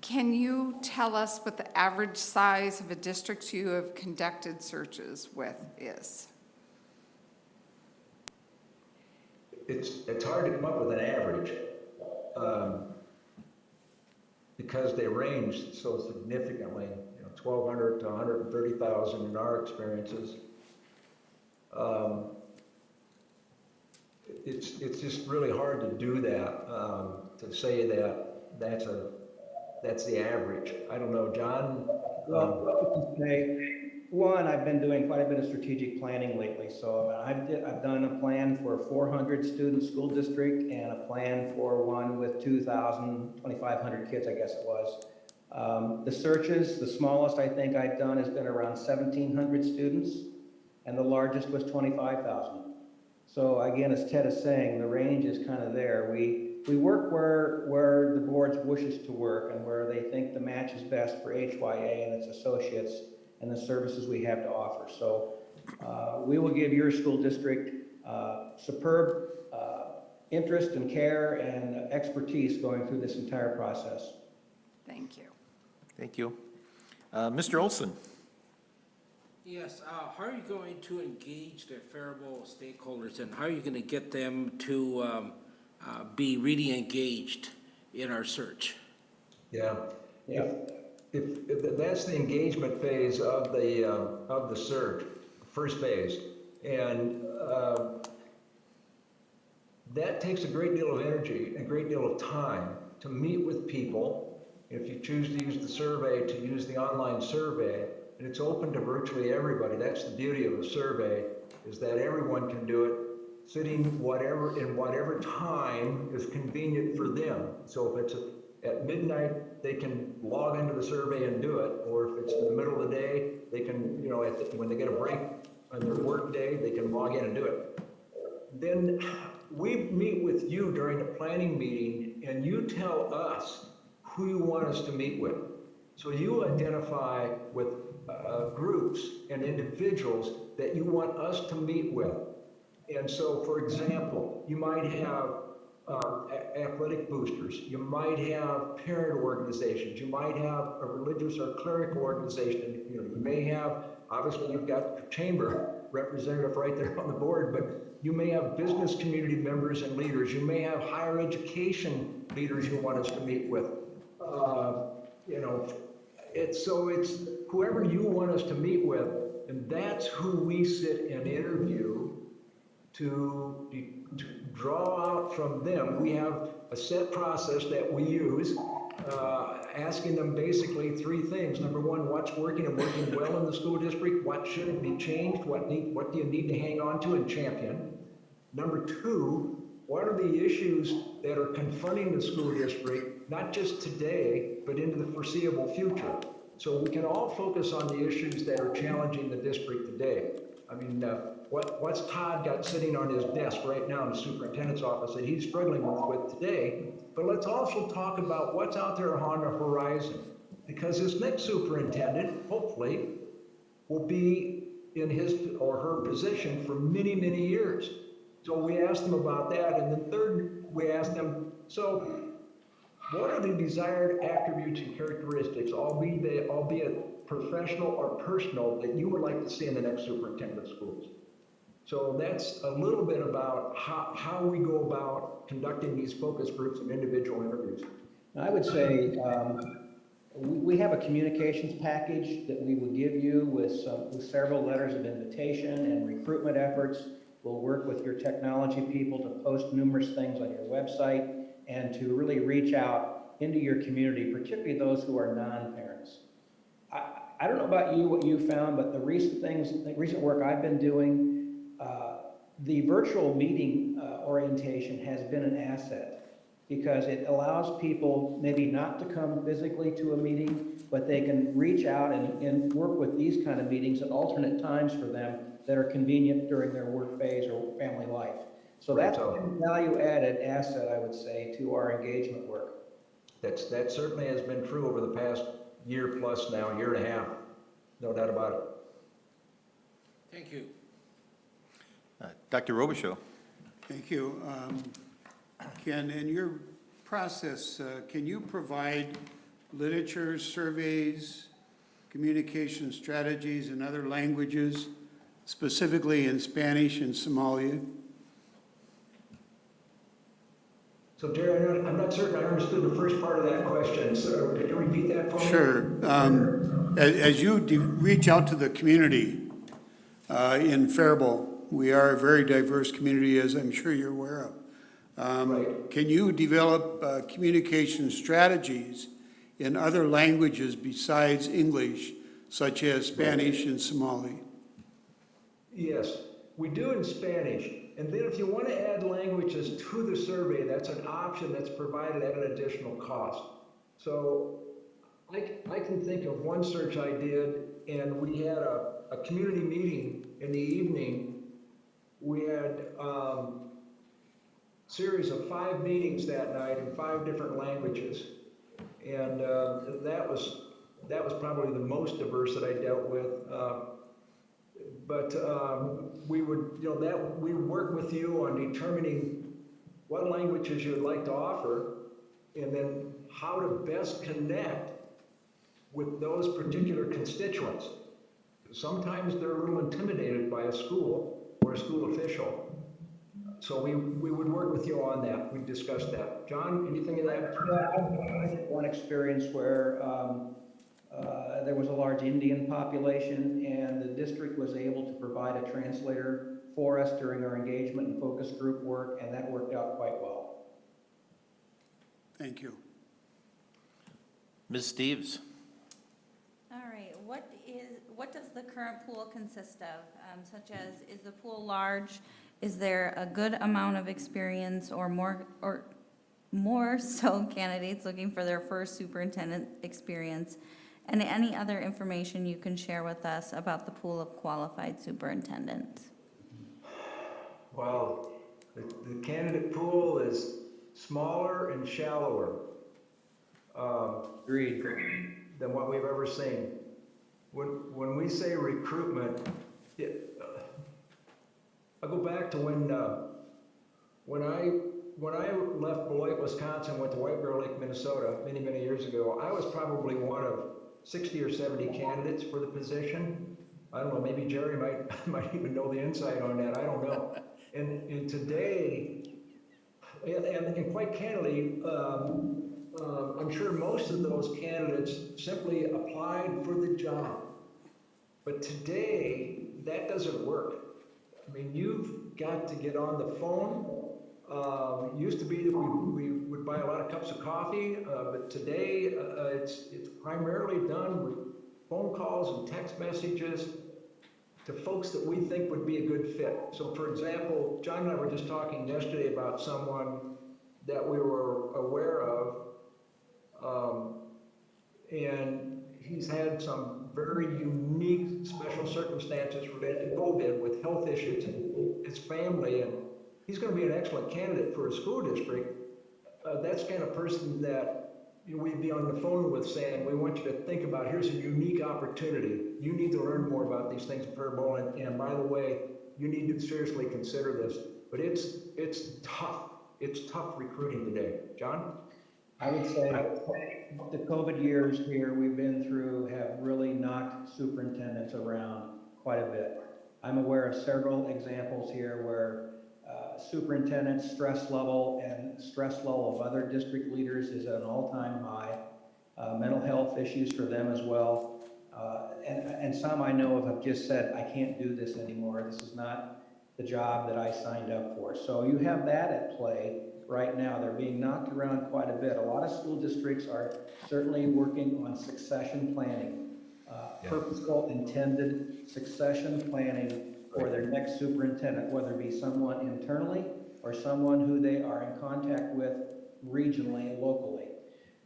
Can you tell us what the average size of a district you have conducted searches with is? It's hard to come up with an average because they range so significantly, 1,200 to 130,000 in our experiences. It's just really hard to do that, to say that that's the average. I don't know, John? Well, one, I've been doing quite a bit of strategic planning lately. So I've done a plan for a 400 student school district and a plan for one with 2,500 kids, I guess it was. The searches, the smallest I think I've done has been around 1,700 students, and the largest was 25,000. So again, as Ted is saying, the range is kind of there. We work where the board wishes to work and where they think the match is best for HYA and its associates and the services we have to offer. So we will give your school district superb interest and care and expertise going through this entire process. Thank you. Thank you. Mr. Olson. Yes, how are you going to engage the Faribault stakeholders, and how are you going to get them to be really engaged in our search? Yeah. If that's the engagement phase of the search, first phase, and that takes a great deal of energy, a great deal of time to meet with people. If you choose to use the survey, to use the online survey, and it's open to virtually everybody. That's the beauty of a survey, is that everyone can do it, sitting in whatever time is convenient for them. So if it's at midnight, they can log into the survey and do it, or if it's in the middle of the day, they can, you know, when they get a break on their work day, they can log in and do it. Then we meet with you during the planning meeting, and you tell us who you want us to meet with. So you identify with groups and individuals that you want us to meet with. And so, for example, you might have athletic boosters, you might have parent organizations, you might have a religious or clerical organization in the community. You may have, obviously you've got the chamber representative right there on the board, but you may have business community members and leaders. You may have higher education leaders you want us to meet with. You know, it's whoever you want us to meet with, and that's who we sit and interview to draw out from them. We have a set process that we use, asking them basically three things. Number one, what's working and working well in the school district? What should be changed? What do you need to hang on to and champion? Number two, what are the issues that are confronting the school district, not just today, but into the foreseeable future? So we can all focus on the issues that are challenging the district today. I mean, what's Todd got sitting on his desk right now in the superintendent's office that he's struggling with today? But let's also talk about what's out there on the horizon, because this next superintendent, hopefully, will be in his or her position for many, many years. So we asked them about that, and then third, we asked them, so what are the desired attributes and characteristics, albeit professional or personal, that you would like to see in the next superintendent of schools? So that's a little bit about how we go about conducting these focus groups and individual interviews. I would say we have a communications package that we would give you with several letters of invitation and recruitment efforts. We'll work with your technology people to post numerous things on your website and to really reach out into your community, particularly those who are non-parents. I don't know about you, what you found, but the recent work I've been doing, the virtual meeting orientation has been an asset because it allows people maybe not to come physically to a meeting, but they can reach out and work with these kind of meetings at alternate times for them that are convenient during their work phase or family life. So that's a value-added asset, I would say, to our engagement work. That certainly has been true over the past year plus now, year and a half. No doubt about it. Thank you. Dr. Robichaud. Thank you. Ken, in your process, can you provide literature, surveys, communication strategies in other languages, specifically in Spanish and Somali? So Jerry, I'm not certain I understood the first part of that question. So could you repeat that for me? Sure. As you reach out to the community in Faribault, we are a very diverse community, as I'm sure you're aware of. Right. Can you develop communication strategies in other languages besides English, such as Spanish and Somali? Yes, we do in Spanish. And then if you want to add languages to the survey, that's an option that's provided at an additional cost. So I can think of one search I did, and we had a community meeting in the evening. We had a series of 5 meetings that night in 5 different languages. And that was probably the most diverse that I dealt with. But we would, we would work with you on determining what languages you would like to offer, and then how to best connect with those particular constituents. Sometimes they're a little intimidated by a school or a school official. So we would work with you on that. We discussed that. John, anything in that? I had one experience where there was a large Indian population, and the district was able to provide a translator for us during our engagement and focus group work, and that worked out quite well. Thank you. Ms. Steves. All right, what does the current pool consist of? Such as, is the pool large? Is there a good amount of experience or more, or more so candidates looking for their first superintendent experience, and any other information you can share with us about the pool of qualified superintendents. Well, the candidate pool is smaller and shallower Agreed. than what we've ever seen. When we say recruitment, I go back to when I left Beloit, Wisconsin, went to White Bear Lake, Minnesota, many, many years ago. I was probably one of 60 or 70 candidates for the position. I don't know, maybe Jerry might even know the insight on that, I don't know. And today, and quite candidly, I'm sure most of those candidates simply applied for the job. But today, that doesn't work. I mean, you've got to get on the phone. Used to be that we would buy a lot of cups of coffee, but today it's primarily done with phone calls and text messages to folks that we think would be a good fit. So for example, John and I were just talking yesterday about someone that we were aware of, and he's had some very unique special circumstances related to COVID with health issues in his family, and he's going to be an excellent candidate for a school district. That's the kind of person that we'd be on the phone with saying, we want you to think about, here's a unique opportunity. You need to learn more about these things in Faribault, and by the way, you need to seriously consider this. But it's tough. It's tough recruiting today. John? I would say the COVID years here we've been through have really knocked superintendents around quite a bit. I'm aware of several examples here where superintendent's stress level and stress level of other district leaders is at an all-time high. Mental health issues for them as well. And some I know of have just said, I can't do this anymore. This is not the job that I signed up for. So you have that at play right now. They're being knocked around quite a bit. A lot of school districts are certainly working on succession planning, purposeful, intended succession planning for their next superintendent, whether it be someone internally or someone who they are in contact with regionally and locally.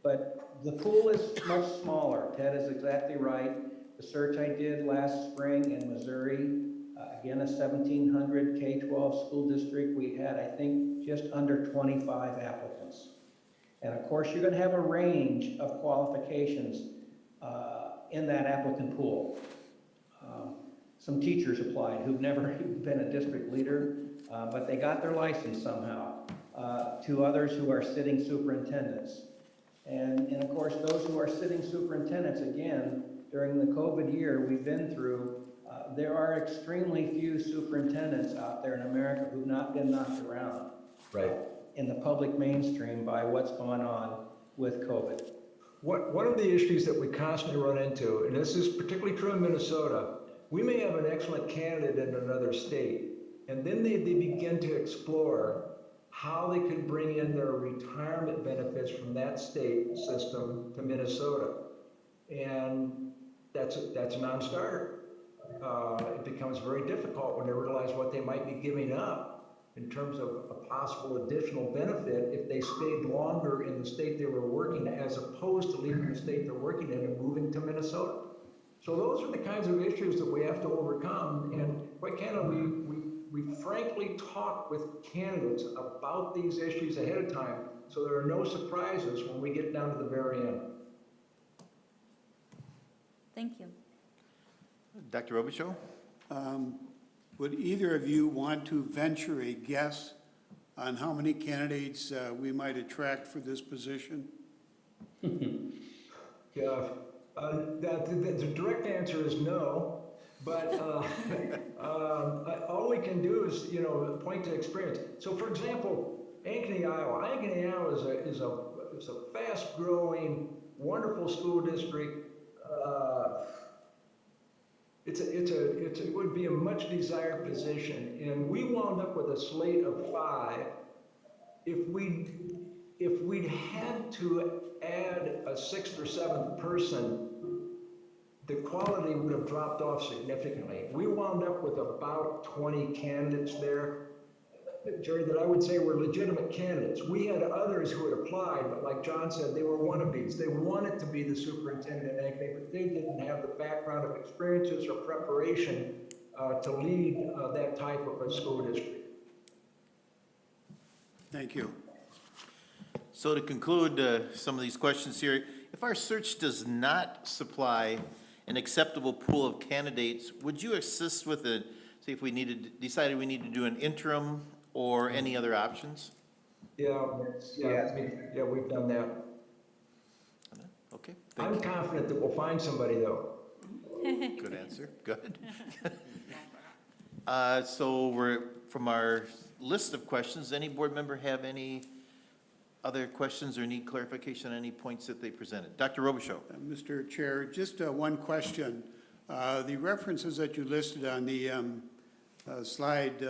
But the pool is much smaller. Ted is exactly right. The search I did last spring in Missouri, again, a 1,700 K-12 school district, we had, I think, just under 25 applicants. And of course, you're gonna have a range of qualifications in that applicant pool. Some teachers applied who've never been a district leader, but they got their license somehow, to others who are sitting superintendents. And of course, those who are sitting superintendents, again, during the COVID year we've been through, there are extremely few superintendents out there in America who've not been knocked around in the public mainstream by what's going on with COVID. One of the issues that we constantly run into, and this is particularly true in Minnesota, we may have an excellent candidate in another state, and then they begin to explore how they could bring in their retirement benefits from that state system to Minnesota. And that's a non-starter. It becomes very difficult when they realize what they might be giving up in terms of a possible additional benefit if they stayed longer in the state they were working as opposed to leaving the state they're working in and moving to Minnesota. So those are the kinds of issues that we have to overcome. And quite candidly, we frankly talk with candidates about these issues ahead of time so there are no surprises when we get down to the very end. Thank you. Dr. Robichaud? Would either of you want to venture a guess on how many candidates we might attract for this position? Yeah, the direct answer is no, but all we can do is, point to experience. So for example, Ankeny, Iowa. Ankeny, Iowa is a fast-growing, wonderful school district. It would be a much desired position, and we wound up with a slate of 5. If we'd had to add a 6th or 7th person, the quality would have dropped off significantly. We wound up with about 20 candidates there. Jerry, that I would say were legitimate candidates. We had others who had applied, but like John said, they were wannabes. They wanted to be the superintendent and anything, but they didn't have the background of experiences or preparation to lead that type of a school district. Thank you. So to conclude some of these questions here, if our search does not supply an acceptable pool of candidates, would you assist with it, say if we decided we need to do an interim or any other options? Yeah, we've done that. Okay, thank I'm you. confident that we'll find somebody, though. Good answer, good. So from our list of questions, any board member have any other questions or need clarification on any points that they presented? Dr. Robichaud. Mr. Chair, just one question. The references that you listed on the slide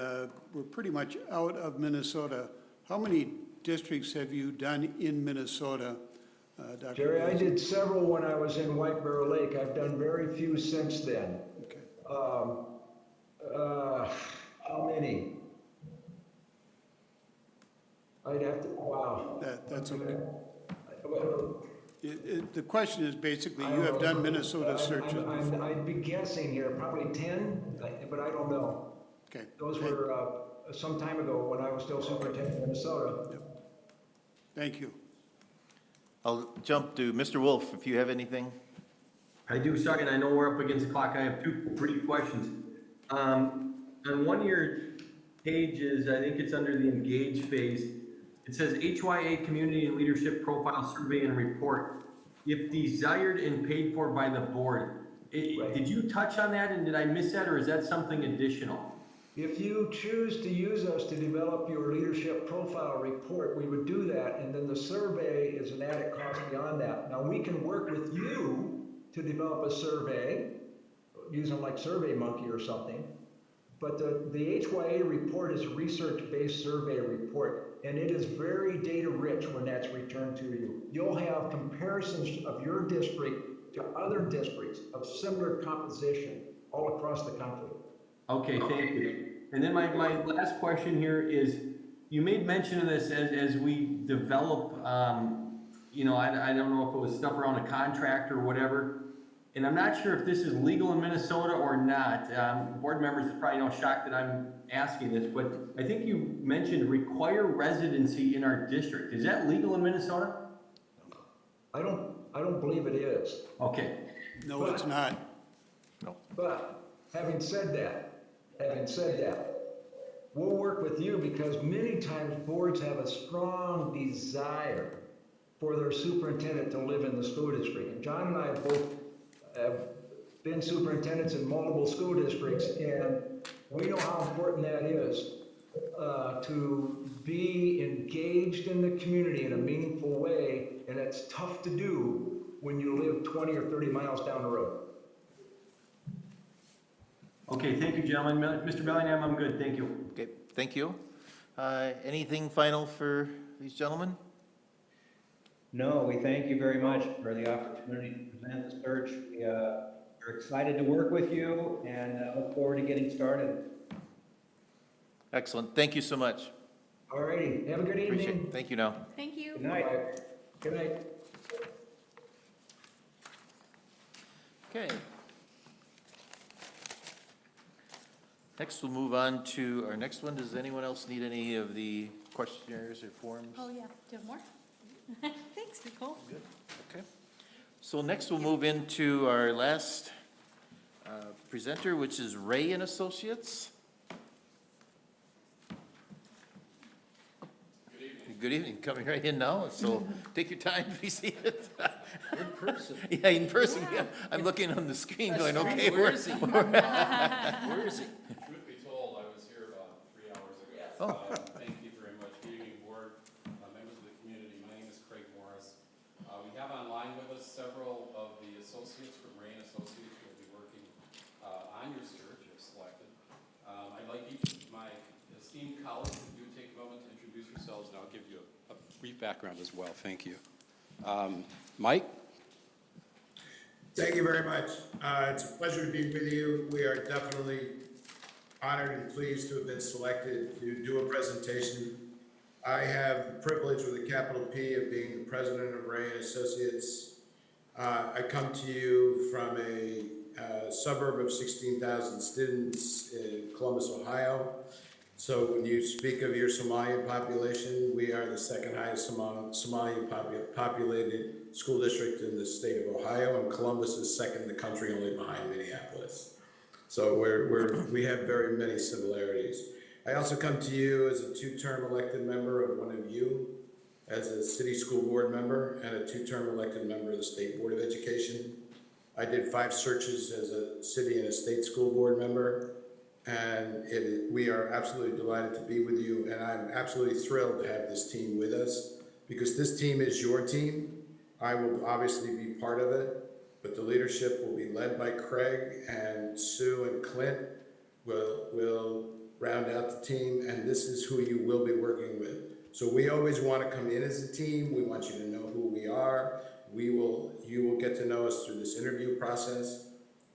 were pretty much out of Minnesota. How many districts have you done in Minnesota, Dr. Jerry, I Wilson? did several when I was in White Bear Lake. I've done very few since then. Okay. How many? I'd have to, wow. That's okay. The question is basically, you have done Minnesota searches before. I'd be guessing here, probably 10, but I don't know. Okay. Those were some time ago when I was still superintendent of Minnesota. Yep. Thank you. I'll jump to Mr. Wolf, if you have anything. I do, sorry, and I know we're up against the clock. I have two brief questions. On one of your pages, I think it's under the engage phase, it says HYA Community and Leadership Profile Survey and Report. If desired and paid for by the board. Did you touch on that and did I miss that, or is that something additional? If you choose to use us to develop your leadership profile report, we would do that, and then the survey is an added cost beyond that. Now, we can work with you to develop a survey, using like SurveyMonkey or something, but the HYA report is a research-based survey report, and it is very data-rich when that's returned to you. You'll have comparisons of your district to other districts of similar composition all across the country. Okay, thank you. And then my last question here is, you made mention of this as we develop, you know, I don't know if it was stuff around a contract or whatever, and I'm not sure if this is legal in Minnesota or not. Board members are probably shocked that I'm asking this, but I think you mentioned require residency in our district. Is that legal in Minnesota? I don't believe it is. Okay. No, it's not. No. But having said that, we'll work with you because many times boards have a strong desire for their superintendent to live in the school district. And John and I both have been superintendents in multiple school districts, and we know how important that is to be engaged in the community in a meaningful way, and it's tough to do when you live 20 or 30 miles down the road. Okay, thank you, gentlemen. Mr. Bellingham, I'm good, thank you. Okay, thank you. Anything final for these gentlemen? No, we thank you very much for the opportunity to present the search. We're excited to work with you and look forward to getting started. Excellent, thank you so much. All righty, have a good Appreciate evening. it. Thank you now. Thank you. Good night. Good night. Okay. Next, we'll move on to our next one. Does anyone else need any of the questionnaires or forms? Oh, yeah. Do you have more? Thanks, Nicole. Good, okay. So next, we'll move into our last presenter, which is Ray and Associates. Good evening, coming right in now, so take your time to be seated. In person. Yeah, in person, yeah. I'm looking on the screen going, okay, Where is he? Where is he? Truth be told, I was here about 3 hours ago. Oh. Thank you very much. Good evening, board, members of the community. My name is Craig Morris. We have online with us several of the associates from Ray and Associates who will be working on your search if selected. I'd like each of my esteemed colleagues to take a moment to introduce yourselves, and I'll give you a brief background as well. Thank you. Mike? Thank you very much. It's a pleasure to be with you. We are definitely honored and pleased to have been selected to do a presentation. I have the privilege with a capital P of being the president of Ray and Associates. I come to you from a suburb of 16,000 students in Columbus, Ohio. So when you speak of your Somalian population, we are the second highest Somali populated school district in the state of Ohio, and Columbus is second in the country, only behind Minneapolis. So we have very many similarities. I also come to you as a two-term elected member of one of you, as a city school board member, and a two-term elected member of the State Board of Education. I did 5 searches as a city and a state school board member, and we are absolutely delighted to be with you, and I'm absolutely thrilled to have this team with us, because this team is your team. I will obviously be part of it, but the leadership will be led by Craig, and Sue and Clint will round out the team, and this is who you will be working with. So we always want to come in as a team. We want you to know who we are. You will get to know us through this interview process,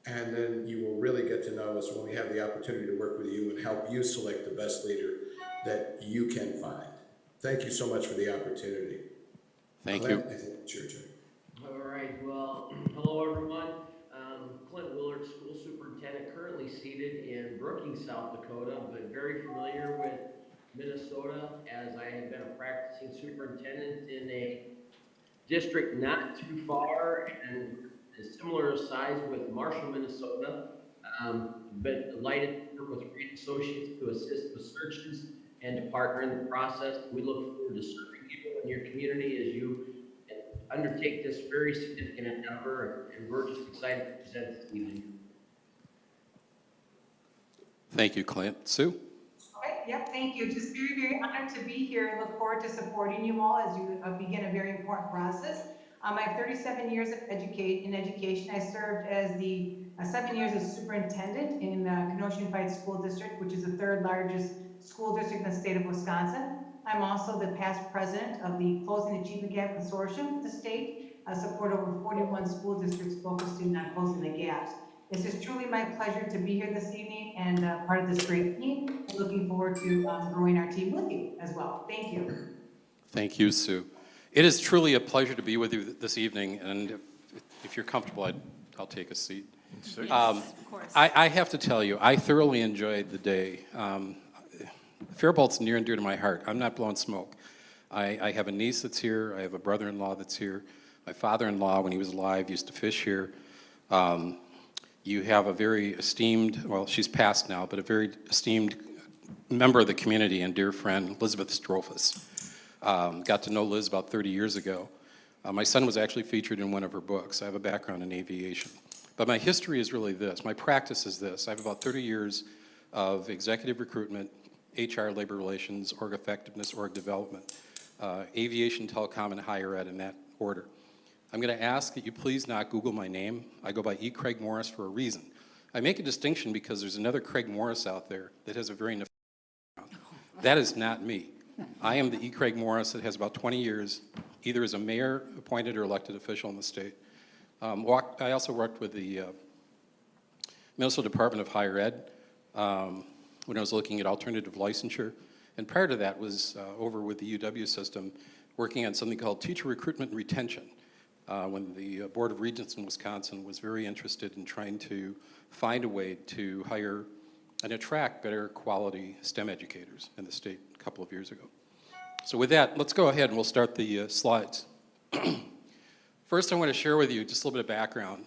and then you will really get to know us when we have the opportunity to work with you and help you select the best leader that you can find. Thank you so much for the opportunity. Thank Clint, you. I think it's your turn. All right, well, hello everyone. Clint, Willard, School Superintendent, currently seated in Brookings, South Dakota, but very familiar with Minnesota, as I have been a practicing superintendent in a district not too far and a similar size with Marshall, Minnesota. But delighted to work with Reed Associates to assist with searches and to partner in the process. We look forward to serving you and your community as you undertake this very significant endeavor, and we're just excited to present this evening. Thank you, Clint. Sue? Okay, yep, thank you. Just very, very honored to be here and look forward to supporting you all as you begin a very important process. I have 37 years of in education. I served as the 7 years as superintendent in Kenosha Unified School District, which is the 3rd largest school district in the state of Wisconsin. I'm also the past president of the Closing Achievement Gap Consortium with the state. I support over 41 school districts focusing on closing the gaps. This is truly my pleasure to be here this evening and part of this great team. I'm looking forward to growing our team with you as well. Thank you. Thank you, Sue. It is truly a pleasure to be with you this evening, and if you're comfortable, I'll take a seat. Yes, of course. I have to tell you, I thoroughly enjoyed the day. Faribault's near and dear to my heart. I'm not blowing smoke. I have a niece that's here. I have a brother-in-law that's here. My father-in-law, when he was alive, used to fish here. You have a very esteemed, well, she's passed now, but a very esteemed member of the community and dear friend, Elizabeth Strophus. Got to know Liz about 30 years ago. My son was actually featured in one of her books. I have a background in aviation. But my history is really this. My practice is this. I have about 30 years of executive recruitment, HR, labor relations, org effectiveness, org development, aviation, telecom, and higher ed in that order. I'm going to ask that you please not Google my name. I go by E. Craig Morris for a reason. I make a distinction because there's another Craig Morris out there that has a very nefarious background. That is not me. I am the E. Craig Morris that has about 20 years, either as a mayor, appointed or elected official in the state. I also worked with the Minnesota Department of Higher Ed when I was looking at alternative licensure. And prior to that was over with the UW system, working on something called teacher recruitment and retention, when the Board of Regents in Wisconsin was very interested in trying to find a way to hire and attract better quality STEM educators in the state a couple of years ago. So with that, let's go ahead and we'll start the slides. First, I want to share with you just a little bit of background.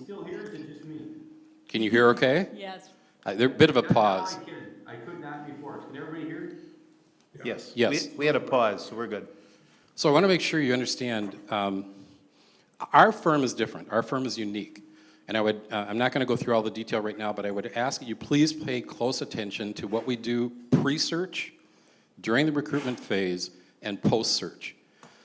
Still here, or is it just me? Can you hear okay? Yes. There's a bit of a pause. I could not before. Can everybody hear? Yes. Yes. We had a pause, so we're good. So I want to make sure you understand, our firm is different. Our firm is unique. And I'm not going to go through all the detail right now, but I would ask that you please pay close attention to what we do pre-search, during the recruitment phase, and post-search.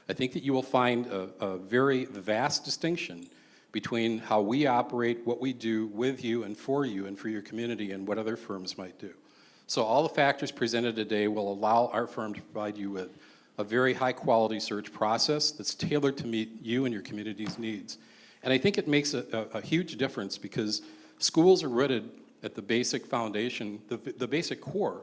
I think that you will find a very vast distinction between how we operate, what we do with you and for your community, and what other firms might do. So all the factors presented today will allow our firm to provide you with a very high-quality search process that's tailored to meet you and your community's needs. And I think it makes a huge difference because schools are rooted at the basic foundation, the basic core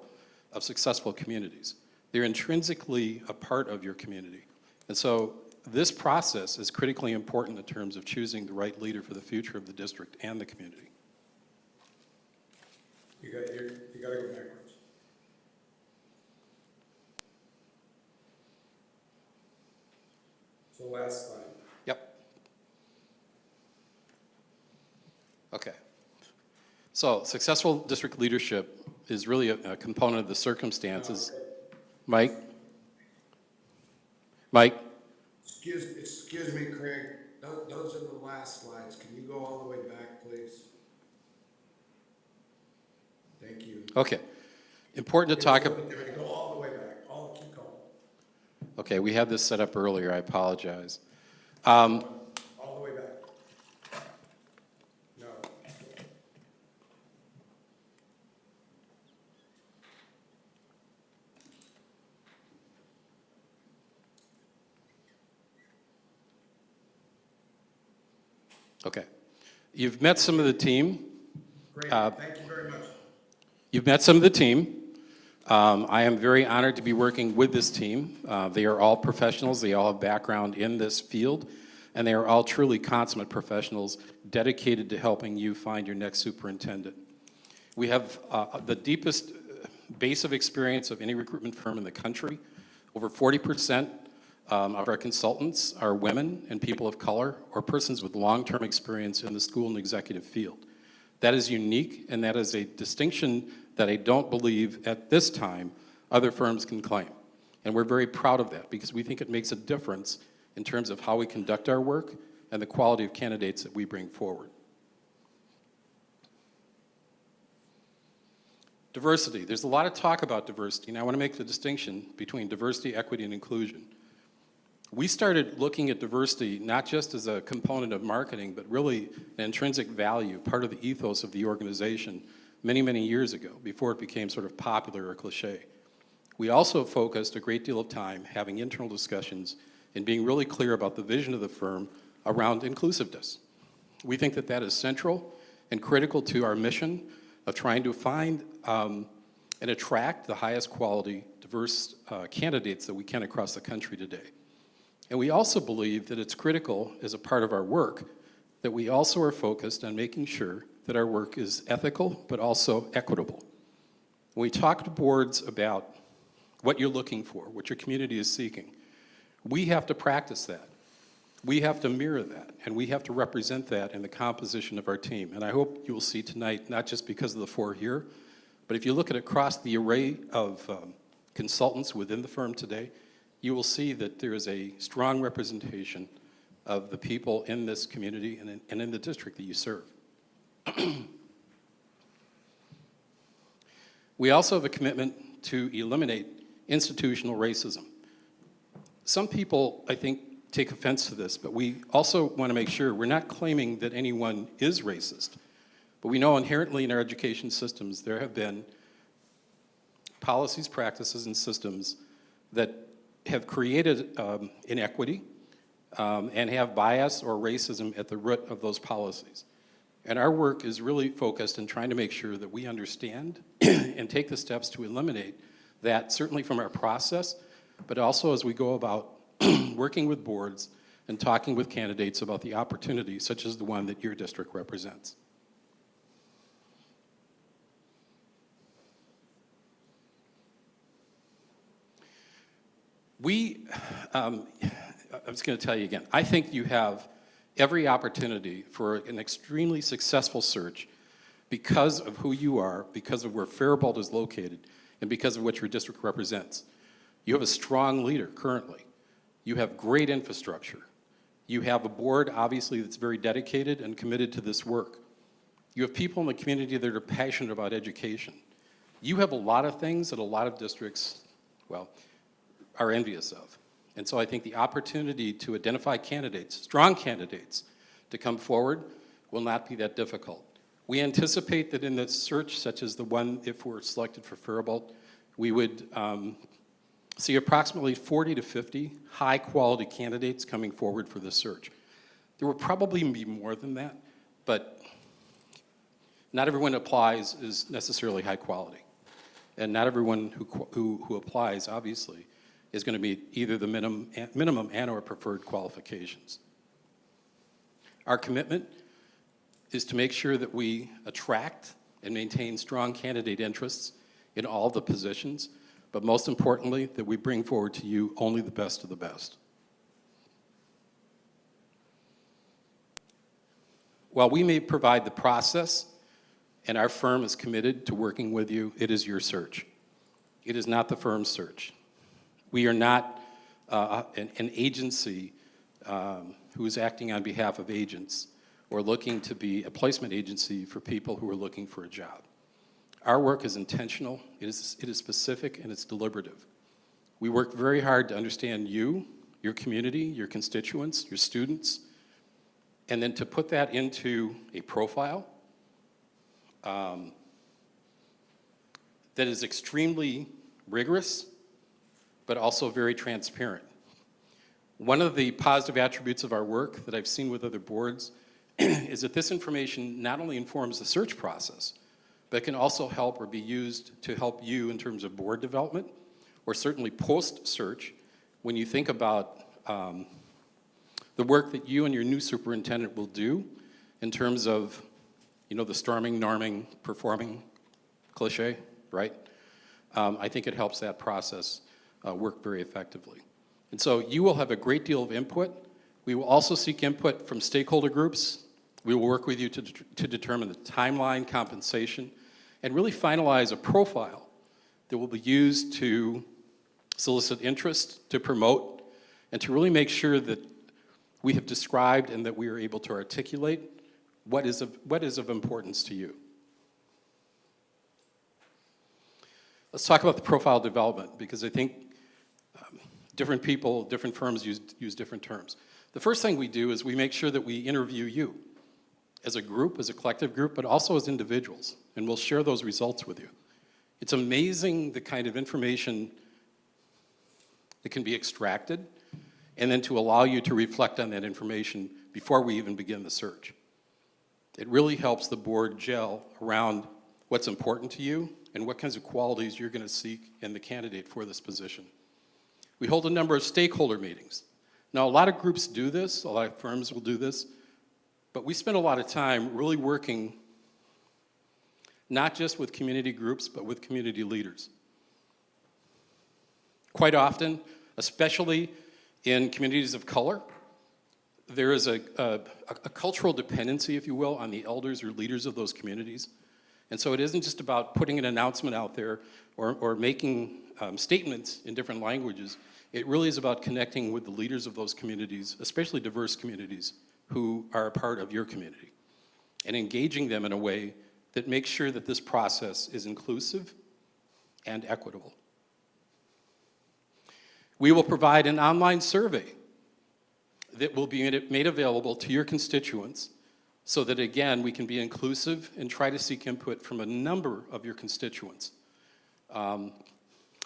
of successful communities. They're intrinsically a part of your community. And so this process is critically important in terms of choosing the right leader for the future of the district and the community. You got to go backwards. So last slide. Yep. Okay. So successful district leadership is really a component of the circumstances. Mike? Mike? Excuse me, Craig. Those are the last slides. Can you go all the way back, please? Thank you. Okay. Important to talk about. Go all the way back. Keep going. Okay, we had this set up earlier. I apologize. All the way back. No. Okay. You've met some of the team. Great. Thank you very much. You've met some of the team. I am very honored to be working with this team. They are all professionals. They all have background in this field, and they are all truly consummate professionals dedicated to helping you find your next superintendent. We have the deepest base of experience of any recruitment firm in the country. Over 40% of our consultants are women and people of color or persons with long-term experience in the school and executive field. That is unique, and that is a distinction that I don't believe at this time other firms can claim. And we're very proud of that because we think it makes a difference in terms of how we conduct our work and the quality of candidates that we bring forward. Diversity. There's a lot of talk about diversity, and I want to make the distinction between diversity, equity, and inclusion. We started looking at diversity not just as a component of marketing, but really an intrinsic value, part of the ethos of the organization many, many years ago, before it became sort of popular or cliche. We also focused a great deal of time having internal discussions and being really clear about the vision of the firm around inclusiveness. We think that that is central and critical to our mission of trying to find and attract the highest quality, diverse candidates that we can across the country today. And we also believe that it's critical as a part of our work that we also are focused on making sure that our work is ethical but also equitable. When we talk to boards about what you're looking for, what your community is seeking, we have to practice that. We have to mirror that, and we have to represent that in the composition of our team. And I hope you will see tonight, not just because of the four here, but if you look at across the array of consultants within the firm today, you will see that there is a strong representation of the people in this community and in the district that you serve. We also have a commitment to eliminate institutional racism. Some people, I think, take offense to this, but we also want to make sure we're not claiming that anyone is racist. But we know inherently in our education systems there have been policies, practices, and systems that have created inequity and have bias or racism at the root of those policies. And our work is really focused in trying to make sure that we understand and take the steps to eliminate that, certainly from our process, but also as we go about working with boards and talking with candidates about the opportunities such as the one that your district represents. I was going to tell you again, I think you have every opportunity for an extremely successful search because of who you are, because of where Faribault is located, and because of what your district represents. You have a strong leader currently. You have great infrastructure. You have a board, obviously, that's very dedicated and committed to this work. You have people in the community that are passionate about education. You have a lot of things that a lot of districts, well, are envious of. And so I think the opportunity to identify candidates, strong candidates, to come forward will not be that difficult. We anticipate that in this search, such as the one, if we're selected for Faribault, we would see approximately 40 to 50 high-quality candidates coming forward for this search. There will probably be more than that, but not everyone who applies is necessarily high quality. And not everyone who applies, obviously, is going to meet either the minimum and or preferred qualifications. Our commitment is to make sure that we attract and maintain strong candidate interests in all the positions, but most importantly, that we bring forward to you only the best of the best. While we may provide the process, and our firm is committed to working with you, it is your search. It is not the firm's search. We are not an agency who is acting on behalf of agents or looking to be a placement agency for people who are looking for a job. Our work is intentional, it is specific, and it's deliberative. We work very hard to understand you, your community, your constituents, your students, and then to put that into a profile that is extremely rigorous, but also very transparent. One of the positive attributes of our work that I've seen with other boards is that this information not only informs the search process, but can also help or be used to help you in terms of board development, or certainly post-search, when you think about the work that you and your new superintendent will do in terms of, you know, the storming, norming, performing cliche, right? I think it helps that process work very effectively. And so you will have a great deal of input. We will also seek input from stakeholder groups. We will work with you to determine the timeline, compensation, and really finalize a profile that will be used to solicit interest, to promote, and to really make sure that we have described and that we are able to articulate what is of importance to you. Let's talk about the profile development, because I think different people, different firms use different terms. The first thing we do is we make sure that we interview you as a group, as a collective group, but also as individuals, and we'll share those results with you. It's amazing the kind of information that can be extracted, and then to allow you to reflect on that information before we even begin the search. It really helps the board gel around what's important to you and what kinds of qualities you're going to seek in the candidate for this position. We hold a number of stakeholder meetings. Now, a lot of groups do this, a lot of firms will do this, but we spend a lot of time really working not just with community groups, but with community leaders. Quite often, especially in communities of color, there is a cultural dependency, if you will, on the elders or leaders of those communities. And so it isn't just about putting an announcement out there or making statements in different languages. It really is about connecting with the leaders of those communities, especially diverse communities, who are a part of your community, and engaging them in a way that makes sure that this process is inclusive and equitable. We will provide an online survey that will be made available to your constituents so that, again, we can be inclusive and try to seek input from a number of your constituents.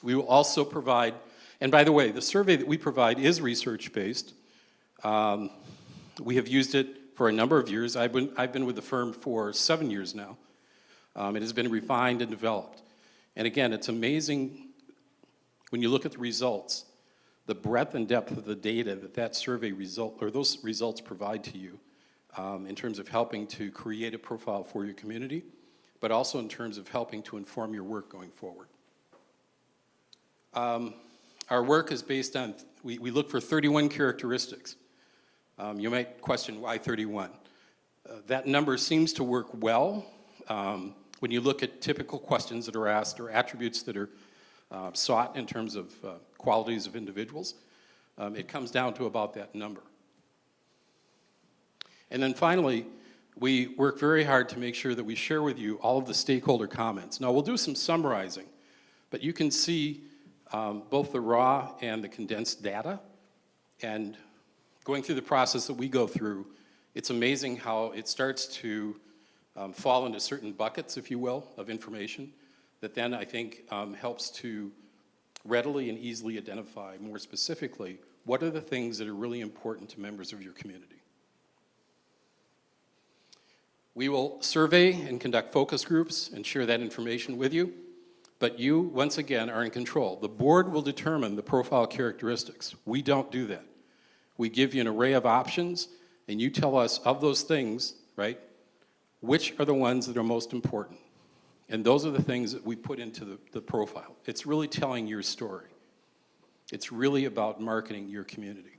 We will also provide, and by the way, the survey that we provide is research-based. We have used it for a number of years. I've been with the firm for 7 years now. It has been refined and developed. And again, it's amazing when you look at the results, the breadth and depth of the data that survey result, or those results provide to you in terms of helping to create a profile for your community, but also in terms of helping to inform your work going forward. Our work is based on, we look for 31 characteristics. You might question why 31. That number seems to work well when you look at typical questions that are asked or attributes that are sought in terms of qualities of individuals. It comes down to about that number. And then finally, we work very hard to make sure that we share with you all of the stakeholder comments. Now, we'll do some summarizing, but you can see both the raw and the condensed data, and going through the process that we go through it's amazing how it starts to fall into certain buckets, if you will, of information that then I think helps to readily and easily identify more specifically what are the things that are really important to members of your community. We will survey and conduct focus groups and share that information with you, but you, once again, are in control. The board will determine the profile characteristics. We don't do that. We give you an array of options, and you tell us of those things, right, which are the ones that are most important. And those are the things that we put into the profile. It's really telling your story. It's really about marketing your community.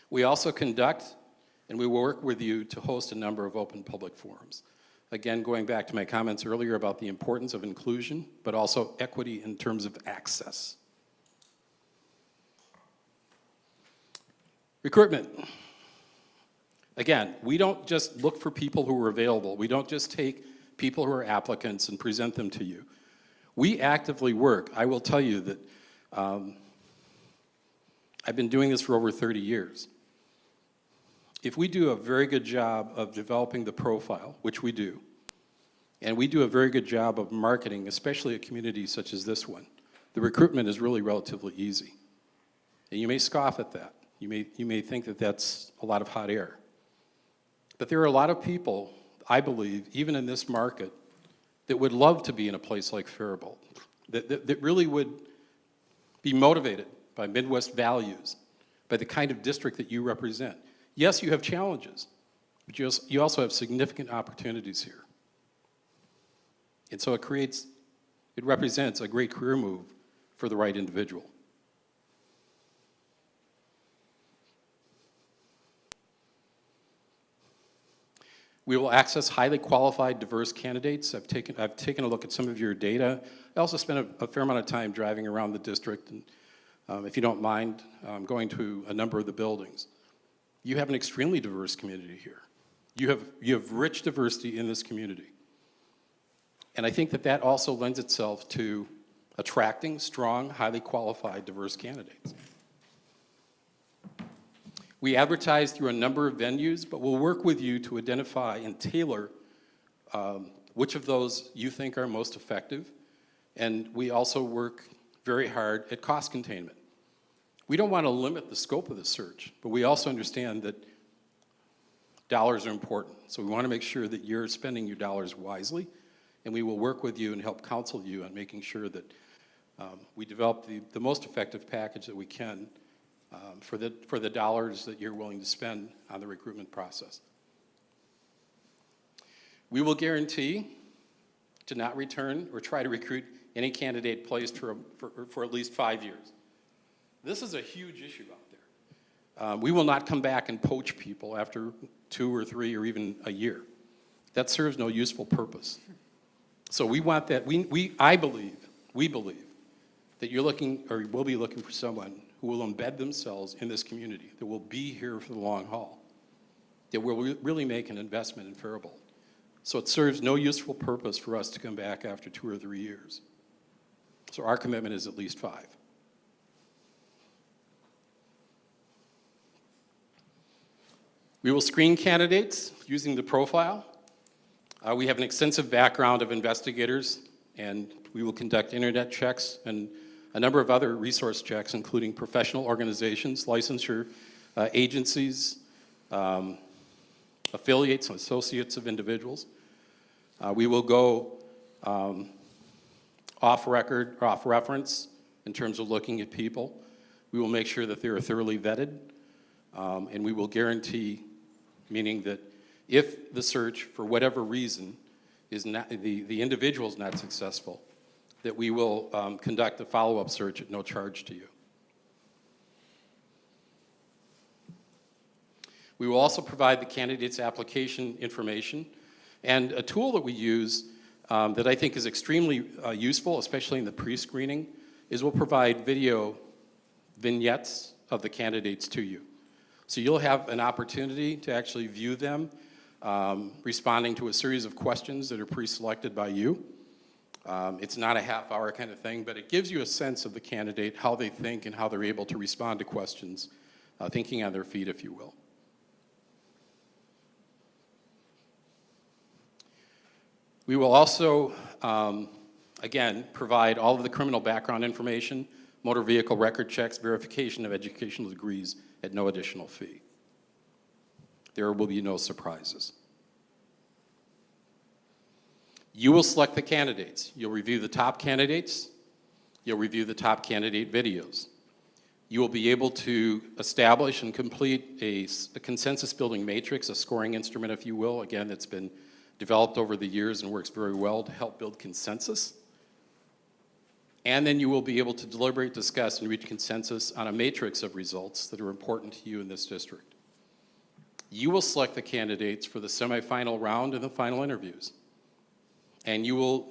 We also conduct, and we will work with you to host a number of open public forums. Again, going back to my comments earlier about the importance of inclusion, but also equity in terms of access. Recruitment. Again, we don't just look for people who are available. We don't just take people who are applicants and present them to you. We actively work. I will tell you that I've been doing this for over 30 years. If we do a very good job of developing the profile, which we do, and we do a very good job of marketing, especially a community such as this one, the recruitment is really relatively easy. And you may scoff at that. You may think that that's a lot of hot air. But there are a lot of people, I believe, even in this market, that would love to be in a place like Faribault, that really would be motivated by Midwest values, by the kind of district that you represent. Yes, you have challenges, but you also have significant opportunities here. And so it represents a great career move for the right individual. We will access highly qualified, diverse candidates. I've taken a look at some of your data. I also spent a fair amount of time driving around the district, and if you don't mind, going to a number of the buildings. You have an extremely diverse community here. You have rich diversity in this community. And I think that also lends itself to attracting strong, highly qualified, diverse candidates. We advertise through a number of venues, but we'll work with you to identify and tailor which of those you think are most effective. And we also work very hard at cost containment. We don't want to limit the scope of the search, but we also understand that dollars are important. So we want to make sure that you're spending your dollars wisely, and we will work with you and help counsel you on making sure that we develop the most effective package that we can for the dollars that you're willing to spend on the recruitment process. We will guarantee to not return or try to recruit any candidate placed for at least 5 years. This is a huge issue out there. We will not come back and poach people after 2 or 3 or even a year. That serves no useful purpose. So we want that. We believe that you're looking or will be looking for someone who will embed themselves in this community, that will be here for the long haul, that will really make an investment in Faribault. So it serves no useful purpose for us to come back after 2 or 3 years. So our commitment is at least 5. We will screen candidates using the profile. We have an extensive background of investigators, and we will conduct internet checks and a number of other resource checks, including professional organizations, licensure agencies, affiliates and associates of individuals. We will go off record or off reference in terms of looking at people. We will make sure that they are thoroughly vetted, and we will guarantee, meaning that if the search, for whatever reason, is not, the individual is not successful, that we will conduct a follow-up search at no charge to you. We will also provide the candidate's application information, and a tool that we use that I think is extremely useful, especially in the pre-screening, is we'll provide video vignettes of the candidates to you. So you'll have an opportunity to actually view them, responding to a series of questions that are pre-selected by you. It's not a half-hour kind of thing, but it gives you a sense of the candidate, how they think and how they're able to respond to questions, thinking on their feet, if you will. We will also, again, provide all of the criminal background information, motor vehicle record checks, verification of educational degrees at no additional fee. There will be no surprises. You will select the candidates. You'll review the top candidates. You'll review the top candidate videos. You will be able to establish and complete a consensus building matrix, a scoring instrument, if you will. Again, it's been developed over the years and works very well to help build consensus. And then you will be able to deliberate, discuss, and reach consensus on a matrix of results that are important to you in this district. You will select the candidates for the semifinal round and the final interviews. And you will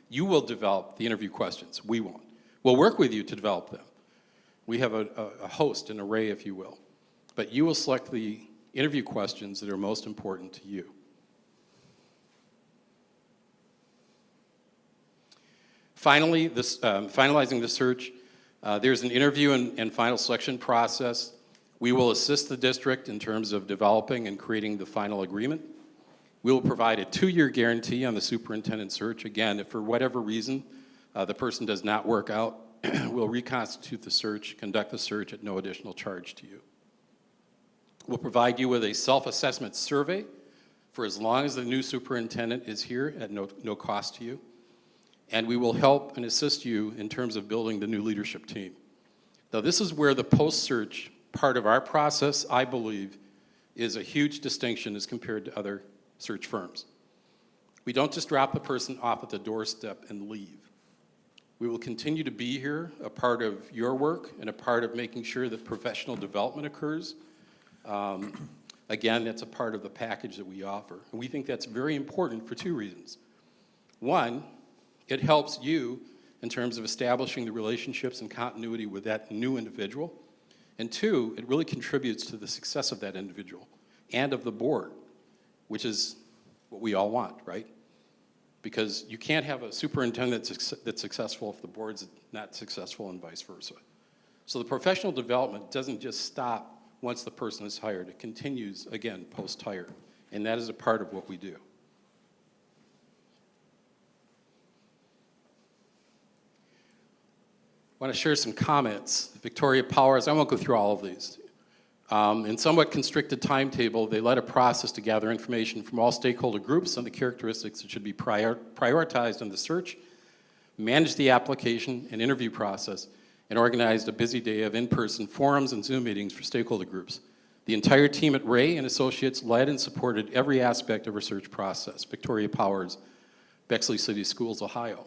you will develop the interview questions. We won't. We'll work with you to develop them. We have a host, an array, if you will. But you will select the interview questions that are most important to you. Finally, finalizing the search, there's an interview and final selection process. We will assist the district in terms of developing and creating the final agreement. We will provide a 2-year guarantee on the superintendent search. Again, if for whatever reason the person does not work out, we'll reconstitute the search, conduct the search at no additional charge to you. We'll provide you with a self-assessment survey for as long as the new superintendent is here at no cost to you. And we will help and assist you in terms of building the new leadership team. Now, this is where the post-search part of our process, I believe, is a huge distinction as compared to other search firms. We don't just drop the person off at the doorstep and leave. We will continue to be here, a part of your work and a part of making sure that professional development occurs. Again, that's a part of the package that we offer. And we think that's very important for 2 reasons. One, it helps you in terms of establishing the relationships and continuity with that new individual. And 2, it really contributes to the success of that individual and of the board, which is what we all want, right? Because you can't have a superintendent that's successful if the board's not successful and vice versa. So the professional development doesn't just stop once the person is hired. It continues, again, post-hire. And that is a part of what we do. I want to share some comments. Victoria Powers, I won't go through all of these. In somewhat constricted timetable, they led a process to gather information from all stakeholder groups on the characteristics that should be prioritized in the search, managed the application and interview process, and organized a busy day of in-person forums and Zoom meetings for stakeholder groups. The entire team at Ray and Associates led and supported every aspect of our search process. Victoria Powers, Bexley City Schools, Ohio.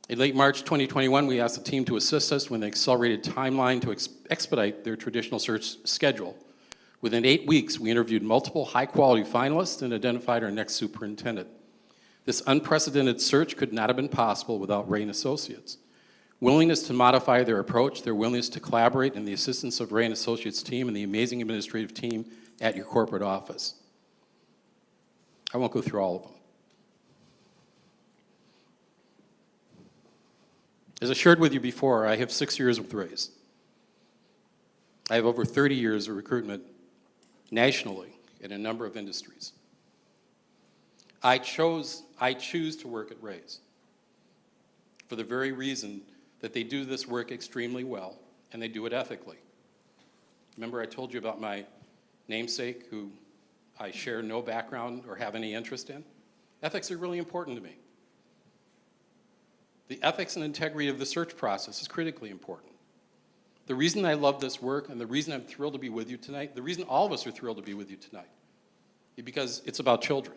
In late March 2021, we asked the team to assist us with an accelerated timeline to expedite their traditional search schedule. Within 8 weeks, we interviewed multiple high-quality finalists and identified our next superintendent. This unprecedented search could not have been possible without Ray and Associates. Willingness to modify their approach, their willingness to collaborate, and the assistance of Ray and Associates team and the amazing administrative team at your corporate office. I won't go through all of them. As I shared with you before, I have 6 years with Ray's. I have over 30 years of recruitment nationally in a number of industries. I choose to work at Ray's for the very reason that they do this work extremely well and they do it ethically. Remember I told you about my namesake who I share no background or have any interest in? Ethics are really important to me. The ethics and integrity of the search process is critically important. The reason I love this work and the reason I'm thrilled to be with you tonight, the reason all of us are thrilled to be with you tonight, is because it's about children.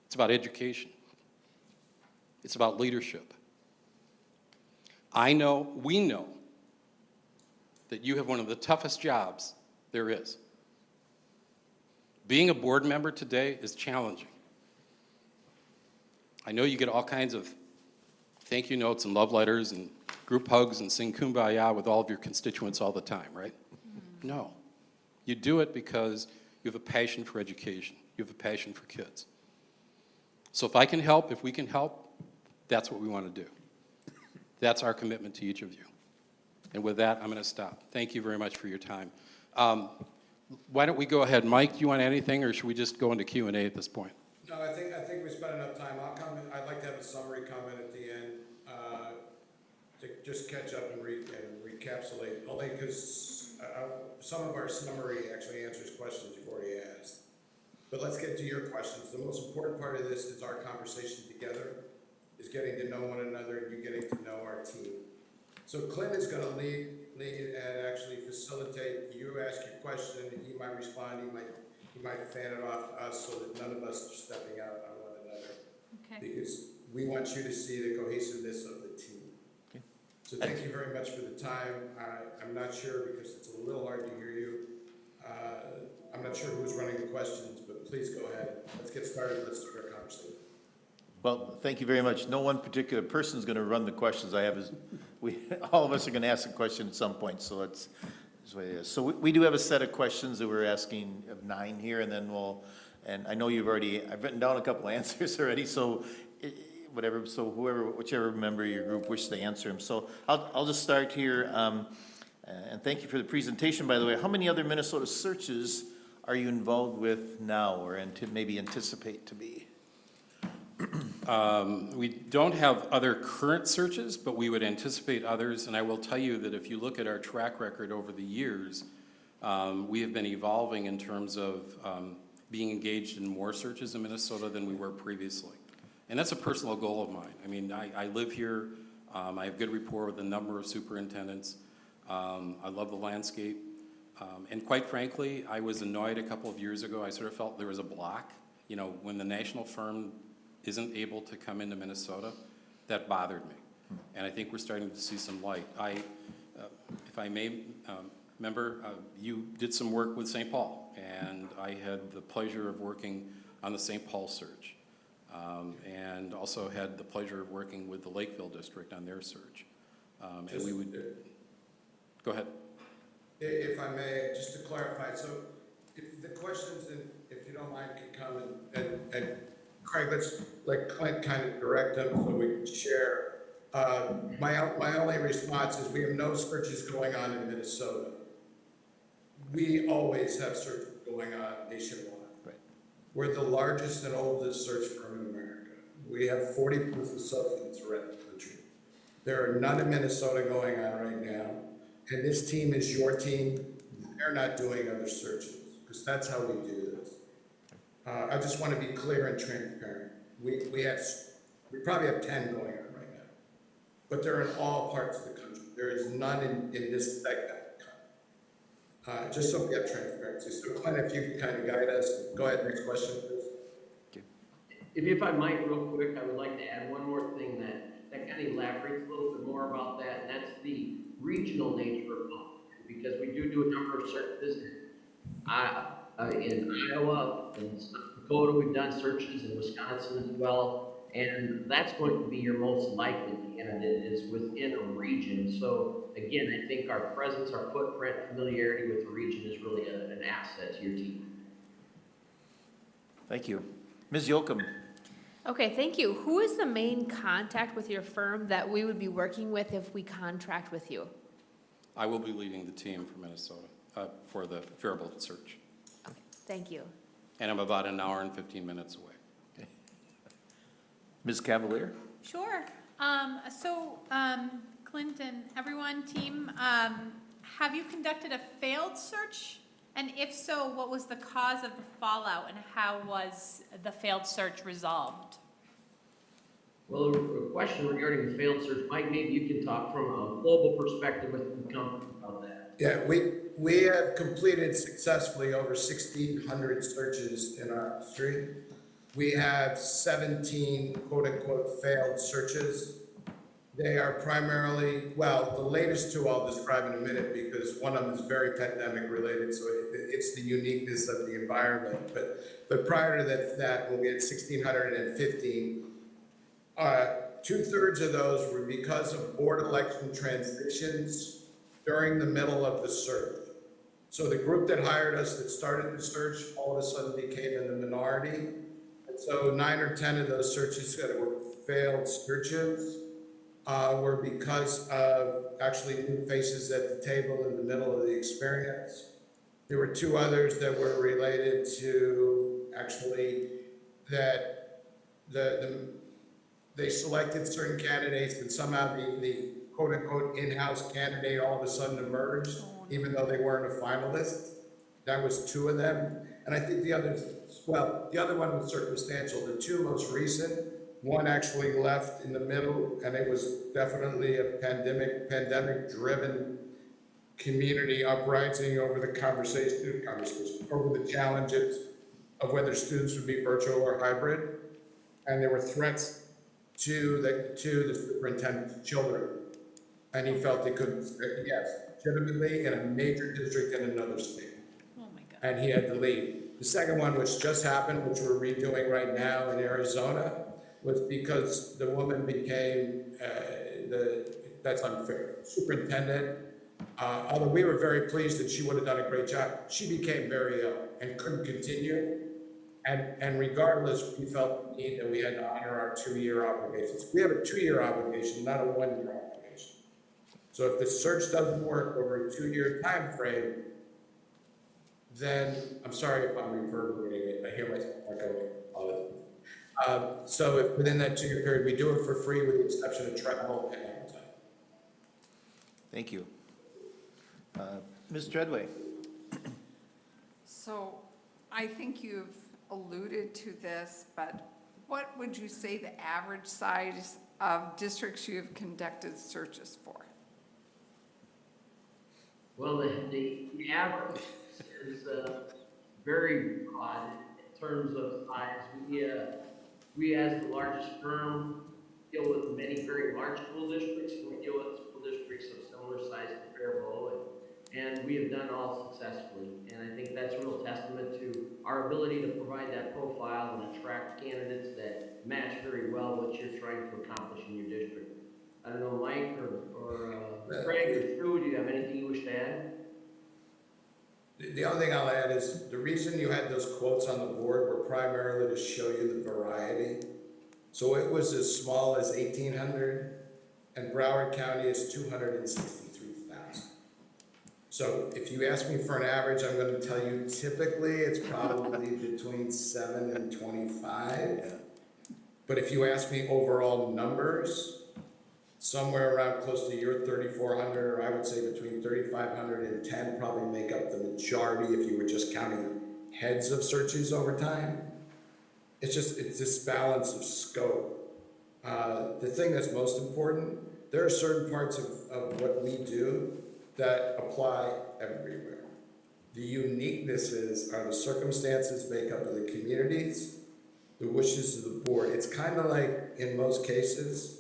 It's about education. It's about leadership. I know, we know, that you have one of the toughest jobs there is. Being a board member today is challenging. I know you get all kinds of thank you notes and love letters and group hugs and sing kumbaya with all of your constituents all the time, right? Mm-hmm. No. You do it because you have a passion for education. You have a passion for kids. So if I can help, if we can help, that's what we want to do. That's our commitment to each of you. And with that, I'm going to stop. Thank you very much for your time. Why don't we go ahead? Mike, do you want anything, or should we just go into Q&A at this point? No, I think we spent enough time. I'd like to have a summary comment at the end, to just catch up and recapsulate, only because some of our summary actually answers questions you've already asked. But let's get to your questions. The most important part of this is our conversation together, is getting to know one another and you getting to know our team. So Clint is going to lead and actually facilitate. You ask your question, he might respond, he might fan it off to us so that none of us are stepping out on one another. Okay. Because we want you to see the cohesiveness of the team. Okay. So thank you very much for the time. I'm not sure because it's a little hard to hear you. I'm not sure who's running the questions, but please go ahead. Let's get started. Let's start our conversation. Well, thank you very much. No one particular person is going to run the questions. All of us are going to ask a question at some point, so that's the way it is. So we do have a set of questions that we're asking of 9 here, and then and I know I've written down a couple answers already, so whichever member of your group wishes to answer them. So I'll just start here, and thank you for the presentation, by the way. How many other Minnesota searches are you involved with now, or maybe anticipate to be? We don't have other current searches, but we would anticipate others. And I will tell you that if you look at our track record over the years, we have been evolving in terms of being engaged in more searches in Minnesota than we were previously. And that's a personal goal of mine. I mean, I live here. I have good rapport with a number of superintendents. I love the landscape. And quite frankly, I was annoyed a couple of years ago. I sort of felt there was a block. You know, when the national firm isn't able to come into Minnesota, that bothered me. And I think we're starting to see some light. If I may, remember, you did some work with St. Paul, and I had the pleasure of working on the St. Paul search, and also had the pleasure of working with the Lakeville district on their search. And we would, go ahead. If I may, just to clarify, so if the questions, if you don't mind, could come and Craig, let's let Clint kind of direct them so we can share. My only response is we have no searches going on in Minnesota. We always have searches going on nationwide. Right. We're the largest and oldest search firm in America. We have 40 plus associates around the country. There are none in Minnesota going on right now. And this team is your team. They're not doing other searches because that's how we do this. I just want to be clear and transparent. We probably have 10 going on right now, but they're in all parts of the country. There is none in this segment. Just so we have transparency. So Clint, if you can kind of guide us, go ahead, next question, please. If I might, real quick, I would like to add one more thing that kind of elaborates a little bit more about that, and that's the regional nature of it, because we do a number of searches. In Iowa, in South Dakota, we've done searches in Wisconsin as well, and that's going to be your most likely candidate is within a region. So again, I think our presence, our footprint, familiarity with the region is really an asset to your team. Thank you. Ms. Yoakum. Okay, thank you. Who is the main contact with your firm that we would be working with if we contract with you? I will be leading the team for Minnesota, for the Faribault search. Thank you. And I'm about an hour and 15 minutes away. Okay. Ms. Cavalier? Sure. Clint and everyone, team, have you conducted a failed search? And if so, what was the cause of the fallout and how was the failed search resolved? Well, a question regarding the failed search, Mike, maybe you can talk from a global perspective with the company about that. Yeah, we have completed successfully over 1,600 searches in our industry. We have 17 quote-unquote failed searches. They are primarily, well, the latest two I'll describe in a minute because one of them is very pandemic related, so it's the uniqueness of the environment. But prior to that, when we had 1,615, 2/3 of those were because of board election transitions during the middle of the search. So the group that hired us that started the search all of a sudden became in the minority. And So 9 or 10 of those searches that were failed searches were because of actually new faces at the table in the middle of the experience. There were 2 others that were related to actually that they selected certain candidates, and somehow the quote-unquote in-house candidate all of a sudden emerged, even though they weren't a finalist. That was 2 of them. And I think the others, well, the other one was circumstantial. The 2 most recent, one actually left in the middle, and it was definitely a pandemic-driven community uprising over the over the challenges of whether students would be virtual or hybrid. And there were threats to the superintendent's children. And he felt he couldn't, yes, legitimately in a major district in another state. Oh my God. And he had to leave. The second one, which just happened, which we're redoing right now in Arizona, was because the woman became, that's unfair, superintendent. Although we were very pleased that she would have done a great job, she became very ill and couldn't continue. And regardless, we felt the need that we had to honor our 2-year obligations. We have a 2-year obligation, not a 1-year obligation. So if the search doesn't work over a 2-year time frame, then, I'm sorry if I'm reverberating it, I hear myself echoing all the time. So if within that 2-year period, we do it for free with the exception of travel and overtime. Thank you. Ms. Treadway? So I think you've alluded to this, but what would you say the average size of districts you have conducted searches for? Well, the average is very broad in terms of size. We as the largest firm deal with many very large school districts. We deal with school districts of similar size to Faribault, and we have done all successfully. And I think that's a real testament to our ability to provide that profile and attract candidates that match very well what you're trying to accomplish in your district. I don't know, Mike or Craig or Stu, do you have anything you wish to add? The only thing I'll add is the reason you had those quotes on the board were primarily to show you the variety. So it was as small as 1,800, and Broward County is 263,000. So if you ask me for an average, I'm going to tell you typically it's probably between 7 and 25. But if you ask me overall numbers, somewhere around close to your 3,400, or I would say between 3,500 and 10 probably make up the majority if you were just counting heads of searches over time. It's this balance of scope. The thing that's most important, there are certain parts of what we do that apply everywhere. The uniquenesses are the circumstances, makeup of the communities, the wishes of the board. It's kind of like, in most cases,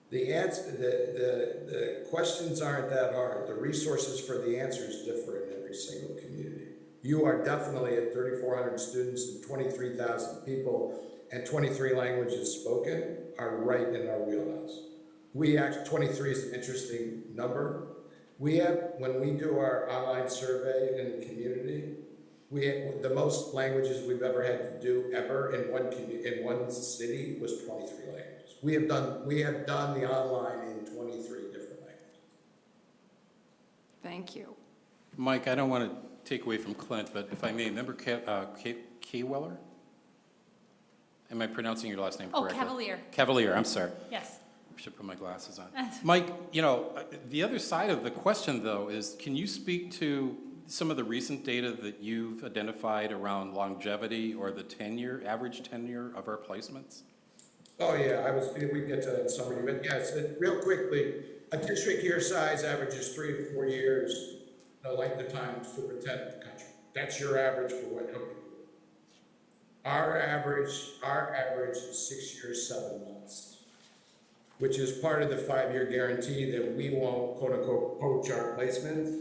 the questions aren't that hard. The resources for the answers differ in every single community. You are definitely at 3,400 students and 23,000 people and 23 languages spoken are right in our wheelhouse. 23 is an interesting number. We have, when we do our online survey in the community, the most languages we've ever had to do ever in one city was 23 languages. We have done the online in 23 different languages. Thank you. Mike, I don't want to take away from Clint, but if I may, remember Weller? Am I pronouncing your last name correctly? Cavalier. Cavalier, I'm sorry. Yes. I should put my glasses on. Mike, the other side of the question, though, is can you speak to some of the recent data that you've identified around longevity or the average tenure of our placements? Oh, yeah, we get to that in summary, but yes, real quickly, a district your size averages 3 to 4 years, the length of time superintendent in the country. That's your average for what help you do. Our average is 6 years, 7 months, which is part of the 5-year guarantee that we won't, quote unquote, poach our placements.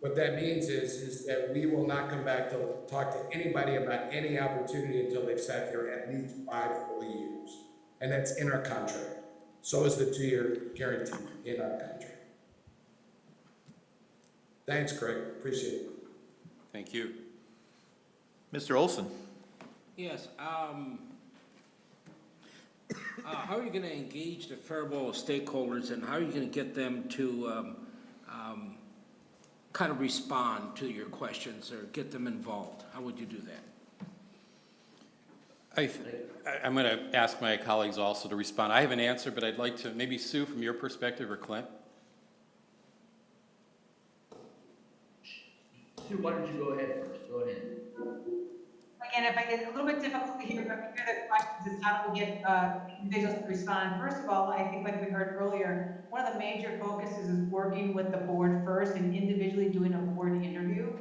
What that means is that we will not come back to talk to anybody about any opportunity until they've sat there at least 5 full years. And that's in our contract. So is the 2-year guarantee in our contract. Thanks, Craig. Appreciate it. Thank you. Mr. Olson? Yes, how are you gonna engage the Faribault stakeholders, and how are you gonna get them to, kind of respond to your questions or get them involved? How would you do that? I'm going to ask my colleagues also to respond. I have an answer, but I'd like to, maybe Sue, from your perspective, or Clint? Sue, why don't you go ahead first? Go ahead. Again, if I get a little bit difficult to hear the questions, is how do we get individuals to respond? First of all, I think like we heard earlier, one of the major focuses is working with the board first and individually doing a board interview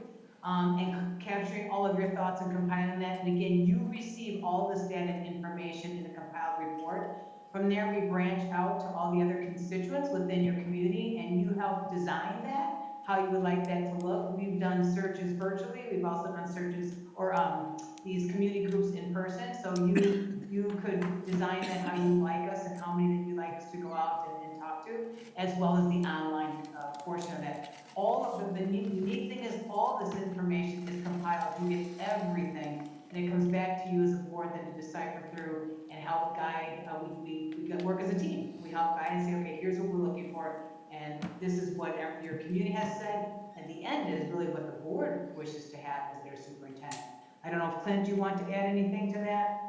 and capturing all of your thoughts and compiling that. And again, you receive all this data and information in a compiled report. From there, we branch out to all the other constituents within your community, and you help design that, how you would like that to look. We've done searches virtually. We've also done searches or these community groups in person. So you could design that how you like us and how many that you'd like us to go out and talk to, as well as the online portion of that. All of the unique thing is all this information is compiled. You get everything, and it comes back to you as a board then to decipher through and help guide. We work as a team. We help guide and say, okay, here's what we're looking for, and this is what your community has said. And the end is really what the board wishes to have as their superintendent. I don't know if Clint, do you want to add anything to that?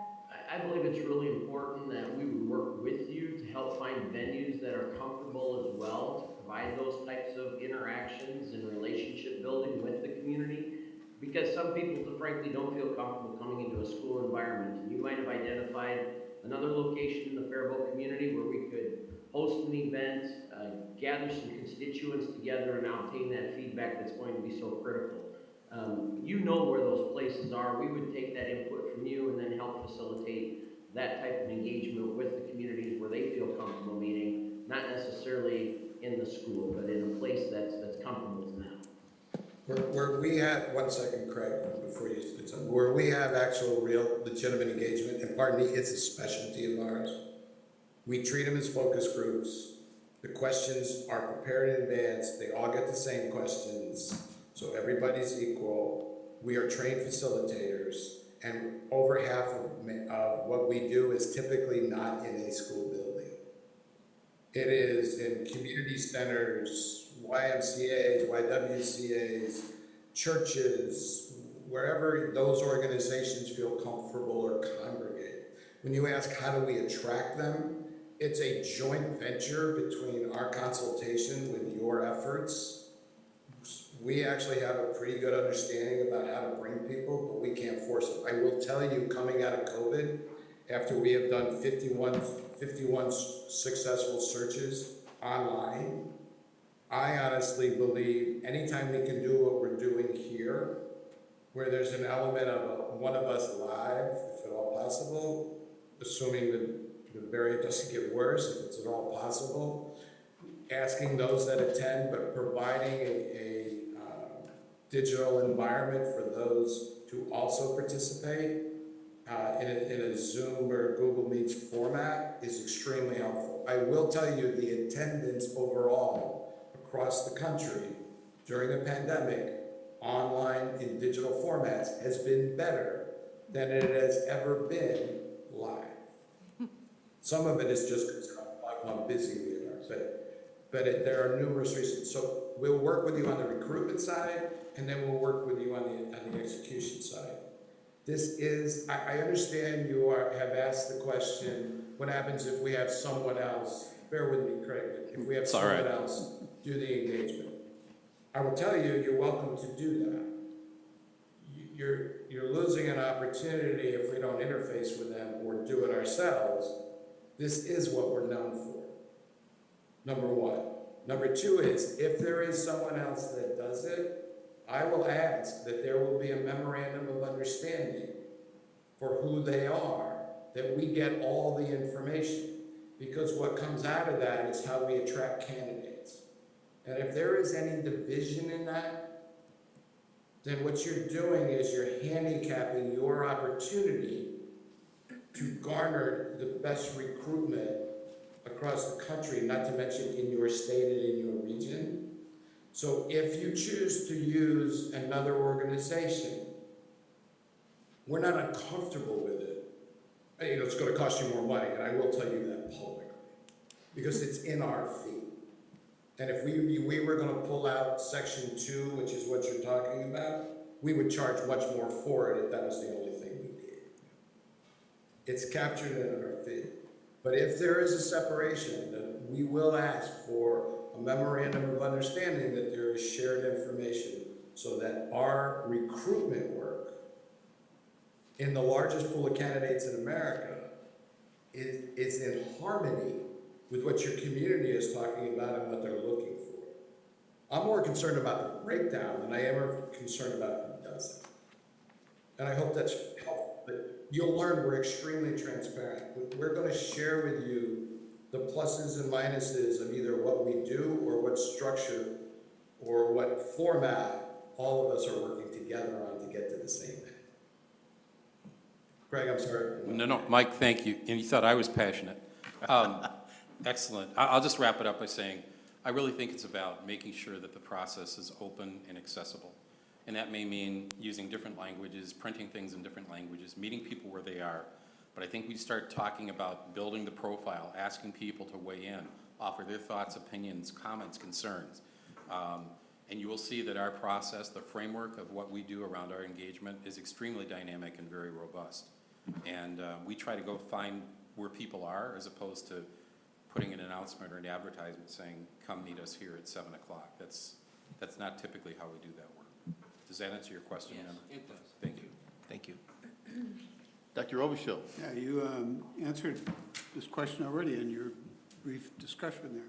I believe it's really important that we would work with you to help find venues that are comfortable as well, to provide those types of interactions and relationship building with the community. Because some people, frankly, don't feel comfortable coming into a school environment. And you might have identified another location in the Faribault community where we could host an event, gather some constituents together and obtain that feedback that's going to be so critical. You know where those places are. We would take that input from you and then help facilitate that type of engagement with the communities where they feel comfortable meeting, not necessarily in the school, but in a place that's comfortable to them. Where we have, one second, Craig, before you say something, where we have actual real legitimate engagement, and pardon me, it's a specialty of ours. We treat them as focus groups. The questions are prepared in advance. They all get the same questions. So everybody's equal. We are trained facilitators, and over half of what we do is typically not in a school building. It is in community centers, YMCAs, YWCAs, churches, wherever those organizations feel comfortable or congregate. When you ask how do we attract them, it's a joint venture between our consultation with your efforts. We actually have a pretty good understanding about how to bring people, but we can't force it. I will tell you, coming out of COVID, after we have done 51 successful searches online, I honestly believe anytime we can do what we're doing here, where there's an element of one of us live, if at all possible, assuming that the variant doesn't get worse, if it's at all possible, asking those that attend, but providing a digital environment for those to also participate in a Zoom or Google Meets format is extremely helpful. I will tell you the attendance overall across the country during the pandemic, online in digital formats, has been better than it has ever been live. Some of it is just how busy we are, but there are numerous reasons. So we'll work with you on the recruitment side, and then we'll work with you on the execution side. This is, I understand you have asked the question, what happens if we have someone else, bear with me, Craig, if we have someone else do the engagement. I will tell you, you're welcome to do that. You're losing an opportunity if we don't interface with them or do it ourselves. This is what we're known for, number one. Number two is, if there is someone else that does it, I will ask that there will be a memorandum of understanding for who they are, that we get all the information. Because what comes out of that is how we attract candidates. And if there is any division in that, then what you're doing is you're handicapping your opportunity to garner the best recruitment across the country, not to mention in your state and in your region. So if you choose to use another organization, we're not uncomfortable with it, it's gonna cost you more money, and I will tell you that publicly, because it's in our fee. And if we were gonna pull out section 2, which is what you're talking about, we would charge much more for it if that was the only thing we did. It's captured in our fee. But if there is a separation, then we will ask for a memorandum of understanding that there is shared information so that our recruitment work in the largest pool of candidates in America is in harmony with what your community is talking about and what they're looking for. I'm more concerned about the breakdown than I am concerned about who does it. And I hope that's helpful. But you'll learn we're extremely transparent. We're going to share with you the pluses and minuses of either what we do or what structure or what format all of us are working together on to get to the same end. Greg, I'm sorry. No, Mike, thank you. And you thought I was passionate. Excellent. I'll just wrap it up by saying, I really think it's about making sure that the process is open and accessible. And that may mean using different languages, printing things in different languages, meeting people where they are. But I think we start talking about building the profile, asking people to weigh in, offer their thoughts, opinions, comments, concerns. And you will see that our process, the framework of what we do around our engagement is extremely dynamic and very robust. And we try to go find where people are as opposed to putting an announcement or an advertisement saying, come meet us here at 7 o'clock. That's not typically how we do that work. Does that answer your question? Yes, Emma? it does. Thank you. Thank you. Dr. Robichaud. Yeah, you answered this question already in your brief discussion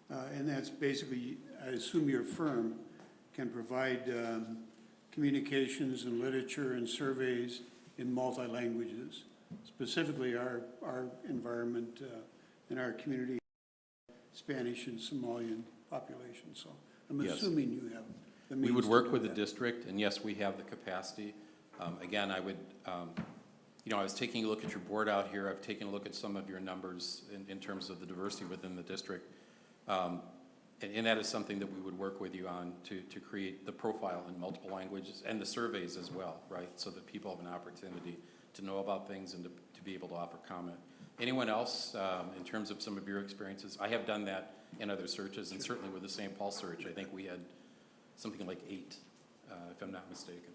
there. And that's basically, I assume your firm can provide communications and literature and surveys in multi-languages, specifically our environment in our community, Spanish and Somalian population. So I'm Yes. assuming you have the means We would to work do with the that. district, and yes, we have the capacity. Again, I would, I was taking a look at your board out here. I've taken a look at some of your numbers in terms of the diversity within the district. And that is something that we would work with you on to create the profile in multiple languages and the surveys as well, right? So that people have an opportunity to know about things and to be able to offer comment. Anyone else, in terms of some of your experiences? I have done that in other searches, and certainly with the St. Paul search, I think we had something like 8, if I'm not mistaken.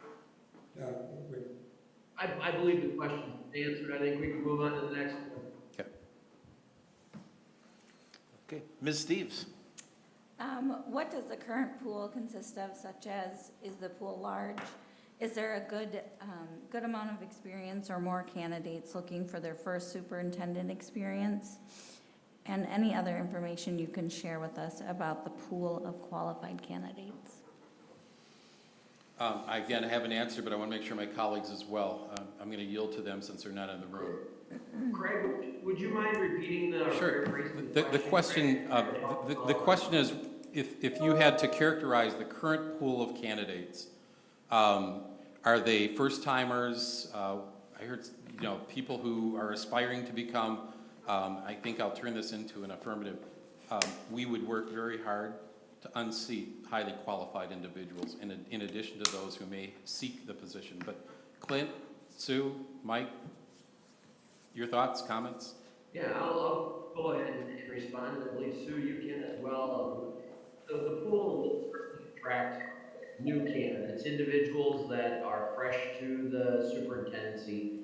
I believe the question is answered. I think we can move on to the next one. Okay. Okay, Ms. Steves. What does the current pool consist of, such as, is the pool large? Is there a good amount of experience or more candidates looking for their first superintendent experience? And any other information you can share with us about the pool of qualified candidates? Again, I have an answer, but I want to make sure my colleagues as well. I'm going to yield to them since they're not in the room. Craig, would you mind repeating the? Sure. The question is, if you had to characterize the current pool of candidates, are they first-timers? I heard, people who are aspiring to become, I think I'll turn this into an affirmative. We would work very hard to unseat highly qualified individuals in addition to those who may seek the position. But Clint, Sue, Mike, your thoughts, comments? Yeah, I'll go ahead and respond, and I believe Sue, you can as well. The pool will certainly attract new candidates, individuals that are fresh to the superintendency,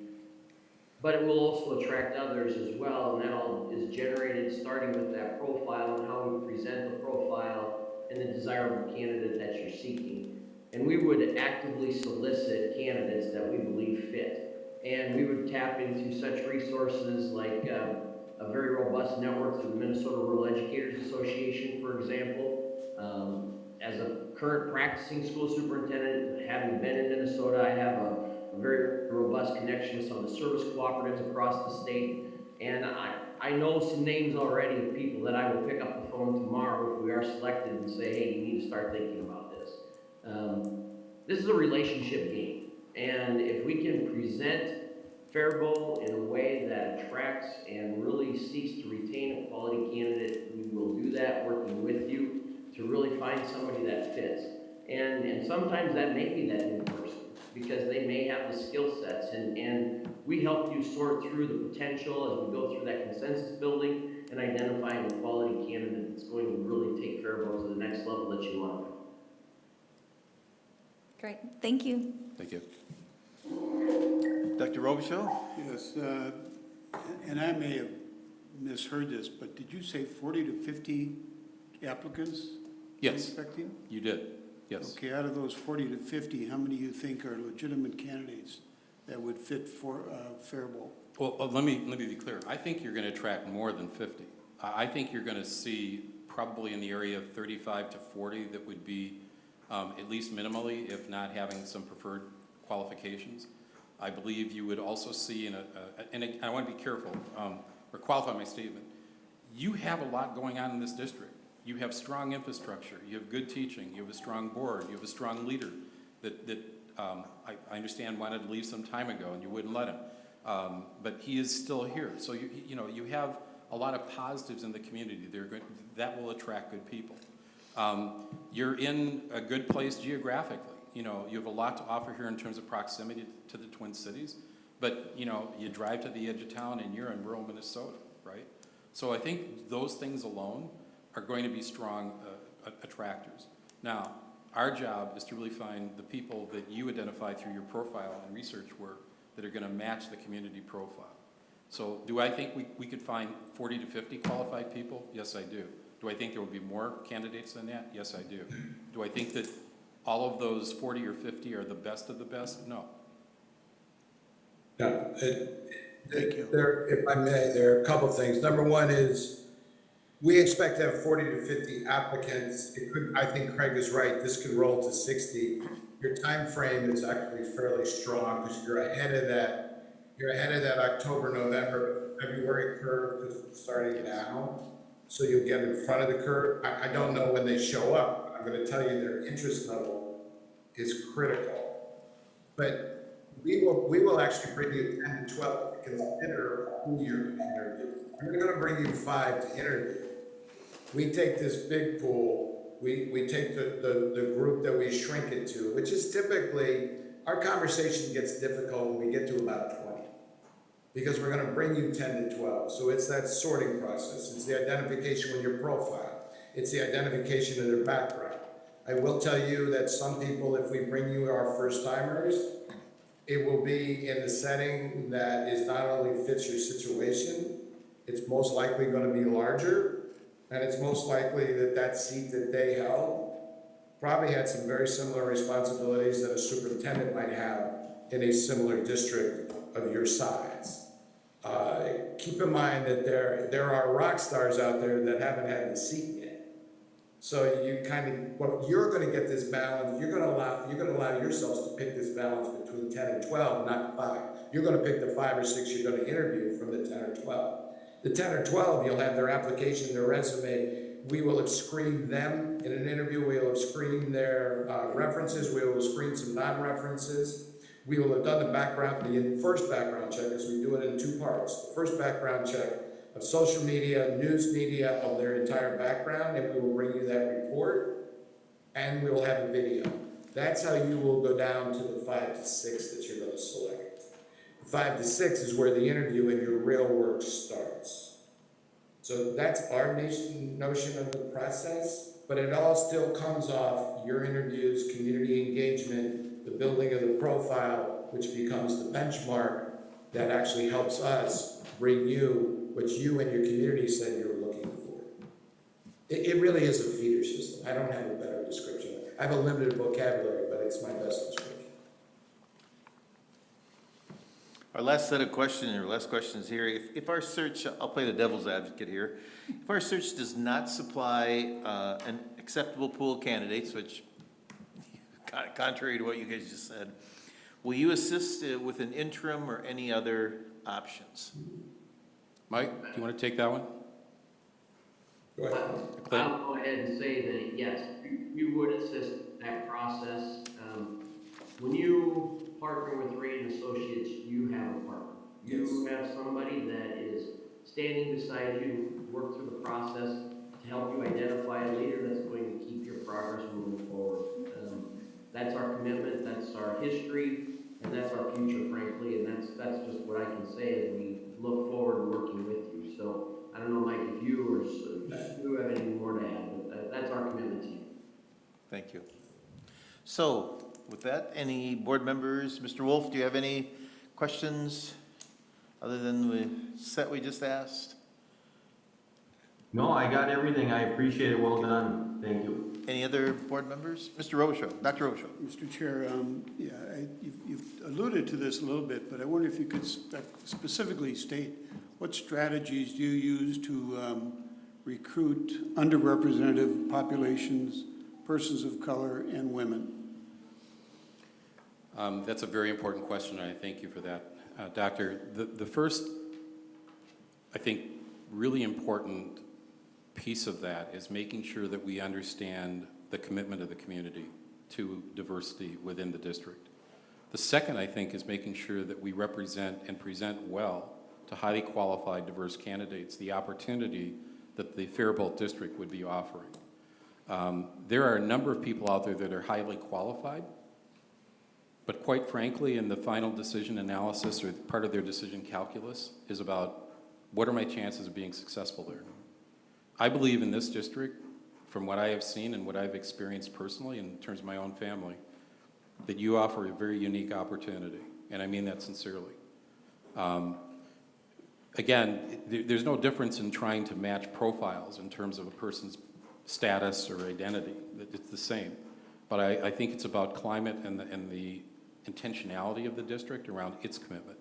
but it will also attract others as well, and that all is generated starting with that profile and how we present the profile and the desirable candidate that you're seeking. And we would actively solicit candidates that we believe fit. And we would tap into such resources like a very robust network through the Minnesota Rural Educators Association, for example. As a current practicing school superintendent, having been in Minnesota, I have a very robust connection with some of the service cooperatives across the state. And I know some names already of people that I will pick up the phone tomorrow if we are selected and say, hey, you need to start thinking about this. This is a relationship game. And if we can present Faribault in a way that attracts and really seeks to retain a quality candidate, we will do that working with you to really find somebody that fits. And sometimes that may be that new person because they may have the skill sets and we help you sort through the potential as we go through that consensus building and identifying a quality candidate that's going to really take Faribault to the next level that you want to go. Great, thank you. Thank you. Dr. Robichaud? Yes, and I may have misheard this, but did you say 40 to 50 applicants? Yes. Expecting? You did, yes. Okay, out of those 40 to 50, how many do you think are legitimate candidates that would fit for Faribault? Well, let me be clear. I think you're going to attract more than 50. I think you're going to see probably in the area of 35 to 40 that would be at least minimally, if not having some preferred qualifications. I believe you would also see, and I want to be careful or qualify my statement. You have a lot going on in this district. You have strong infrastructure. You have good teaching. You have a strong board. You have a strong leader that I understand wanted to leave some time ago, and you wouldn't let him. But he is still here. So you have a lot of positives in the community. That will attract good people. You're in a good place geographically. You have a lot to offer here in terms of proximity to the Twin Cities. But you drive to the edge of town and you're in rural Minnesota, right? So I think those things alone are going to be strong attractors. Now, our job is to really find the people that you identify through your profile and research work that are going to match the community profile. So do I think we could find 40 to 50 qualified people? Yes, I do. Do I think there will be more candidates than that? Yes, I do. Do I think that all of those 40 or 50 are the best of the best? No. No, if I may, there are a couple things. Number one is we expect to have 40 to 50 applicants. I think Craig is right. This could roll to 60. Your time frame is actually fairly strong because you're ahead of that. You're ahead of that October, November, February curve because it's starting now. So you'll get in front of the curve. I don't know when they show up. I'm going to tell you their interest level is critical. But we will actually bring you 10 to 12 to consider who you're going to interview. We're going to bring you 5 to interview. We take this big pool, we take the group that we shrink it to, which is typically, our conversation gets difficult when we get to about 20. Because we're going to bring you 10 to 12. So it's that sorting process. It's the identification with your profile. It's the identification of their background. I will tell you that some people, if we bring you our first timers, it will be in the setting that is not only fits your situation, it's most likely going to be larger, and it's most likely that seat that they held probably had some very similar responsibilities that a superintendent might have in a similar district of your size. Keep in mind that there are rock stars out there that haven't had the seat yet. So you're going to get this balance. You're going to allow yourselves to pick this balance between 10 and 12, not 5. You're going to pick the 5 or 6 you're going to interview from the 10 or 12. The 10 or 12, you'll have their application, their resume. We will have screened them in an interview. We will have screened their references. We will screen some non-references. We will have done the first background check, because we do it in 2 parts. The first background check of social media, news media, of their entire background, and we will bring you that report, and we will have a video. That's how you will go down to the 5 to 6 that you're going to select. The 5 to 6 is where the interview and your real work starts. So that's our notion of the process, but it all still comes off your interviews, community engagement, the building of the profile, which becomes the benchmark that actually helps us bring you what you and your community said you were looking for. It really is a feeder system. I don't have a better description. I have a limited vocabulary, but it's my best description. Our last set of questions, or last questions here, if our search, I'll play the devil's advocate here. If our search does not supply an acceptable pool of candidates, which contrary to what you guys just said, will you assist with an interim or any other options? Mike, do you want to take that one? I'll go ahead and say that, yes, we would assist that process. When you partner with Ray & Associates, you have a partner. You have somebody that is standing beside you, work through the process to help you identify a leader that's going to keep your progress moving forward. That's our commitment, that's our history, and that's our future, frankly, and that's just what I can say as we look forward to working with you. So I don't know, Mike, if you or Sue have anything more to add, but that's our commitment to you. Thank you. So with that, any board members? Mr. Wolf, do you have any questions other than the set we just asked? No, I got everything. I appreciate it. Well done. Thank you. Any other board members? Mr. Robichaud, Dr. Robichaud. Mr. Chair, you've alluded to this a little bit, but I wonder if you could specifically state what strategies do you use to recruit underrepresented populations, persons of color, and women? That's a very important question, and I thank you for that, Doctor. The first, I think, really important piece of that is making sure that we understand the commitment of the community to diversity within the district. The second, I think, is making sure that we represent and present well to highly qualified, diverse candidates the opportunity that the Faribault district would be offering. There are a number of people out there that are highly qualified, but quite frankly, in the final decision analysis or part of their decision calculus is about what are my chances of being successful there. I believe in this district, from what I have seen and what I've experienced personally in terms of my own family, that you offer a very unique opportunity, and I mean that sincerely. Again, there's no difference in trying to match profiles in terms of a person's status or identity. It's the same. But I think it's about climate and the intentionality of the district around its commitment.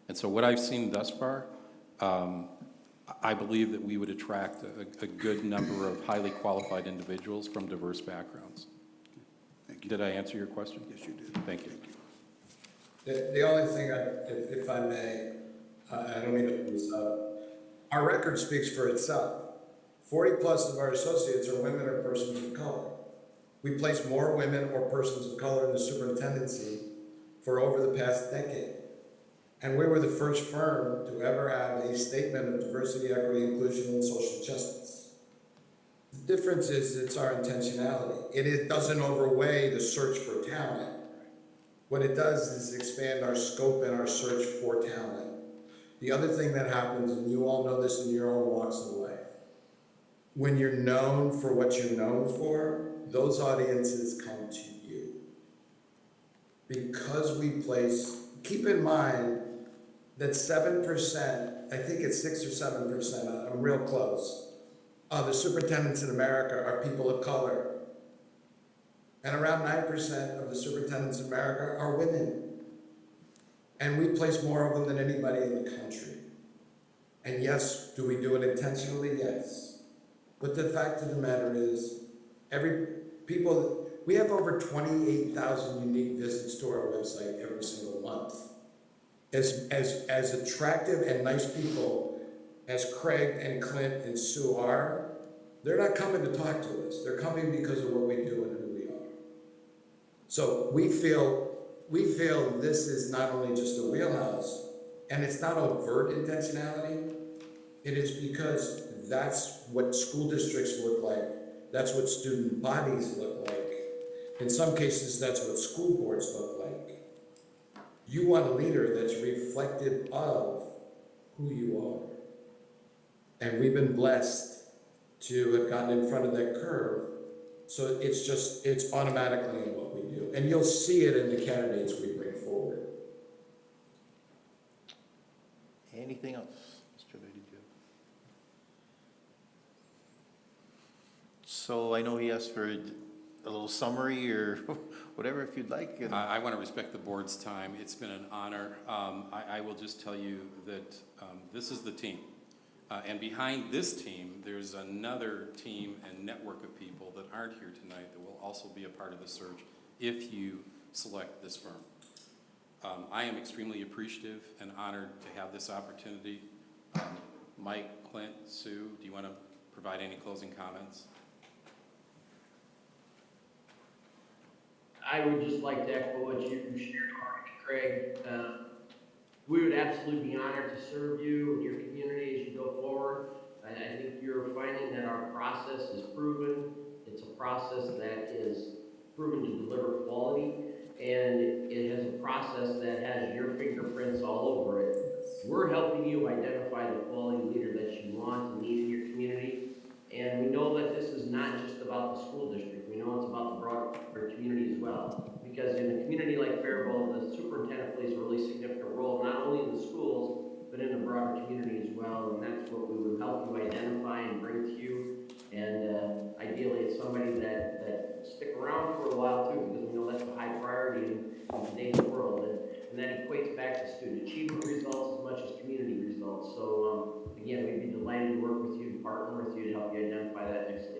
And so what I've seen thus far, I believe that we would attract a good number of highly qualified individuals from diverse backgrounds. Thank you. Did I answer your question? Yes, you did. Thank you. The only thing, if I may, I don't mean to put this up, our record speaks for itself. 40+ of our associates are women or persons of color. We place more women or persons of color in the superintendency for over the past decade. And we were the first firm to ever have a statement of diversity, equity, inclusion, and social justice. The difference is it's our intentionality. It doesn't overweigh the search for talent. What it does is expand our scope and our search for talent. The other thing that happens, and you all know this in your own walks of life, when you're known for what you're known for, those audiences come to you. Because we place, keep in mind that 7%, I think it's 6 or 7%, I'm real close, of the superintendents in America are people of color. And around 9% of the superintendents in America are women. And we place more of them than anybody in the country. And yes, do we do it intentionally? Yes. But the fact of the matter is, we have over 28,000 unique visits to our website every single month. As attractive and nice people as Craig and Clint and Sue are, they're not coming to talk to us. They're coming because of what we do and who we are. So we feel this is not only just a wheelhouse, and it's not overt intentionality. It is because that's what school districts look like. That's what student bodies look like. In some cases, that's what school boards look like. You want a leader that's reflective of who you are. And we've been blessed to have gotten in front of that curve. So it's automatically in what we do. And you'll see it in the candidates we bring forward. Anything else? Mr. Lady Joe? So I know he asked for a little summary or whatever if you'd like. I want to respect the board's time. It's been an honor. I will just tell you that this is the team. And behind this team, there's another team and network of people that aren't here tonight that will also be a part of the search if you select this firm. I am extremely appreciative and honored to have this opportunity. Mike, Clint, Sue, do you want to provide any closing comments? I would just like to echo what you shared, Mark and Craig. We would absolutely be honored to serve you and your community as you go forward. I think you're finding that our process is proven. It's a process that is proven to deliver quality, and it has a process that we're helping you identify the quality leader that you want and need in your community. And we know that this is not just about the school district. We know it's about the broader community as well. Because in a community like Faribault, the superintendent plays a really significant role, not only in the schools, but in the broader community as well. And that's what we would help you identify and bring to you. And ideally, it's somebody that stick around for a while too, because we know that's a high priority in today's world. And that equates back to student achievement results as much as community results. So again, we'd be delighted to work with you, to partner with you to help you identify that next leader.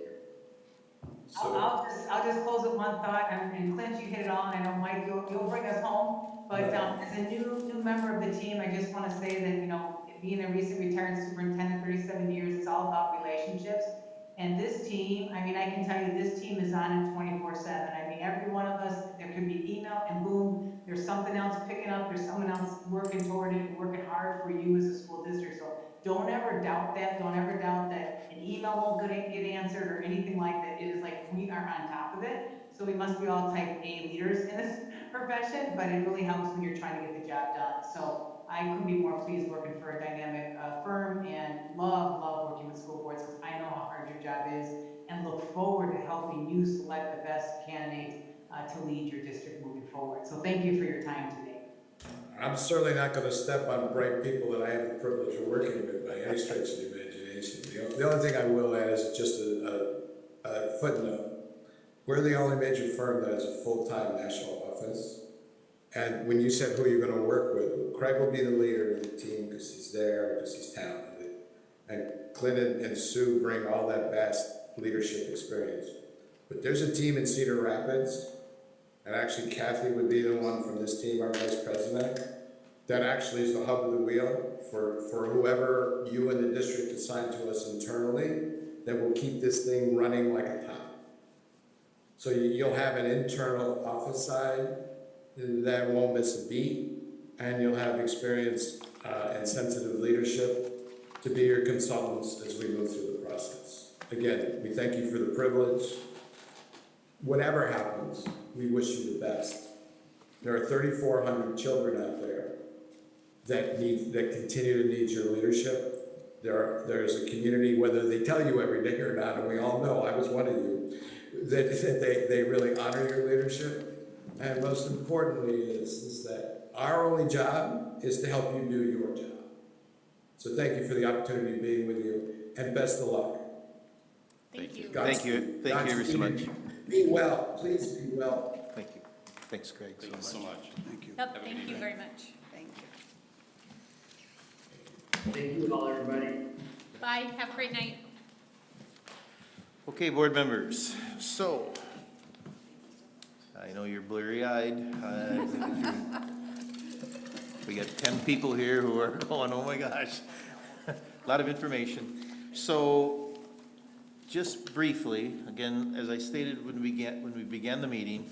I'll just close with one thought, and Clint, you hit it on, I know Mike, you'll bring us home, but as a new member of the team, I just want to say that, you know, being a recent retired superintendent, 37 years, it's all about relationships. And this team, I mean, I can tell you, this team is on it 24/7. I mean, every one of us, there could be email and boom, there's something else picking up, there's someone else working toward it, working hard for you as a school district. So don't ever doubt that. Don't ever doubt that an email won't get answered or anything like that. It is like we are on top of it. So we must be all type A leaders in this profession, but it really helps when you're trying to get the job done. So I couldn't be more pleased working for a dynamic firm, and love working with school boards because I know how hard your job is, and look forward to helping you select the best candidate to lead your district moving forward. So thank you for your time today. I'm certainly not going to step on bright people that I have the privilege of working with by any stretch of the imagination. The only thing I will add is just a footnote. We're the only major firm that has a full-time national office. And when you said who you're going to work with, Craig will be the leader of the team because he's there, because he's talented. And Clint and Sue bring all that vast leadership experience. But there's a team in Cedar Rapids, and actually Kathy would be the one from this team, our vice president, that actually is the hub of the wheel for whoever you in the district assign to us internally, that will keep this thing running like a top. So you'll have an internal office side that won't miss a beat, and you'll have experience and sensitive leadership to be your consultants as we move through the process. Again, we thank you for the privilege. Whatever happens, we wish you the best. There are 3,400 children out there that continue to need your leadership. There's a community, whether they tell you every day or not, and we all know, I was one of you, that they really honor your leadership. And most importantly is that our only job is to help you do your job. So thank you for the opportunity of being with you, and best of luck. Thank you. Thank you ever so much. Be well, please be well. Thank you. Thanks, Craig, Thank you so much. Thank you. Yep, thank you very much. Thank you. Thank you all, everybody. Bye, have a great night. Okay, board members, so, I know you're blurry-eyed. We got 10 people here who are going, oh my gosh. A lot of information. So, just briefly, again, as I stated when we began the meeting,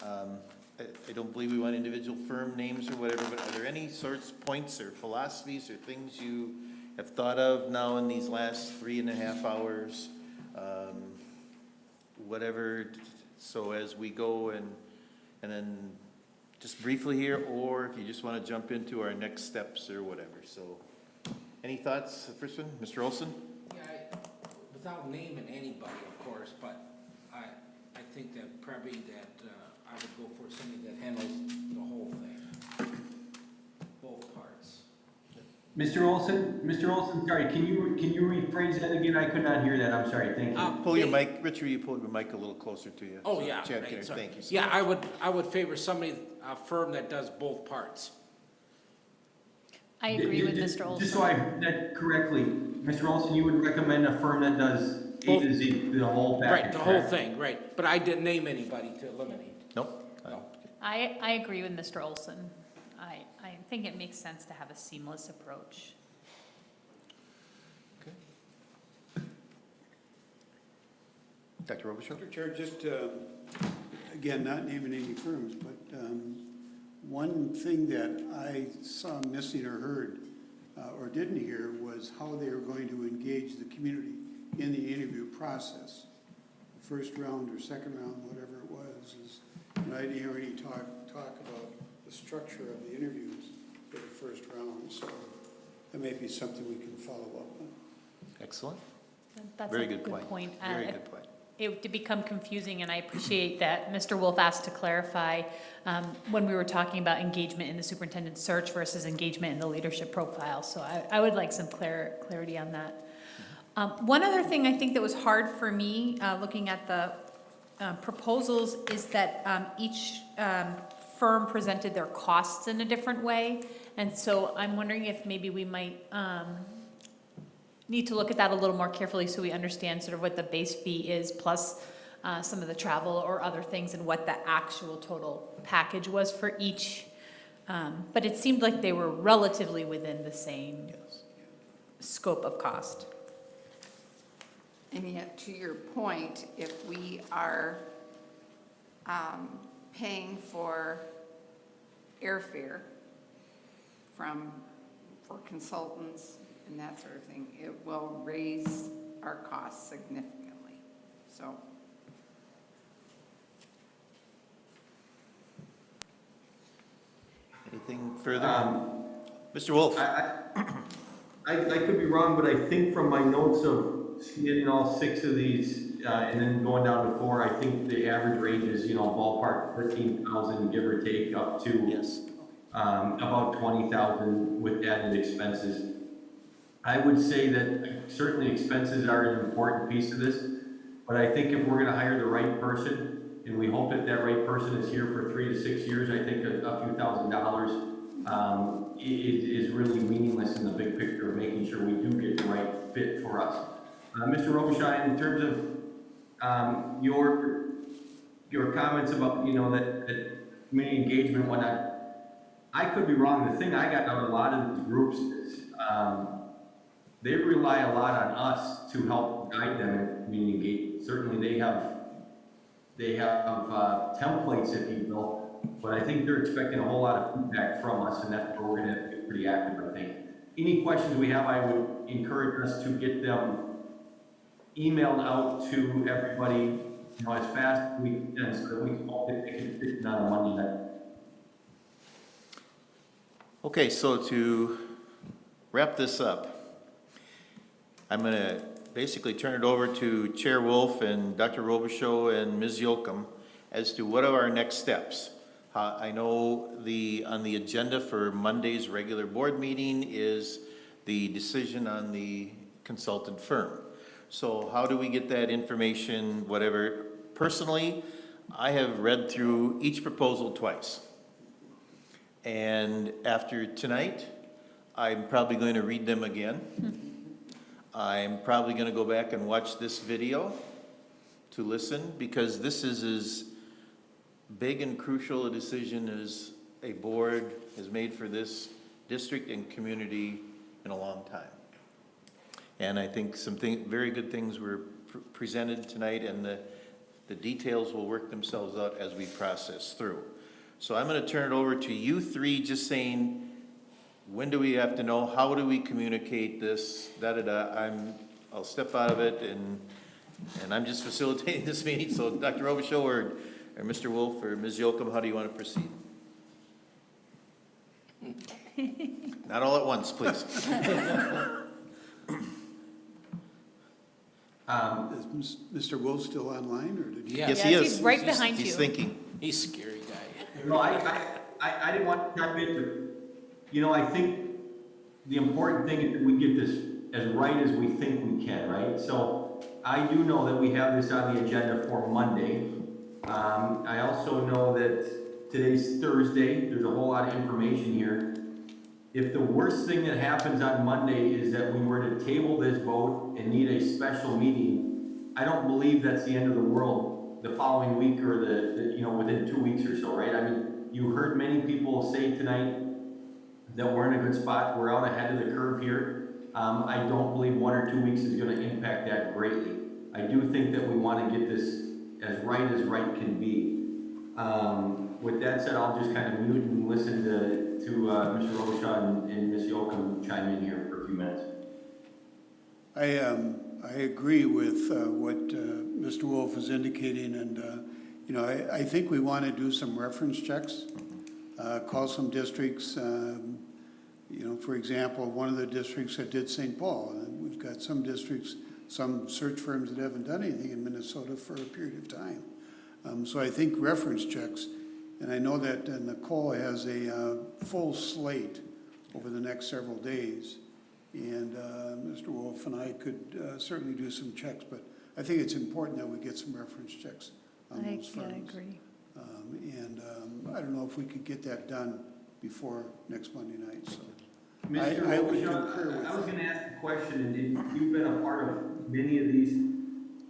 I don't believe we want individual firm names or whatever, but are there any sorts, points or philosophies or things you have thought of now in these last 3.5 hours? Whatever, so as we go and then just briefly here, or if you just want to jump into our next steps or whatever. So, any thoughts? The first one, Mr. Olson? Yeah, without naming anybody, of course, but I think that probably that I would go for somebody that handles the whole thing, both parts. Mr. Olson, sorry, can you rephrase that again? I could not hear that, I'm sorry, thank you. Pull your mic, Richard, you pull your mic a little closer to you. Oh, yeah. Chad, right, sorry. thank you so Yeah, much. I would favor somebody, a firm that does both parts. I agree with Mr. Olson. Just so I heard that correctly, Mr. Olson, you would recommend a firm that does A to Z, the whole package, Right, the whole correct? thing, right. But I didn't name anybody to eliminate. Nope. No. I agree with Mr. Olson. I think it makes sense to have a seamless approach. Dr. Robichaud? Mr. Chair, just, again, not naming any firms, but one thing that I saw missing or heard or didn't hear was how they were going to engage the community in the interview process. The first round or second round, whatever it was, and I didn't hear any talk about the structure of the interviews for the first round. So that may be something we can follow up on. Excellent. That's Very a good point. point. Very good point. It did become confusing, and I appreciate that Mr. Wolf asked to clarify when we were talking about engagement in the superintendent search versus engagement in the leadership profile. So I would like some clarity on that. One other thing I think that was hard for me, looking at the proposals, is that each firm presented their costs in a different way. And so I'm wondering if maybe we might need to look at that a little more carefully so we understand sort of what the base fee is plus some of the travel or other things and what the actual total package was for each. But it seemed like they were relatively within the same scope of cost. And yet, to your point, if we are paying for airfare for consultants and that sort of thing, it will raise our costs significantly. So. Anything further? Mr. Wolf? I could be wrong, but I think from my notes of seeing all 6 of these, and then going down to 4, I think the average range is, ballpark 13,000, give or take, up to about 20,000 with added expenses. I would say that certainly expenses are an important piece of this, but I think if we're gonna hire the right person, and we hope that that right person is here for 3 to 6 years, I think a few $1,000s is really meaningless in the big picture of making sure we do get the right fit for us. Mr. Robichaud, in terms of your comments about, that community engagement and whatnot, I could be wrong. The thing I got out of a lot of these groups is they rely a lot on us to help guide them in community engagement. Certainly they have templates, if you will, but I think they're expecting a whole lot of feedback from us, and that's where we're going to get pretty active, I think. Any questions we have, I would encourage us to get them emailed out to everybody, as fast as we can, so that we can all get a decision on a Monday night. Okay, so to wrap this up, I'm going to basically turn it over to Chair Wolf and Dr. Robichaud and Ms. Yoakum as to what are our next steps. I know on the agenda for Monday's regular board meeting is the decision on the consultant firm. So how do we get that information, whatever? Personally, I have read through each proposal twice. And after tonight, I'm probably going to read them again. I'm probably going to go back and watch this video to listen, because this is as big and crucial a decision as a board has made for this district and community in a long time. And I think some very good things were presented tonight, and the details will work themselves out as we process through. So I'm going to turn it over to you three, just saying, when do we have to know? How do we communicate this? I'll step out of it, and I'm just facilitating this meeting. So Dr. Robichaud or Mr. Wolf or Ms. Yoakum, how do you want to proceed? Not all at once, please. Is Mr. Wolf still online, or did he? Yes, he is. He's right behind you. He's thinking. He's a scary guy. No, I didn't want to chime in, but, I think the important thing is that we get this as right as we think we can, right? So I do know that we have this on the agenda for Monday. I also know that today's Thursday. There's a whole lot of information here. If the worst thing that happens on Monday is that we were to table this vote and need a special meeting, I don't believe that's the end of the world the following week or within 2 weeks or so, right? I mean, you heard many people say tonight that we're in a good spot. We're out ahead of the curve here. I don't believe 1 or 2 weeks is going to impact that greatly. I do think that we want to get this as right can be. With that said, I'll just kind of mute and listen to Mr. Robichaud and Ms. Yoakum chime in here for a few minutes. I agree with what Mr. Wolf is indicating, and I think we want to do some reference checks, call some districts, You know, for example, one of the districts that did St. Paul, and we've got some districts, some search firms that haven't done anything in Minnesota for a period of time. So I think reference checks, and I know that Nicole has a full slate over the next several days. And Mr. Wolf and I could certainly do some checks, but I think it's important that we get some reference checks on those firms. I agree. I don't know if we could get that done before next Monday night, so. Mr. I would Robichaud, concur with I was that. gonna ask a question, and you've been a part of many of these.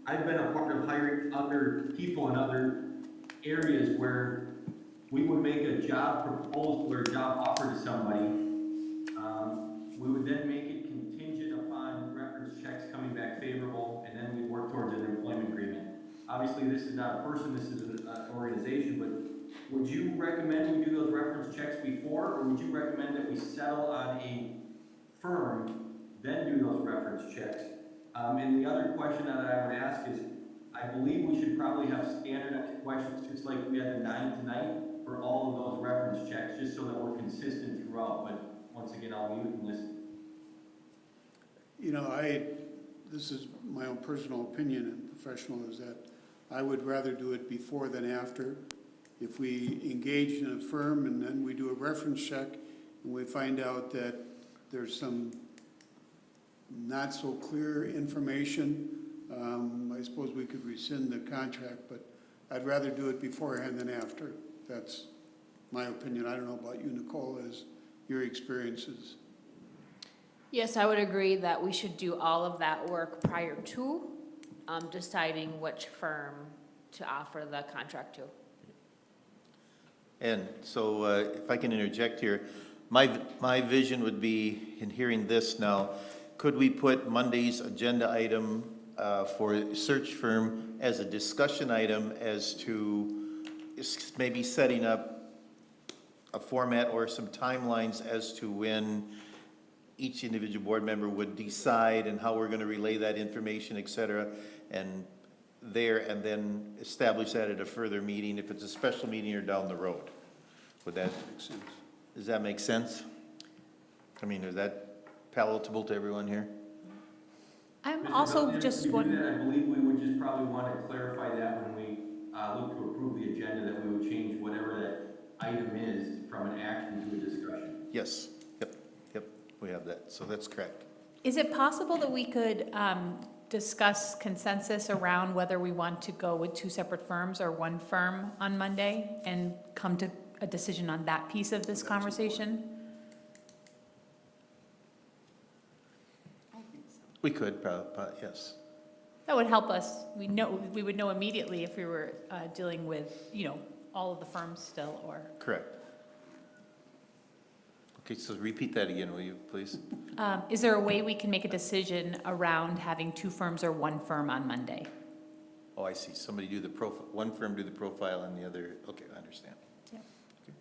I've been a part of hiring other people in other areas where we would make a job proposal or a job offer to somebody. We would then make it contingent upon reference checks coming back favorable, and then we'd work towards an employment agreement. Obviously, this is not a person, this is an organization, but would you recommend we do those reference checks before, or would you recommend that we settle on a firm, then do those reference checks? And the other question that I would ask is, I believe we should probably have standardized questions, just like we had the 9 tonight, for all of those reference checks, just so that we're consistent throughout, but once again, I'll mute and listen. You know, this is my own personal opinion and professional, is that I would rather do it before than after. If we engage in a firm and then we do a reference check and we find out that there's some not so clear information, I suppose we could rescind the contract, but I'd rather do it beforehand than after. That's my opinion. I don't know about you, Nicole, as your experiences. Yes, I would agree that we should do all of that work prior to deciding which firm to offer the contract to. And so if I can interject here, my vision would be, in hearing this now, could we put Monday's agenda item for search firm as a discussion item as to maybe setting up a format or some timelines as to when each individual board member would decide and how we're going to relay that information, et cetera, and then establish that at a further meeting, if it's a special meeting or down the road. Would that make sense? Does that make sense? I mean, is that palatable to everyone here? I'm Mr. also Belknap, just if we do one. that, I believe we would just probably want to clarify that when we look to approve the agenda, that we would change whatever that item is from an action to a discussion. Yes, yep, we have that, so that's correct. Is it possible that we could discuss consensus around whether we want to go with 2 separate firms or 1 firm on Monday and come to a decision on that piece of this conversation? We could, yes. That would help us. We would know immediately if we were dealing with, all of the firms still, or. Correct. Okay, so repeat that again, will you, please? Is there a way we can make a decision around having 2 firms or 1 firm on Monday? Oh, I see, somebody do the profile, one firm do the profile and the other, okay, I understand. Yeah. Okay.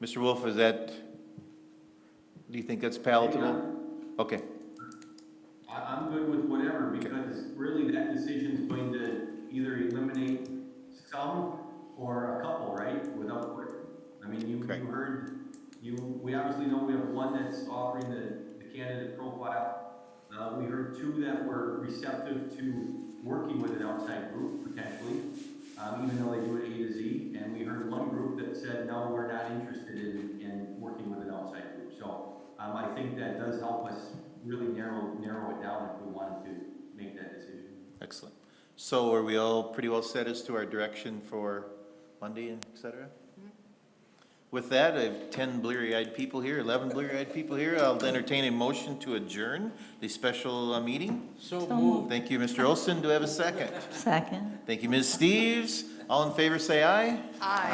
Mr. Wolf, do you think that's palatable? Okay. I'm good with whatever, because really that decision is going to either eliminate some or a couple, right? Without question. I mean, you heard, we obviously know we have 1 that's offering the candidate profile. We heard 2 that were receptive to working with an outside group potentially, even though they do it A to Z. And we heard 1 group that said, no, we're not interested in working with an outside group. So I think that does help us really narrow it down if we wanted to make that decision. Excellent. So are we all pretty well set as to our direction for Monday and et cetera? With that, I have 10 bleary-eyed people here, 11 bleary-eyed people here. I'll entertain a motion to adjourn the special meeting. So moved. Thank you, Mr. Olson. Do I have a second? Second. Thank you, Ms. Steves. All in favor, say aye. Aye.